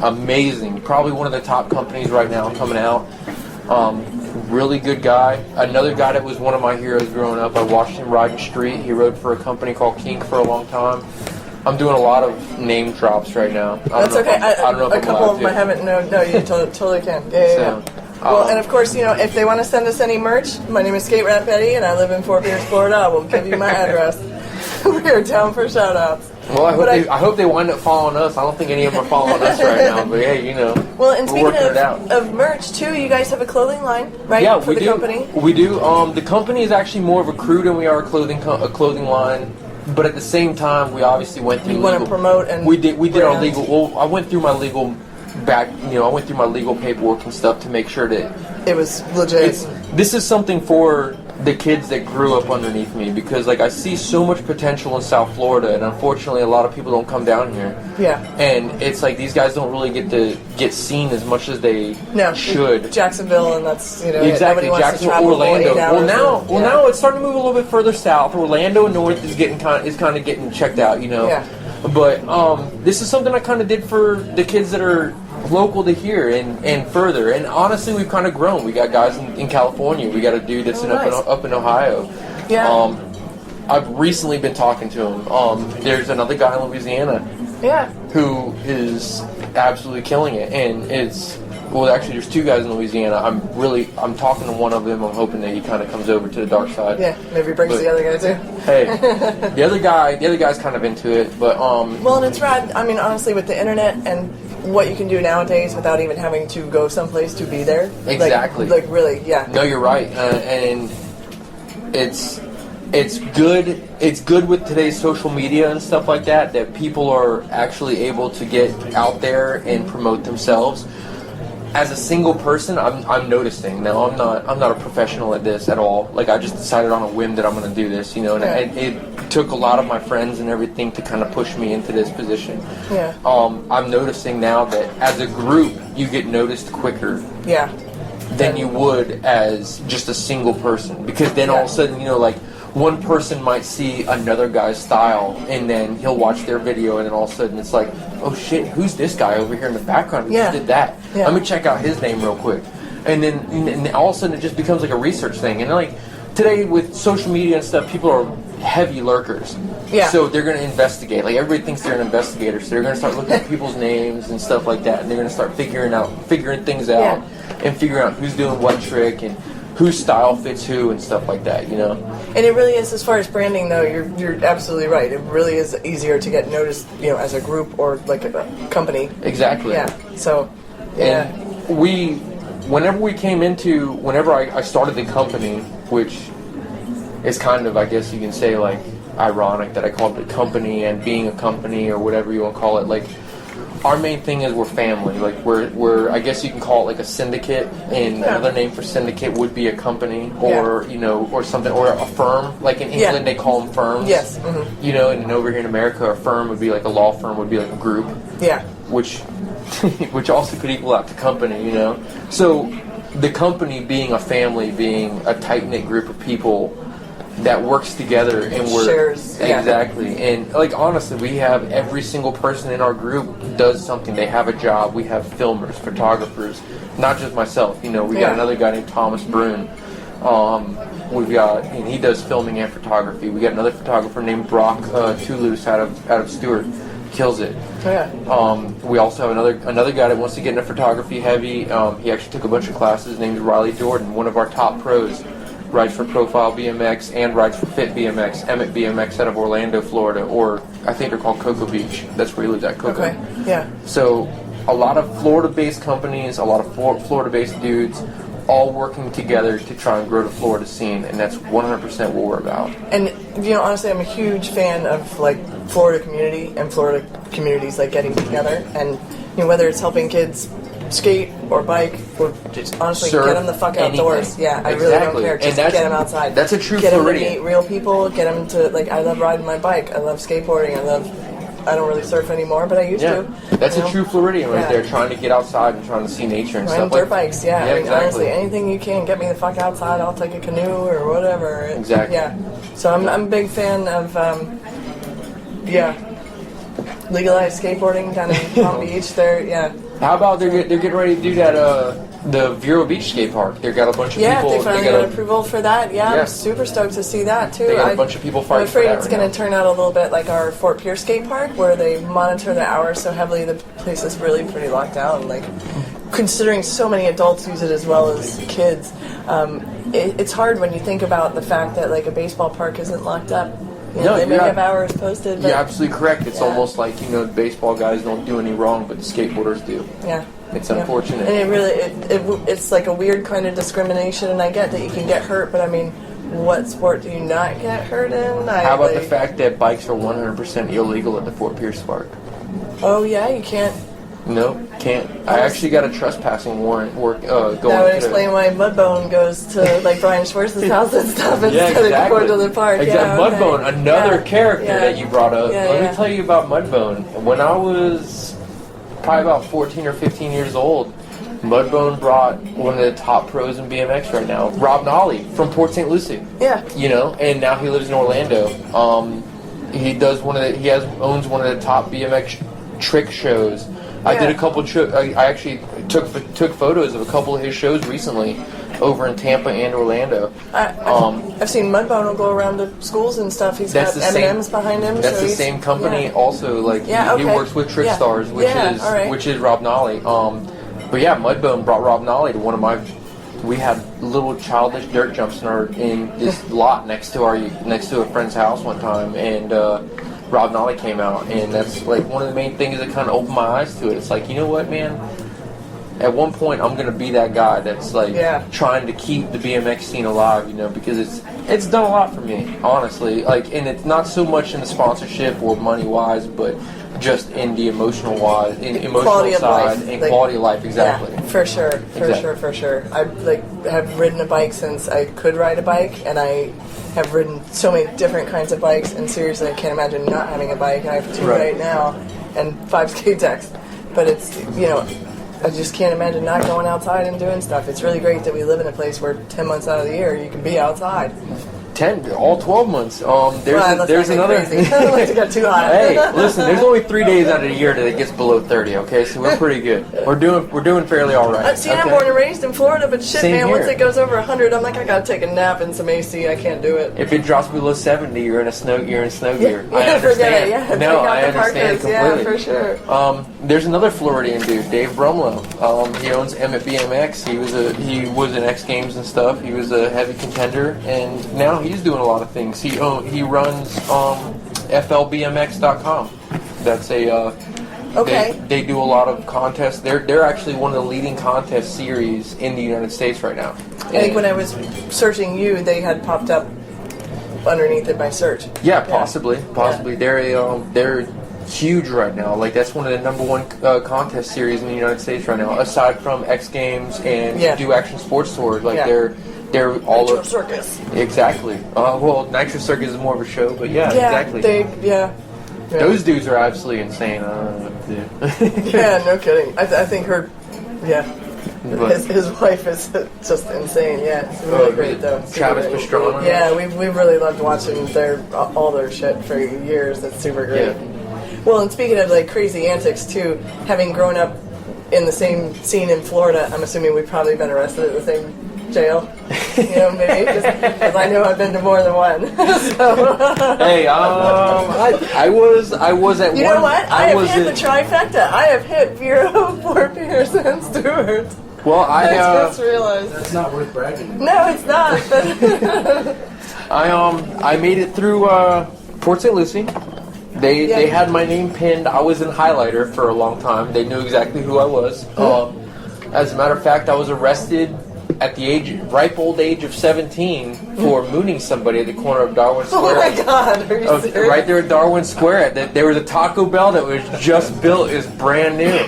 Amazing. Probably one of the top companies right now coming out. Really good guy. Another guy that was one of my heroes growing up. I watched him riding street. He rode for a company called Kink for a long time. I'm doing a lot of name drops right now. That's okay. I don't know if a couple of them I haven't. No, you totally can. Yeah. Well, and of course, if they want to send us any merch, my name is Skate Rap Eddie, and I live in Fort Pierce, Florida. I will give you my address. We're down for shout-outs. Well, I hope they wind up following us. I don't think any of them are following us right now, but hey, Well, and speaking of merch, too, you guys have a clothing line, right? Yeah, for the company? We do. The company is actually more of a crew than we are a clothing line. But at the same time, we obviously went through. You want to promote and we did our legal. Well, I went through my legal I went through my legal paperwork and stuff to make sure that it was legit. This is something for the kids that grew up underneath me, because I see so much potential in South Florida, and unfortunately a lot of people don't come down here. Yeah. And it's like these guys don't really get seen as much as they should. Jacksonville, and that's exactly Jacksonville, Orlando. Now it's starting to move a little bit further south. Orlando and North is kind of getting checked out, Yeah. But this is something I kind of did for the kids that are local to here and further. And honestly, we've kind of grown. We got guys in California. We got a dude that's up in Ohio. Yeah. I've recently been talking to him. There's another guy in Louisiana. Yeah. Who is absolutely killing it, and actually there's two guys in Louisiana. I'm talking to one of them. I'm hoping that he kind of comes over to the dark side. Yeah, maybe brings the other guy too. Hey, the other guy's kind of into it, but well, and it's rad. I mean, honestly, with the internet and what you can do nowadays without even having to go someplace to be there. Exactly. Like really, yeah. No, you're right, and it's good. It's good with today's social media and stuff like that people are actually able to get out there and promote themselves. As a single person, I'm noticing now. I'm not a professional at this at all. Like, I just decided on a whim that I'm going to do this, and it took a lot of my friends and everything to kind of push me into this position. Yeah. I'm noticing now that as a group, you get noticed quicker. Yeah. Than you would as just a single person, because then all of a sudden, one person might see another guy's style, and then he'll watch their video, and then all of a sudden it's like, oh shit, who's this guy over here in the background who just did that? Yeah. Let me check out his name real quick. And then all of a sudden it just becomes like a research thing. And like today with social media and stuff, people are heavy lurkers. Yeah. So they're going to investigate. Like, everybody thinks they're an investigator, so they're going to start looking at people's names and stuff like that, and they're going to start figuring things out and figuring out who's doing what trick and whose style fits who and stuff like that, And it really is, as far as branding, though, you're absolutely right. It really is easier to get noticed, as a group or like a company. Exactly. Yeah. So, yeah. And whenever I started the company, which is kind of, I guess you can say, like, ironic that I called it a company and being a company or whatever you want to call it, like, our main thing is we're family. Like, we're I guess you can call it like a syndicate, and another name for syndicate would be a company or or something, or a firm. Like in England they call them firms. Yes. Mm-hmm. And over here in America, a firm would be like a law firm would be like a group. Yeah. Which also could equal out to company. So the company being a family, being a tight knit group of people that works together, and we're shares. Exactly. And like, honestly, we have every single person in our group does something. They have a job. We have filmers, photographers, not just myself. We got another guy named Thomas Brune. And he does filming and photography. We got another photographer named Brock Toulouse out of Stewart. Kills it. Yeah. We also have another guy that wants to get into photography heavy. He actually took a bunch of classes. His name is Riley Jordan, one of our top pros. Rides for Profile BMX and rides for Fit BMX, Emmett BMX out of Orlando, Florida, or I think they're called Cocoa Beach. That's where he lives at, Cocoa. Okay, yeah. So a lot of Florida-based companies, a lot of Florida-based dudes, all working together to try and grow the Florida scene, and that's 100% what we're about. And honestly, I'm a huge fan of like Florida community and Florida communities like getting together, and whether it's helping kids skate or bike or just honestly Surf, get them the fuck outdoors. anything. Yeah, I really don't care. Just get them outside. That's a true Get them to Floridian. meet real people. Get them to I love riding my bike. I love skateboarding. I don't really surf anymore, but I used to. That's a true Floridian right there, trying to get outside and trying to see nature and Riding stuff. dirt bikes, yeah. I mean, exactly. honestly, anything you can get me the fuck outside. I'll take a canoe or whatever. Exactly. Yeah. So I'm a big fan of legalized skateboarding down in Palm Beach. How about they're getting ready to do that? The Vero Beach skate park. They've got a bunch of people. They finally got approval for that. Yeah, Yeah. I'm super stoked to see that too. They got a bunch of people I'm fighting for afraid that it's right going now. to turn out a little bit like our Fort Pierce skate park, where they monitor the hours so heavily. The place is really pretty locked down. Like, considering so many adults use it as well as kids, it's hard when you think about the fact that like a baseball park isn't locked up. They may have hours posted. But You're absolutely correct. It's almost like the baseball guys don't do any wrong, but the skateboarders do. Yeah. It's unfortunate. And it really, it's like a weird kind of discrimination, and I get that you can get hurt, but I mean, what sport do you not get hurt in? How about the fact that bikes are 100% illegal at the Fort Pierce Park? Oh yeah, you can't. No, can't. I actually got a trespassing warrant going. That would explain why Mudbone goes to like Brian Schwartz's house and stuff instead of going to the park. Exactly. Yeah, okay. Mudbone, another character that you brought up. Yeah, Let me tell you about Mudbone. When I was probably about 14 or 15 years old, Mudbone brought one of the top pros in BMX right now, Rob Nolly from Port St. Lucie. Yeah. And now he lives in Orlando. He owns one of the top BMX trick shows I did a couple. I actually took photos of a couple of his shows recently over in Tampa and Orlando. I've seen Mudbone will go around to schools and stuff. He's got M&Ms behind him. That's the same company. Also, like he works with Trick Stars, which is Rob Nolly. But yeah, Mudbone brought Rob Nolly to one of my. We had little childish dirt jumps in this lot next to a friend's house one time, and Rob Nolly came out, and that's like one of the main things that kind of opened my eyes to it. It's like, you know what, man? At one point, I'm gonna be that guy that's like trying to keep the BMX scene alive, you know, because it's done a lot for me, honestly. Like, and it's not so much in the sponsorship or money wise, but just in the emotional side and quality of life, exactly. Yeah, for sure. I have ridden a bike since I could ride a bike, and I have ridden so many different kinds of bikes, and seriously, I can't imagine not having a bike. I have 2 right now, and 5 skate decks. But it's, I just can't imagine not going outside and doing stuff. It's really great that we live in a place where 10 months out of the year you can be outside. 12 months. There's another. It got too hot. Hey, listen. There's only 3 days out of the year that it gets below 30. Okay, so we're pretty good. We're doing fairly all right. I'm born and raised in Florida, but shit, Same man. here. Once it goes over 100, I'm like, I gotta take a nap in some AC. I can't do it. If it drops below 70, you're in snow gear. I understand. Forget it. I understand completely. Yeah, for sure. There's another Floridian dude, Dave Brumlow. He owns Emmett BMX. He was in X Games and stuff. He was a heavy contender, and now he's doing a lot of things. He runs FLBMX.com. That's they do a lot of contests. They're actually one of the leading contest series in the United States right now. I think when I was searching you, they had popped up underneath it by search. Yeah, possibly. Yeah. They're huge right now. Like, that's one of the number one contest series in the United States right now, aside from X Games and Do Action Sports Tour. Like, they're all Nitro Circus. Exactly. Well, Nitro Circus is more of a show, but exactly. Those dudes are absolutely insane. I don't know what to do. Yeah, no kidding. I think her, his wife is just insane. Yeah, it's really great though. Travis Pastrana. Yeah, we've really loved watching all their shit for years. That's super great. Yeah. Well, and speaking of like crazy antics too, having grown up in the same scene in Florida, I'm assuming we've probably been arrested at the same jail. Maybe because I know I've been to more than one. Hey, I was at one. You know what? I have hit the trifecta. I have hit Bureau, Fort Pierce, and Stewart. Well, I just realized that's not worth bragging. No, it's not. I made it through Port St. Lucie. They had my name pinned. I was in highlighter for a long time. They knew exactly who I was. As a matter of fact, I was arrested at the ripe old age of 17 for mooning somebody at the corner of Darwin Square. Oh my God, are you serious? Right there at Darwin Square. There was a Taco Bell that was just built, is brand new,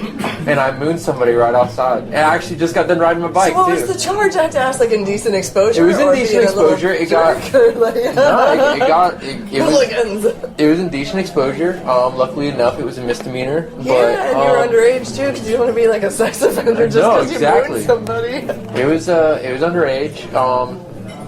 and I mooned somebody right outside. And I actually just got done riding my bike, so what was the charge? I have to ask, like indecent exposure? It was indecent exposure. It was indecent exposure. Luckily enough, it was a misdemeanor. Yeah, and you were underage too, because you don't want to be like a sex offender just because you mooned somebody. It was underage.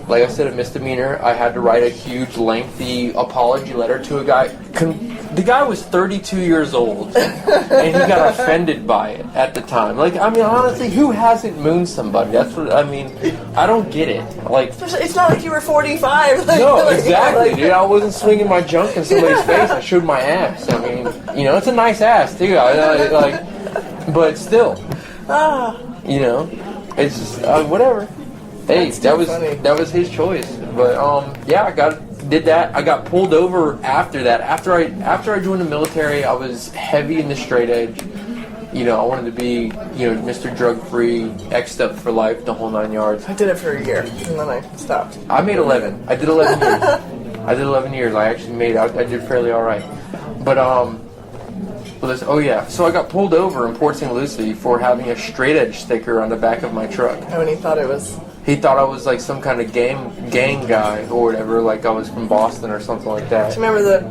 Like I said, a misdemeanor. I had to write a huge, lengthy apology letter to a guy. The guy was 32 years old, and he got offended by it at the time. Like, I mean, honestly, who hasn't mooned somebody? That's what I mean. I don't get it. Like, it's not like you were 45. No, exactly, dude. I wasn't swinging my junk in somebody's face. I showed my ass. I mean, it's a nice ass too. But still, it's just whatever. Hey, that was his choice. But I did that. I got pulled over after that. After I joined the military, I was heavy in the straight edge. I wanted to be, Mr. Drug Free, X'd up for life, the whole 9 yards. I did it for a year, and then I stopped. I made 11. I did 11 years. I actually made. I did fairly all right. But so I got pulled over in Port St. Lucie for having a straight edge sticker on the back of my truck. Oh, and he thought it was... He thought I was like some kind of gang guy or whatever, like I was from Boston or something like that. Do you remember the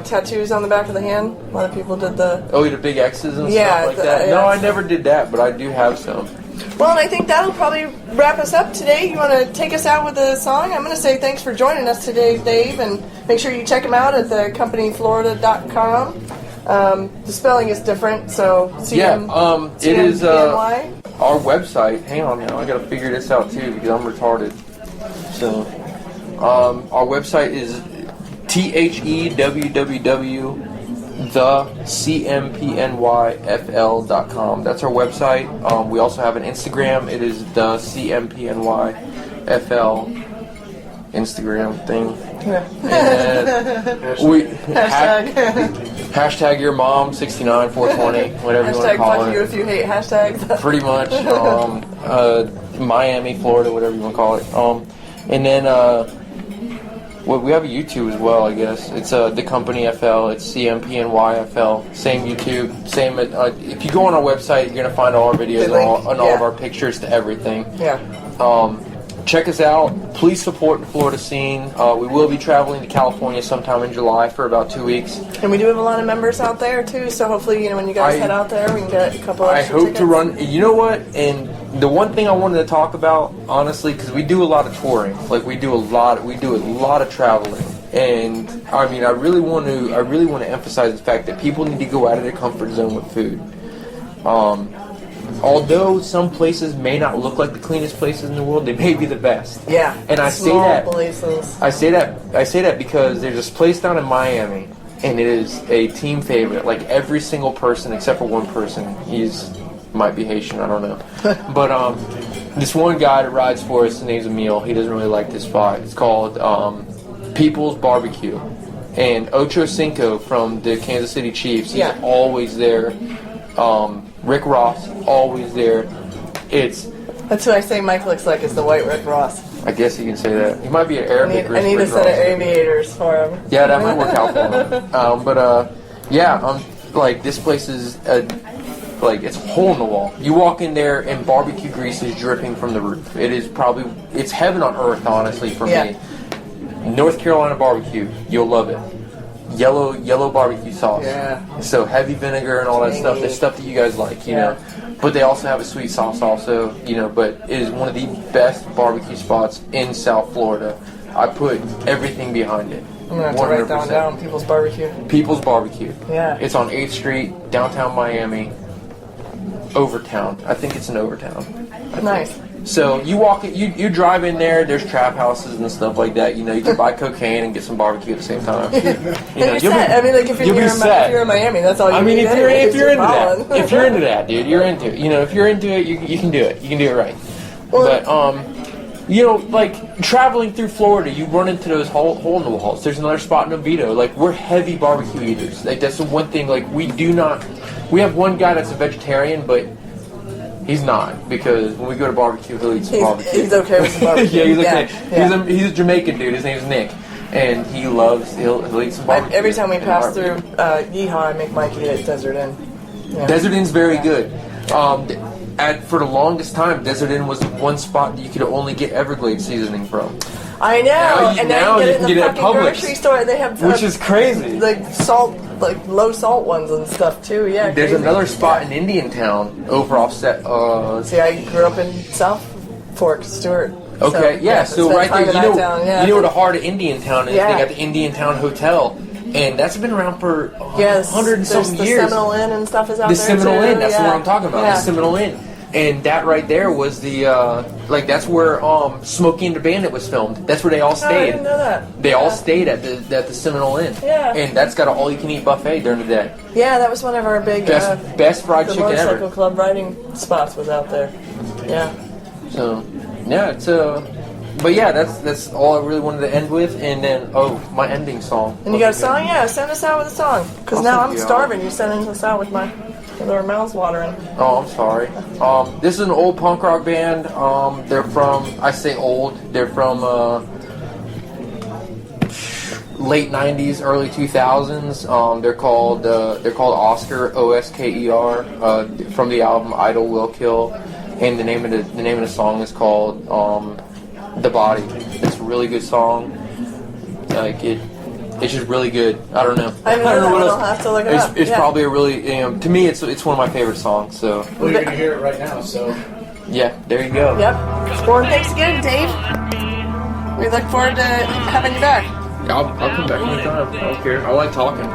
tattoos on the back of the hand? A lot of people did the... Oh, the big X's and stuff like that? No, I never did that, but I do have some. Well, and I think that'll probably wrap us up today. You want to take us out with a song? I'm going to say thanks for joining us today, Dave, and make sure you check him out at thecompanyflorida.com. The spelling is different, so it is CMPNY? our website. Hang on now, I gotta figure this out too because I'm retarded. So, our website is thecmpnyfl.com. That's our website. We also have an Instagram. It is the CMPNYFL Instagram thing. Yeah. Hashtag your mom 69 420, whatever you want to call fuck it. you if you hate hashtags. Pretty much. Miami, Florida, whatever you want to call it. And then well, we have a YouTube as well, I guess. It's the company FL. It's CMPNYFL. Same YouTube. Same. If you go on our website, you're gonna find all our videos and all of our pictures to everything. Yeah. Check us out. Please support the Florida scene. We will be traveling to California sometime in July for about 2 weeks. And we do have a lot of members out there too, so hopefully, when you guys head out there, we can get a couple I extra hope tickets. to run. You know what? And the one thing I wanted to talk about, honestly, because we do a lot of touring, like we do a lot of traveling, and I mean, I really want to emphasize the fact that people need to go out of their comfort zone with food. Although some places may not look like the cleanest places in the world, they may be the best. Yeah. And I say that because there's this place down in Miami, and it is a team favorite. Like every single person except for one person, might be Haitian, I don't know. But this one guy that rides for us, his name's Emil. He doesn't really like this spot. It's called People's Barbecue, and Ocho Cinco from the Kansas City Chiefs. He's always there. Rick Ross, always there. That's who I say Mike looks like, is the white Rick Ross. I guess you can say that. He might be an Arabic I need Rick a set Ross. of aviators for him. Yeah, that might work out for him. Like this place is it's a hole in the wall. You walk in there and barbecue grease is dripping from the roof. It's heaven on earth, honestly, for me. North Carolina barbecue, you'll love it. Yellow barbecue sauce. Yeah. So heavy vinegar and all that stuff. The stuff that you guys like, you know. But they also have a sweet sauce also, but it is one of the best barbecue spots in South Florida. I put everything behind it. I'm going to have to write that one down, People's Barbecue. People's Barbecue. Yeah. It's on 8th Street, downtown Miami, Overtown. I think it's in Overtown. Nice. So you you drive in there, there's trap houses and stuff like that. You can buy cocaine and get some barbecue at the same time. You're set. I mean, like if you're in Miami, that's all you need. If you're into that, dude, you're into it. If you're into it, you can do it. You can do it right. But traveling through Florida, you run into those hole in the walls. There's another spot in Oviedo. Like, we're heavy barbecue eaters. Like, that's the one thing. Like, we have one guy that's a vegetarian, but he's not, because when we go to barbecue, he'll eat some barbecue. He's okay with the barbecue. Yeah, he's okay. Yeah. He's a Jamaican dude. His name's Nick, and he'll eat some barbecue. Every time we pass through Yeehaw, I make Mike eat at Desert Inn. Yeah. Desert Inn's very good. For the longest time, Desert Inn was the one spot that you could only get Everglades seasoning from. I know. Now you can get it at Publix, grocery store. They have which is crazy. Like salt, like low salt ones and stuff too. Yeah. There's another spot in Indiantown over offset. See, I grew up in South Fork, Stewart. Okay, so right there, you know where the heart of Indiantown is. Yeah. They got the Indiantown Hotel, and that's been around for 100 and some years. The Seminole Inn and stuff is out the there Seminole too. Inn, that's what I'm talking about. The Seminole Inn. And that right there was the, that's where Smokey and the Bandit was filmed. That's where they all stayed. I didn't know that. They all stayed at the Seminole Inn. Yeah. And that's got an all-you-can-eat buffet during the day. Yeah, that was one of our big... Best fried chicken ever. The Motorcycle Club riding spots was out there. Yeah. So, yeah, it's... But yeah, that's all I really wanted to end with. And then, my ending song. And you got a song? Yeah, send us out with a song. Because now I'm starving. You're sending us out with our mouths watering. Oh, I'm sorry. This is an old punk rock band. They're from, I say old, they're from late 90s, early 2000s. They're called Oscar, Osker, from the album Idol Will Kill. And the name of the song is called The Body. It's a really good song. It's just really good. I don't know. I don't know what else. I'll have to look it up. It's probably a really, to me, it's one of my favorite songs. So. Well, you're gonna hear it right now. So. Yeah, there you go. Yep. Well, thanks again, Dave. We look forward to having you back. I'll come back anytime. I don't care. I like talking.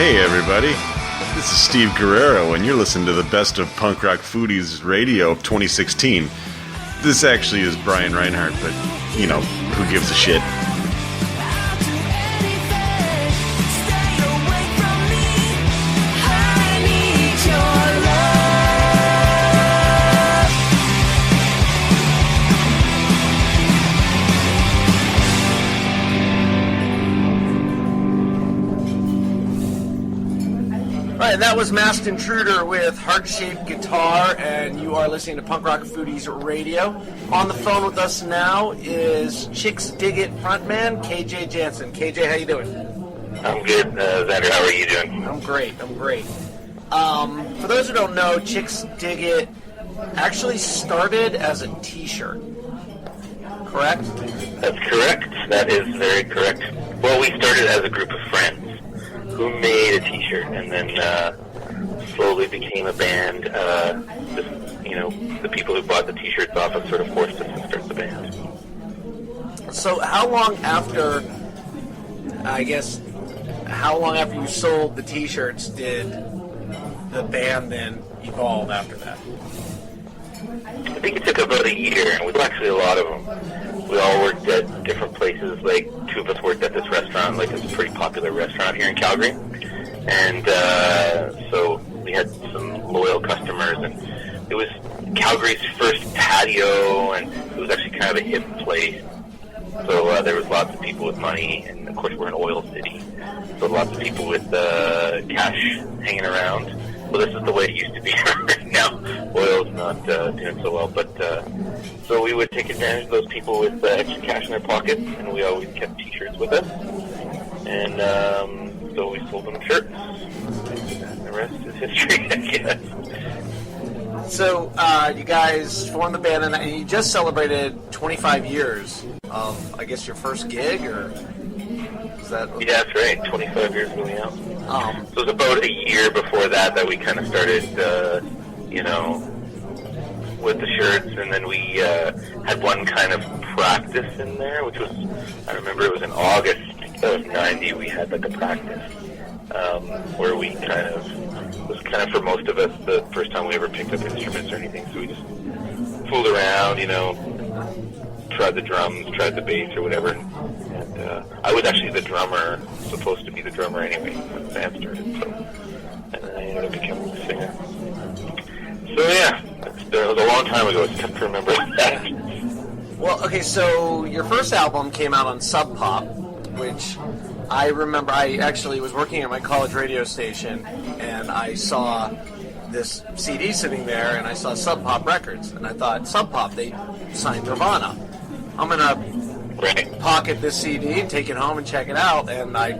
Hey everybody, this is Steve Guerrero, and you're listening to the Best of Punk Rock Foodies Radio of 2016. This actually is Brian Reinhardt, but, you know, who gives a shit? Right, that was Masked Intruder with Heart-Shaped Guitar, and you are listening to Punk Rock Foodies Radio. On the phone with us now is Chixdiggit frontman KJ Jansen. KJ, how you doing? I'm good, Xander. How are you doing? I'm great. For those who don't know, Chixdiggit actually started as a T-shirt, correct? That's correct. That is very correct. Well, we started as a group of friends who made a T-shirt, and then slowly became a band. The people who bought the T-shirts off us sort of forced us to start the band. So how long after you sold the T-shirts did the band then evolve after that? I think it took about a year, and we were actually a lot of them. We all worked at different places. Like, two of us worked at this restaurant, like it's a pretty popular restaurant here in Calgary. And so we had some loyal customers, and it was Calgary's first patio, and it was actually kind of a hip place. So there was lots of people with money, and of course we're an oil city, so lots of people with cash hanging around. Well, this is the way it used to be right now. Oil's not doing so well, but so we would take advantage of those people with extra cash in their pockets, and we always kept T-shirts with us. And so we sold them shirts. And the rest is history, I guess. So you guys formed the band, and you just celebrated 25 years of, I guess, your first gig, or is that? Yeah, that's right. 25 years going out. So it was about a year before that we kind of started, with the shirts, and then we had one kind of practice in there, which was, I remember it was in August of 90, we had like a practice where we it was kind of for most of us the first time we ever picked up instruments or anything, so we just fooled around, tried the drums, tried the bass or whatever, and I was actually the drummer, supposed to be the drummer anyway when the band started, so, and then I ended up becoming the singer. So yeah, it was a long time ago, it's tough to remember that. Well, okay, so your first album came out on Sub Pop, which I remember. I actually was working at my college radio station, and I saw this CD sitting there, and I saw Sub Pop Records, and I thought, Sub Pop, they signed Nirvana. I'm gonna pocket this CD, take it home, and check it out, and I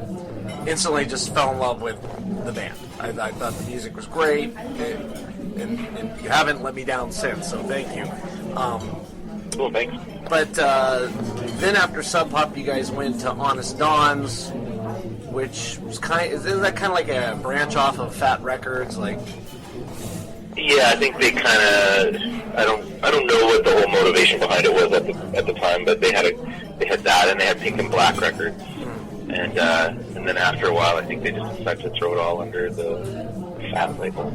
instantly just fell in love with the band. I thought the music was great, and you haven't let me down since, so thank you. Cool, thanks. But then after Sub Pop, you guys went to Honest Don's, which was isn't that kind of like a branch off of Fat Records, like? Yeah, I think they kind of. I don't know what the whole motivation behind it was at the time, but they had that, and they had Pink and Black Records, and then after a while, I think they just decided to throw it all under the Fat label.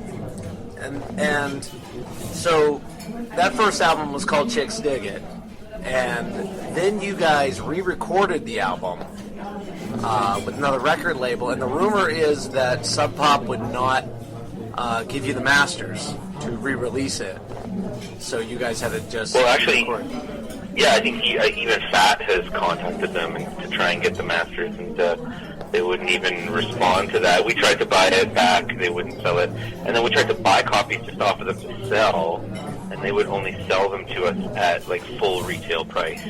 And so that first album was called Chixdiggit, and then you guys re-recorded the album with another record label, and the rumor is that Sub Pop would not give you the masters to re-release it, so you guys had to just record. Yeah, I think even Fat has contacted them to try and get the masters, and they wouldn't even respond to that. We tried to buy it back, they wouldn't sell it, and then we tried to buy copies just off of them to sell, and they would only sell them to us at like full retail price.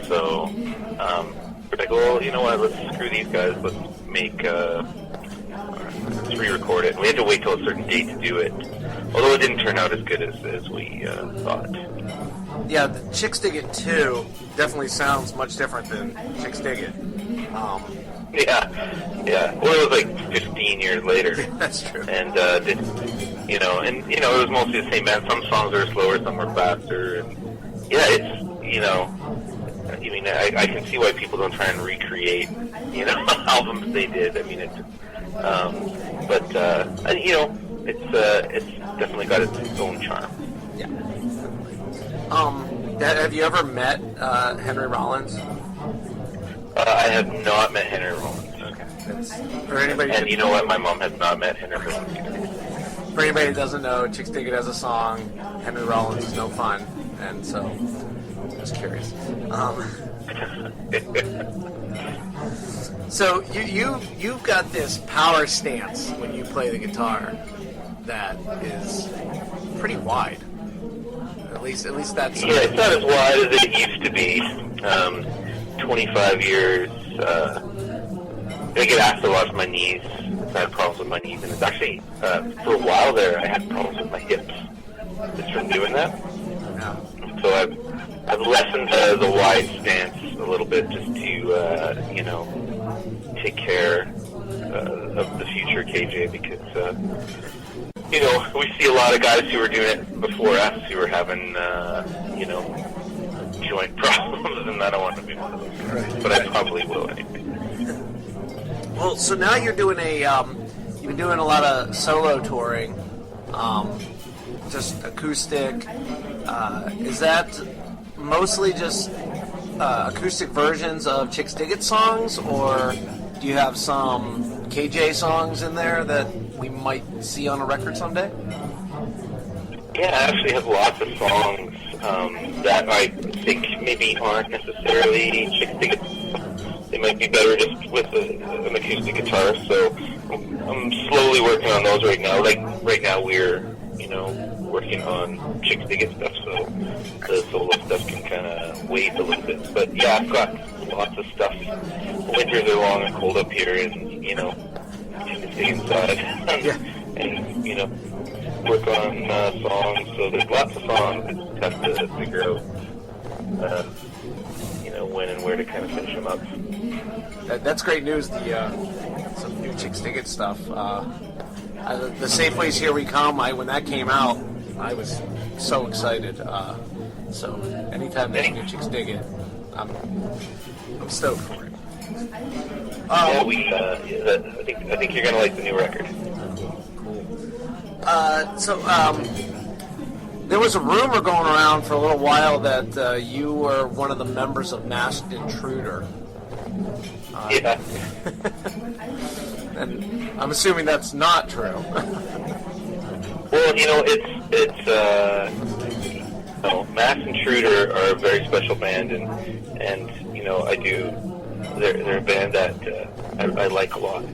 So we're like, well, you know what? Let's screw these guys. Let's let's re-record it. And we had to wait till a certain date to do it, although it didn't turn out as good as we thought. Yeah, the Chixdiggit 2 definitely sounds much different than Chixdiggit. Yeah. Well, it was like 15 years later. That's true. And it was mostly the same band. Some songs are slower, some are faster. And yeah, it's I mean, I can see why people don't try and recreate albums they did. I mean, But you know, it's definitely got its own charm. Yeah. Have you ever met Henry Rollins? I have not met Henry Rollins. Okay. For anybody, and you know what? My mom has not met Henry Rollins. For anybody who doesn't know, Chixdiggit has a song, Henry Rollins is no fun, and so I was curious. So you've got this power stance when you play the guitar that is pretty wide. At least that's... Yeah, it's not as wide as it used to be. 25 years. I get asked a lot for my knees. I had problems with my knees, and it's actually, for a while there, I had problems with my hips just from doing that. Yeah. So I've lessened the wide stance a little bit just to, you know, take care of the future KJ, because, you know, we see a lot of guys who were doing it before us who were having, you know, joint problems, and I don't want to be one of those guys. But I probably will anyway. Well, so now you're doing you've been doing a lot of solo touring, just acoustic. Is that mostly just acoustic versions of Chixdiggit songs, or do you have some KJ songs in there that we might see on a record someday? Yeah, I actually have lots of songs that I think maybe aren't necessarily Chixdiggit. They might be better just with an acoustic guitar, so I'm slowly working on those right now. Like, right now we're, you know, working on Chixdiggit stuff, so the solo stuff can kind of wait a little bit. But yeah, I've got lots of stuff. Winters are long and cold up here, and, you know, just stay inside and, you know, work on songs. So there's lots of songs. It's tough to figure out, you know, when and where to kind of finish them up. That's great news. Some new Chixdiggit stuff. The Safeway's Here We Come. When that came out, I was so excited. So anytime there's new Chixdiggit, I'm stoked for it. Yeah, I think you're gonna like the new record. There was a rumor going around for a little while that you were one of the members of Masked Intruder. Yeah. And I'm assuming that's not true. Well, you know, it's Masked Intruder are a very special band, and you know, they're a band that I like a lot.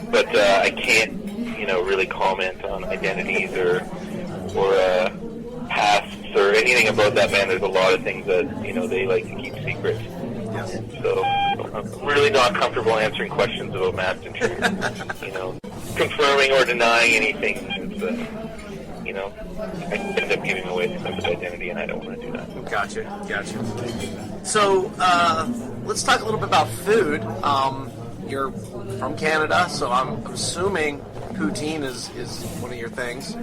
But I can't, you know, really comment on identities or pasts or anything about that band. There's a lot of things that, you know, they like to keep secret. Yes. So I'm really not comfortable answering questions about Masked Intruder. You know, confirming or denying anything is, you know, I end up giving away the sense of identity, and I don't want to do that. Gotcha. So let's talk a little bit about food. You're from Canada, so I'm assuming poutine is one of your things.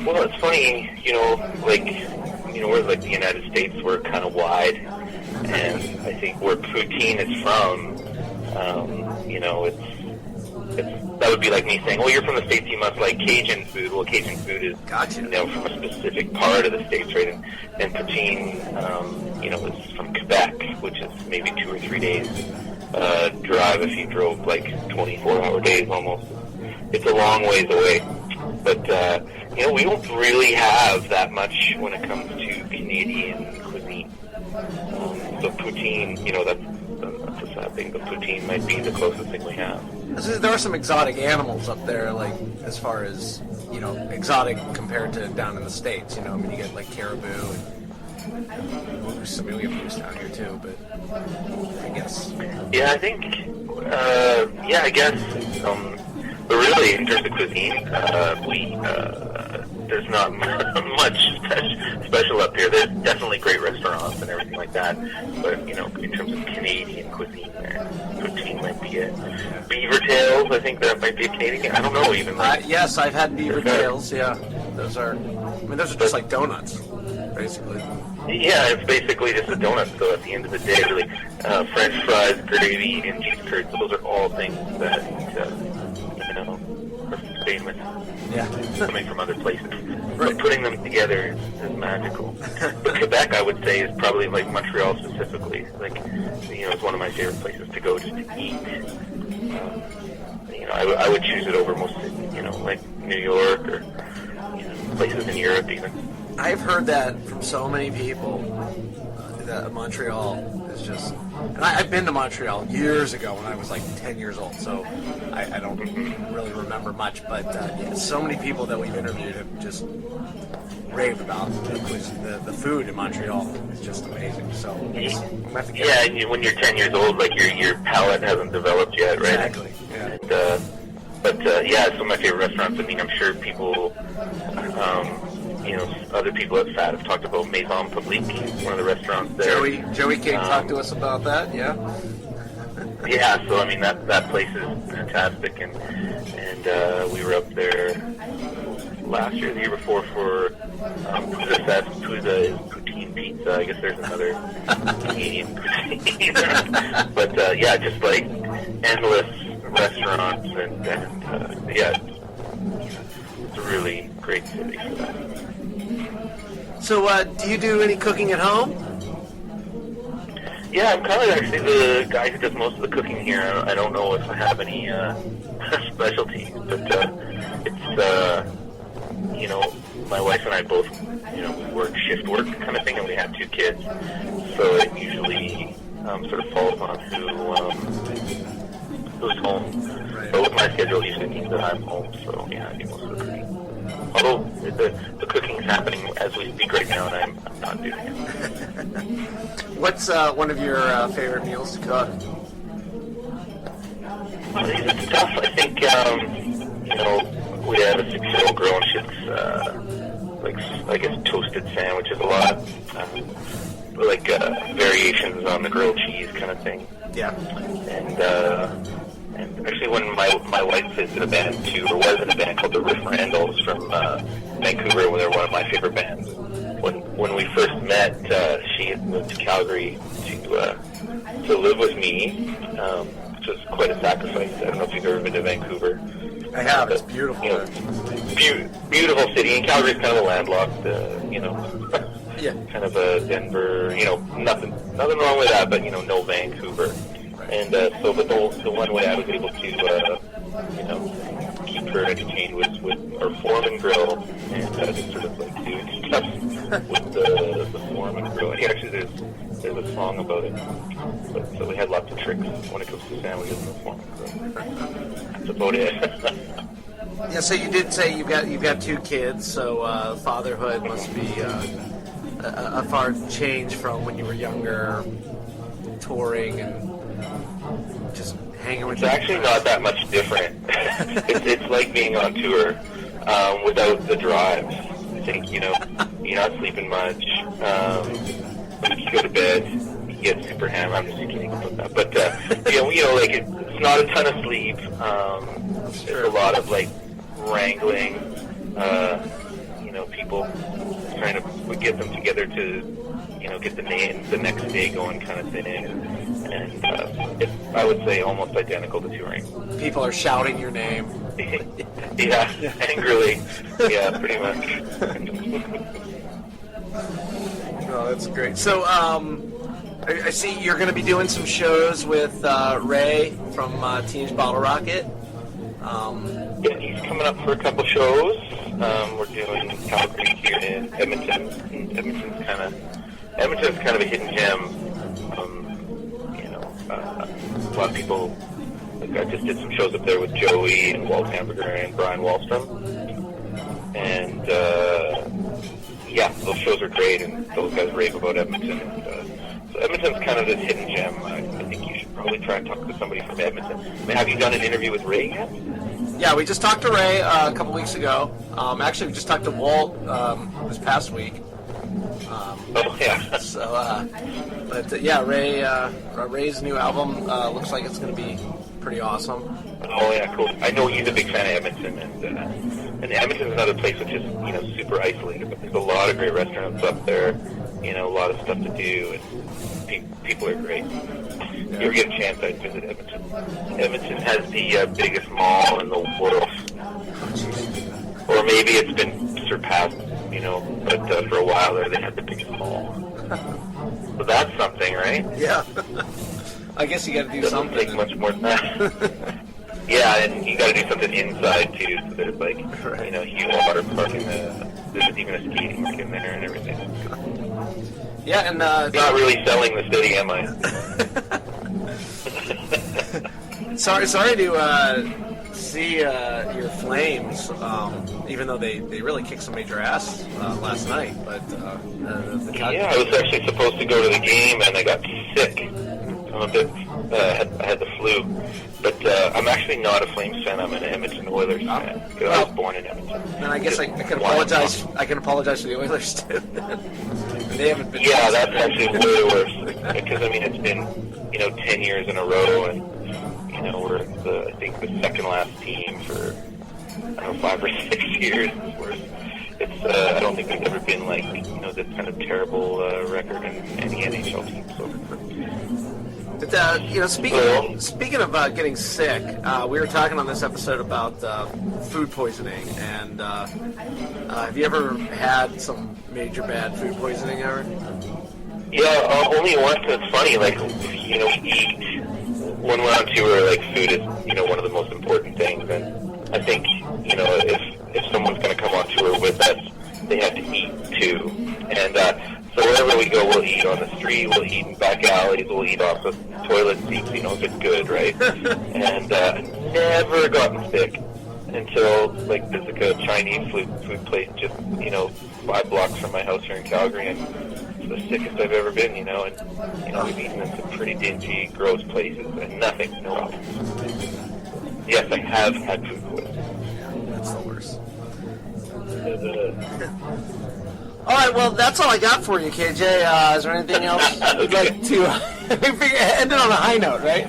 Well, it's funny, you know, like, you know, we're like the United States, we're kind of wide, and I think where poutine is from, you know, it's that would be like me saying, well, you're from the States, you must like Cajun food. Well, Cajun food is, you know, from a specific part of the States, right? And poutine, you know, is from Quebec, which is maybe 2 or 3 days drive if you drove like 24-hour days almost. It's a long ways away. But, you know, we don't really have that much when it comes to Canadian cuisine. So poutine, you know, that's a sad thing, but poutine might be the closest thing we have. There are some exotic animals up there, like, as far as, you know, exotic compared to down in the States, you know, I mean, you get, like, caribou and moose. I mean, we have moose down here, too, but I guess. Yeah, I think, I guess, but really, in terms of cuisine, there's not much special up here. There's definitely great restaurants and everything like that, but, you know, in terms of Canadian cuisine, poutine might be it. Beaver tails, I think that might be a Canadian. I don't know even. Yes, I've had beaver tails. Yeah. Those are just like donuts, basically. Yeah, it's basically just a donut. So at the end of the day, really, French fries, gravy, and cheese curds. Those are all things that are famous. Yeah, coming from other places. But putting them together is magical. But Quebec, I would say, is probably like Montreal specifically. Like, it's one of my favorite places to go just to eat. I would choose it over most, like New York or places in Europe even. I've heard that from so many people that Montreal is just. And I've been to Montreal years ago when I was like 10 years old, so I don't really remember much. But so many people that we've interviewed have just raved about the food in Montreal. It's just amazing. So yeah, and when you're 10 years old, like your palate hasn't developed yet, right? Exactly. Yeah. But some of my favorite restaurants. I mean, I'm sure people. Other people at FAT have talked about Maison Publique, one of the restaurants there. Joey King talked to us about that, yeah. Yeah, so I mean that place is fantastic, and we were up there last year, the year before for Pizza Fest. Pizza is poutine pizza. I guess there's another Canadian cuisine, but just like endless restaurants and it's a really great city for that. So, do you do any cooking at home? Yeah, I'm kind of actually the guy who does most of the cooking here. I don't know if I have any specialties, but it's my wife and I both, we work shift work kind of thing, and we have 2 kids, so it usually sort of falls on who's home. Right. But with my schedule, it usually means that I'm home, so yeah, I do most of the cooking. Although the cooking is happening as we speak right now, and I'm not doing it. What's one of your favorite meals to cook? It's tough. I think we have a 6-year-old girl, and she's toasted sandwiches a lot, variations on the grilled cheese kind of thing. Yeah. And actually, when my wife is in a band too, or was in a band called the Riff Randalls from Vancouver, they're one of my favorite bands. When we first met, she had moved to Calgary to live with me, which was quite a sacrifice. I don't know if you've ever been to Vancouver. I have. It's beautiful. Beautiful city, and Calgary's kind of a landlocked, kind of a Denver. Nothing wrong with that, but no Vancouver. And but the one way I was able to, keep her entertained was with our Foreman grill, and just sort of like doing stuff with the Foreman grill. And actually, there's a song about it. But so we had lots of tricks when it comes to sandwiches and the Foreman grill. That's about it. Yeah. So you did say you've got 2 kids, so fatherhood must be a far change from when you were younger, touring and just hanging with. It's actually not that much different. it's like being on tour without the drives. I think you're not sleeping much. You go to bed, you get super hammered. I'm just kidding about that, but it's not a ton of sleep. There's a lot of wrangling. People trying to get them together to get the next day going kind of thing. And it's, I would say, almost identical to touring. People are shouting your name. Yeah, angrily. Yeah, pretty much. Oh, that's great. So, I see you're going to be doing some shows with Ray from Teenage Bottle Rocket. Yeah, he's coming up for a couple shows. We're doing Calgary here in Edmonton. And Edmonton's kind of a hidden gem. A lot of people. I just did some shows up there with Joey and Walt Hamburger and Brian Wallstrom. And those shows are great, and those guys rave about Edmonton. And, so Edmonton's kind of this hidden gem. I think you should probably try and talk to somebody from Edmonton. I mean, have you done an interview with Ray yet? Yeah, we just talked to Ray a couple weeks ago. Actually, we just talked to Walt this past week. Ray's new album looks like it's going to be pretty awesome. Oh yeah, cool. I know he's a big fan of Edmonton, and And Edmonton's another place which is, super isolated, but there's a lot of great restaurants up there, a lot of stuff to do, and people are great. If you ever get a chance, I'd visit Edmonton. Edmonton has the biggest mall in the world. Or maybe it's been surpassed, but for a while there they had the biggest mall. So that's something, right? Yeah. I guess you got to do something. Doesn't take much more than that. Yeah, and you got to do something inside too. So there's huge water park in there's even a skating rink in there and everything. Yeah, and not really selling the city, am I? sorry to see your Flames, even though they really kicked some major ass last night. But I was actually supposed to go to the game, and I got sick. I'm a bit. I had the flu, but I'm actually not a Flames fan. I'm an Edmonton Oilers fan because I was born in Edmonton. Then I guess I can apologize. I can apologize to the Oilers too. They haven't been. Yeah, that's actually way worse because it's been 10 years in a row, and we're I think the second last team for 5 or 6 years. It's I don't think there's ever been this kind of terrible record in any NHL team. So. But, speaking of getting sick, we were talking on this episode about food poisoning, and have you ever had some major bad food poisoning ever? Yeah, only once. It's funny, we eat when we're on tour. Food is one of the most important things, and I think if someone's going to come on tour with us, they have to eat too, and so wherever we go, we'll eat on the street, we'll eat in back alleys, we'll eat off the toilet seats, if it's good, right? And never gotten sick until, there's a Chinese food place just, 5 blocks from my house here in Calgary, and it's the sickest I've ever been, and, we've eaten in some pretty dingy, gross places, and nothing, no problems. Yes, I have had food poisoning. Yeah, that's the worst. All right, well, that's all I got for you, KJ. Is there anything else you'd like to end it on a high note, right?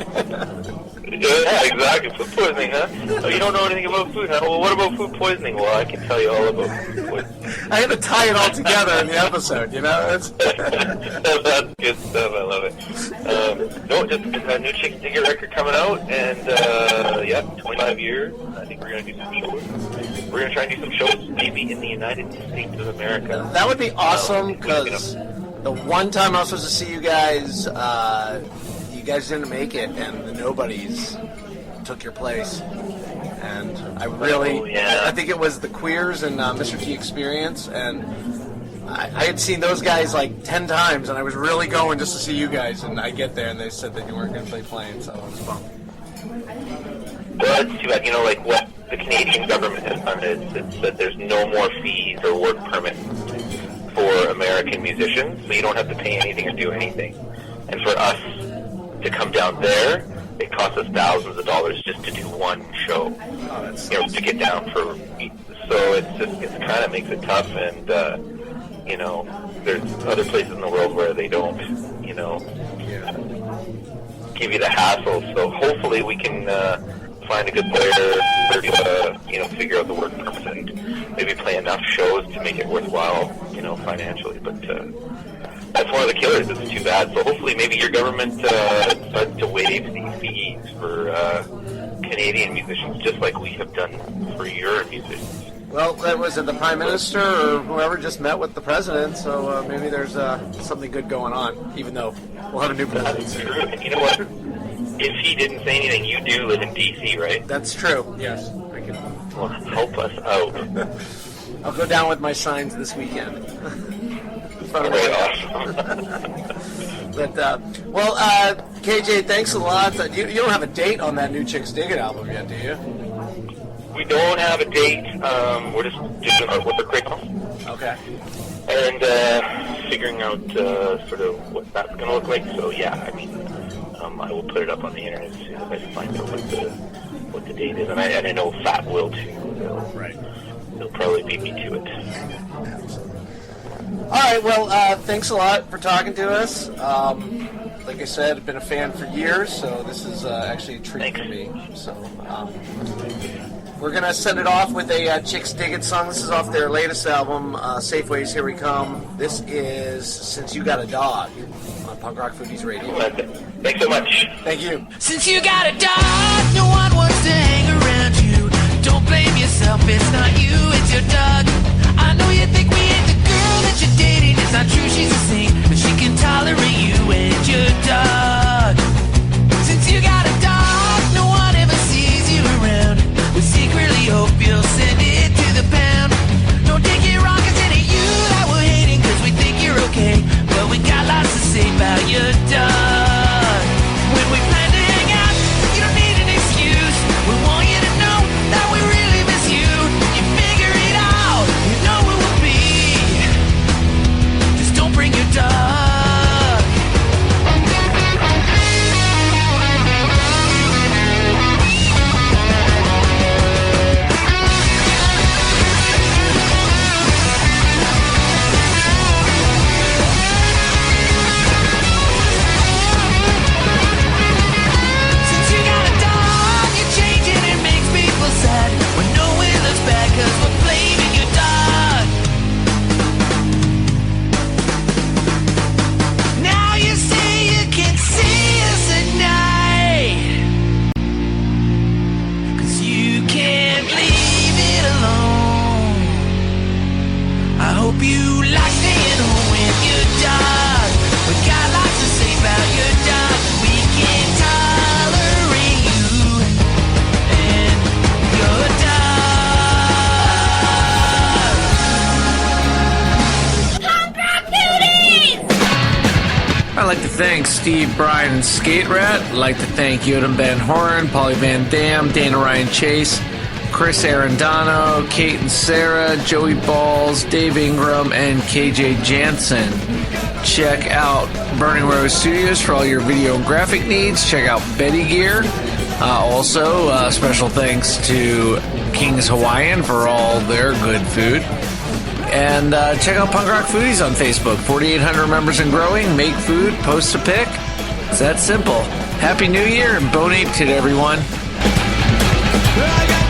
Yeah, exactly. Food poisoning, huh? Oh, you don't know anything about food, huh? Well, what about food poisoning? Well, I can tell you all about food poisoning. I had to tie it all together in the episode, That's good stuff. I love it. No, just a new Chixdiggit record coming out, and 25 years. I think we're going to do some shows. We're going to try and do some shows maybe in the United States of America. That would be awesome, because the one time I was supposed to see you guys, you guys didn't make it, and the Nobodies took your place. And I really, I think it was the Queers and Mr. T Experience, and I had seen those guys 10 times, and I was really going just to see you guys, and I get there, and they said that you weren't going to play playing, so I was bummed. Well, it's too bad. What the Canadian government has done is it said there's no more fees or work permits for American musicians, so you don't have to pay anything or do anything. And for us to come down there, it costs us thousands of dollars just to do one show. To get down for. So it kind of makes it tough, and there's other places in the world where they don't, give you the hassle. So hopefully we can find a good player, or figure out the work permit and maybe play enough shows to make it worthwhile, financially. But that's one of the killers. It's too bad. So hopefully maybe your government starts to waive these fees for Canadian musicians, just like we have done for your musicians. Well, that was it. The Prime Minister or whoever just met with the President, so maybe there's something good going on, even though we'll have a new president soon. You know what? If he didn't say anything, you do live in D.C., right? That's true, yes. I can. Well, help us out. I'll go down with my signs this weekend. Awesome. But, KJ, thanks a lot. You don't have a date on that new Chixdiggit album yet, do you? We don't have a date. We're just doing our what the quick. Okay. And figuring out sort of what that's going to look like. So, I will put it up on the internet as soon as I find out what the date is. And I know Fat will, too. Right. He'll probably beat me to it. All right, well, thanks a lot for talking to us. Like I said, I've been a fan for years, so this is actually a treat for me. So, We're going to send it off with a Chixdiggit song. This is off their latest album, Safeways, Here We Come. This is Since You Got a Dog on Punk Rock Foodies Radio. Thanks so much. Thank you. Since you got a dog, no one wants to hang around you. Don't blame yourself, it's not you, it's your dog. I know you think we ain't the girl that you're dating. It's not true, she's a saint, but she can tolerate you and your dog. Since you got a dog, no one ever sees you around. We secretly hope you'll send it to the pound. Don't take it wrong, cause it ain't you that we're hating, cause we think you're okay, but we got lots to say about your dog. When we plan to hang out, you don't need an excuse. We want you to know that we really miss you. You figure it out, you know it will be. Just don't bring your dog. You like staying home with your dog. We got lots to say about your dog. We can tolerate you and your dog. Punk Rock Foodies! I'd like to thank Steve Bryan and Skate Rat. I'd like to thank Yotam Van Horin, Poli Van Dam, Dana Ryan Chase, Chris Arredando, Kate and Sarah, Joey Balls, Dave Ingram, and KJ Jansen. Check out Burning Rose Studios for all your video and graphic needs. Check out Betty Gear. Also, special thanks to King's Hawaiian for all their good food. And check out Punk Rock Foodies on Facebook. 4,800 members and growing. Make food, post a pic. It's that simple. Happy New Year and Bone-Ape-Tit, everyone. I got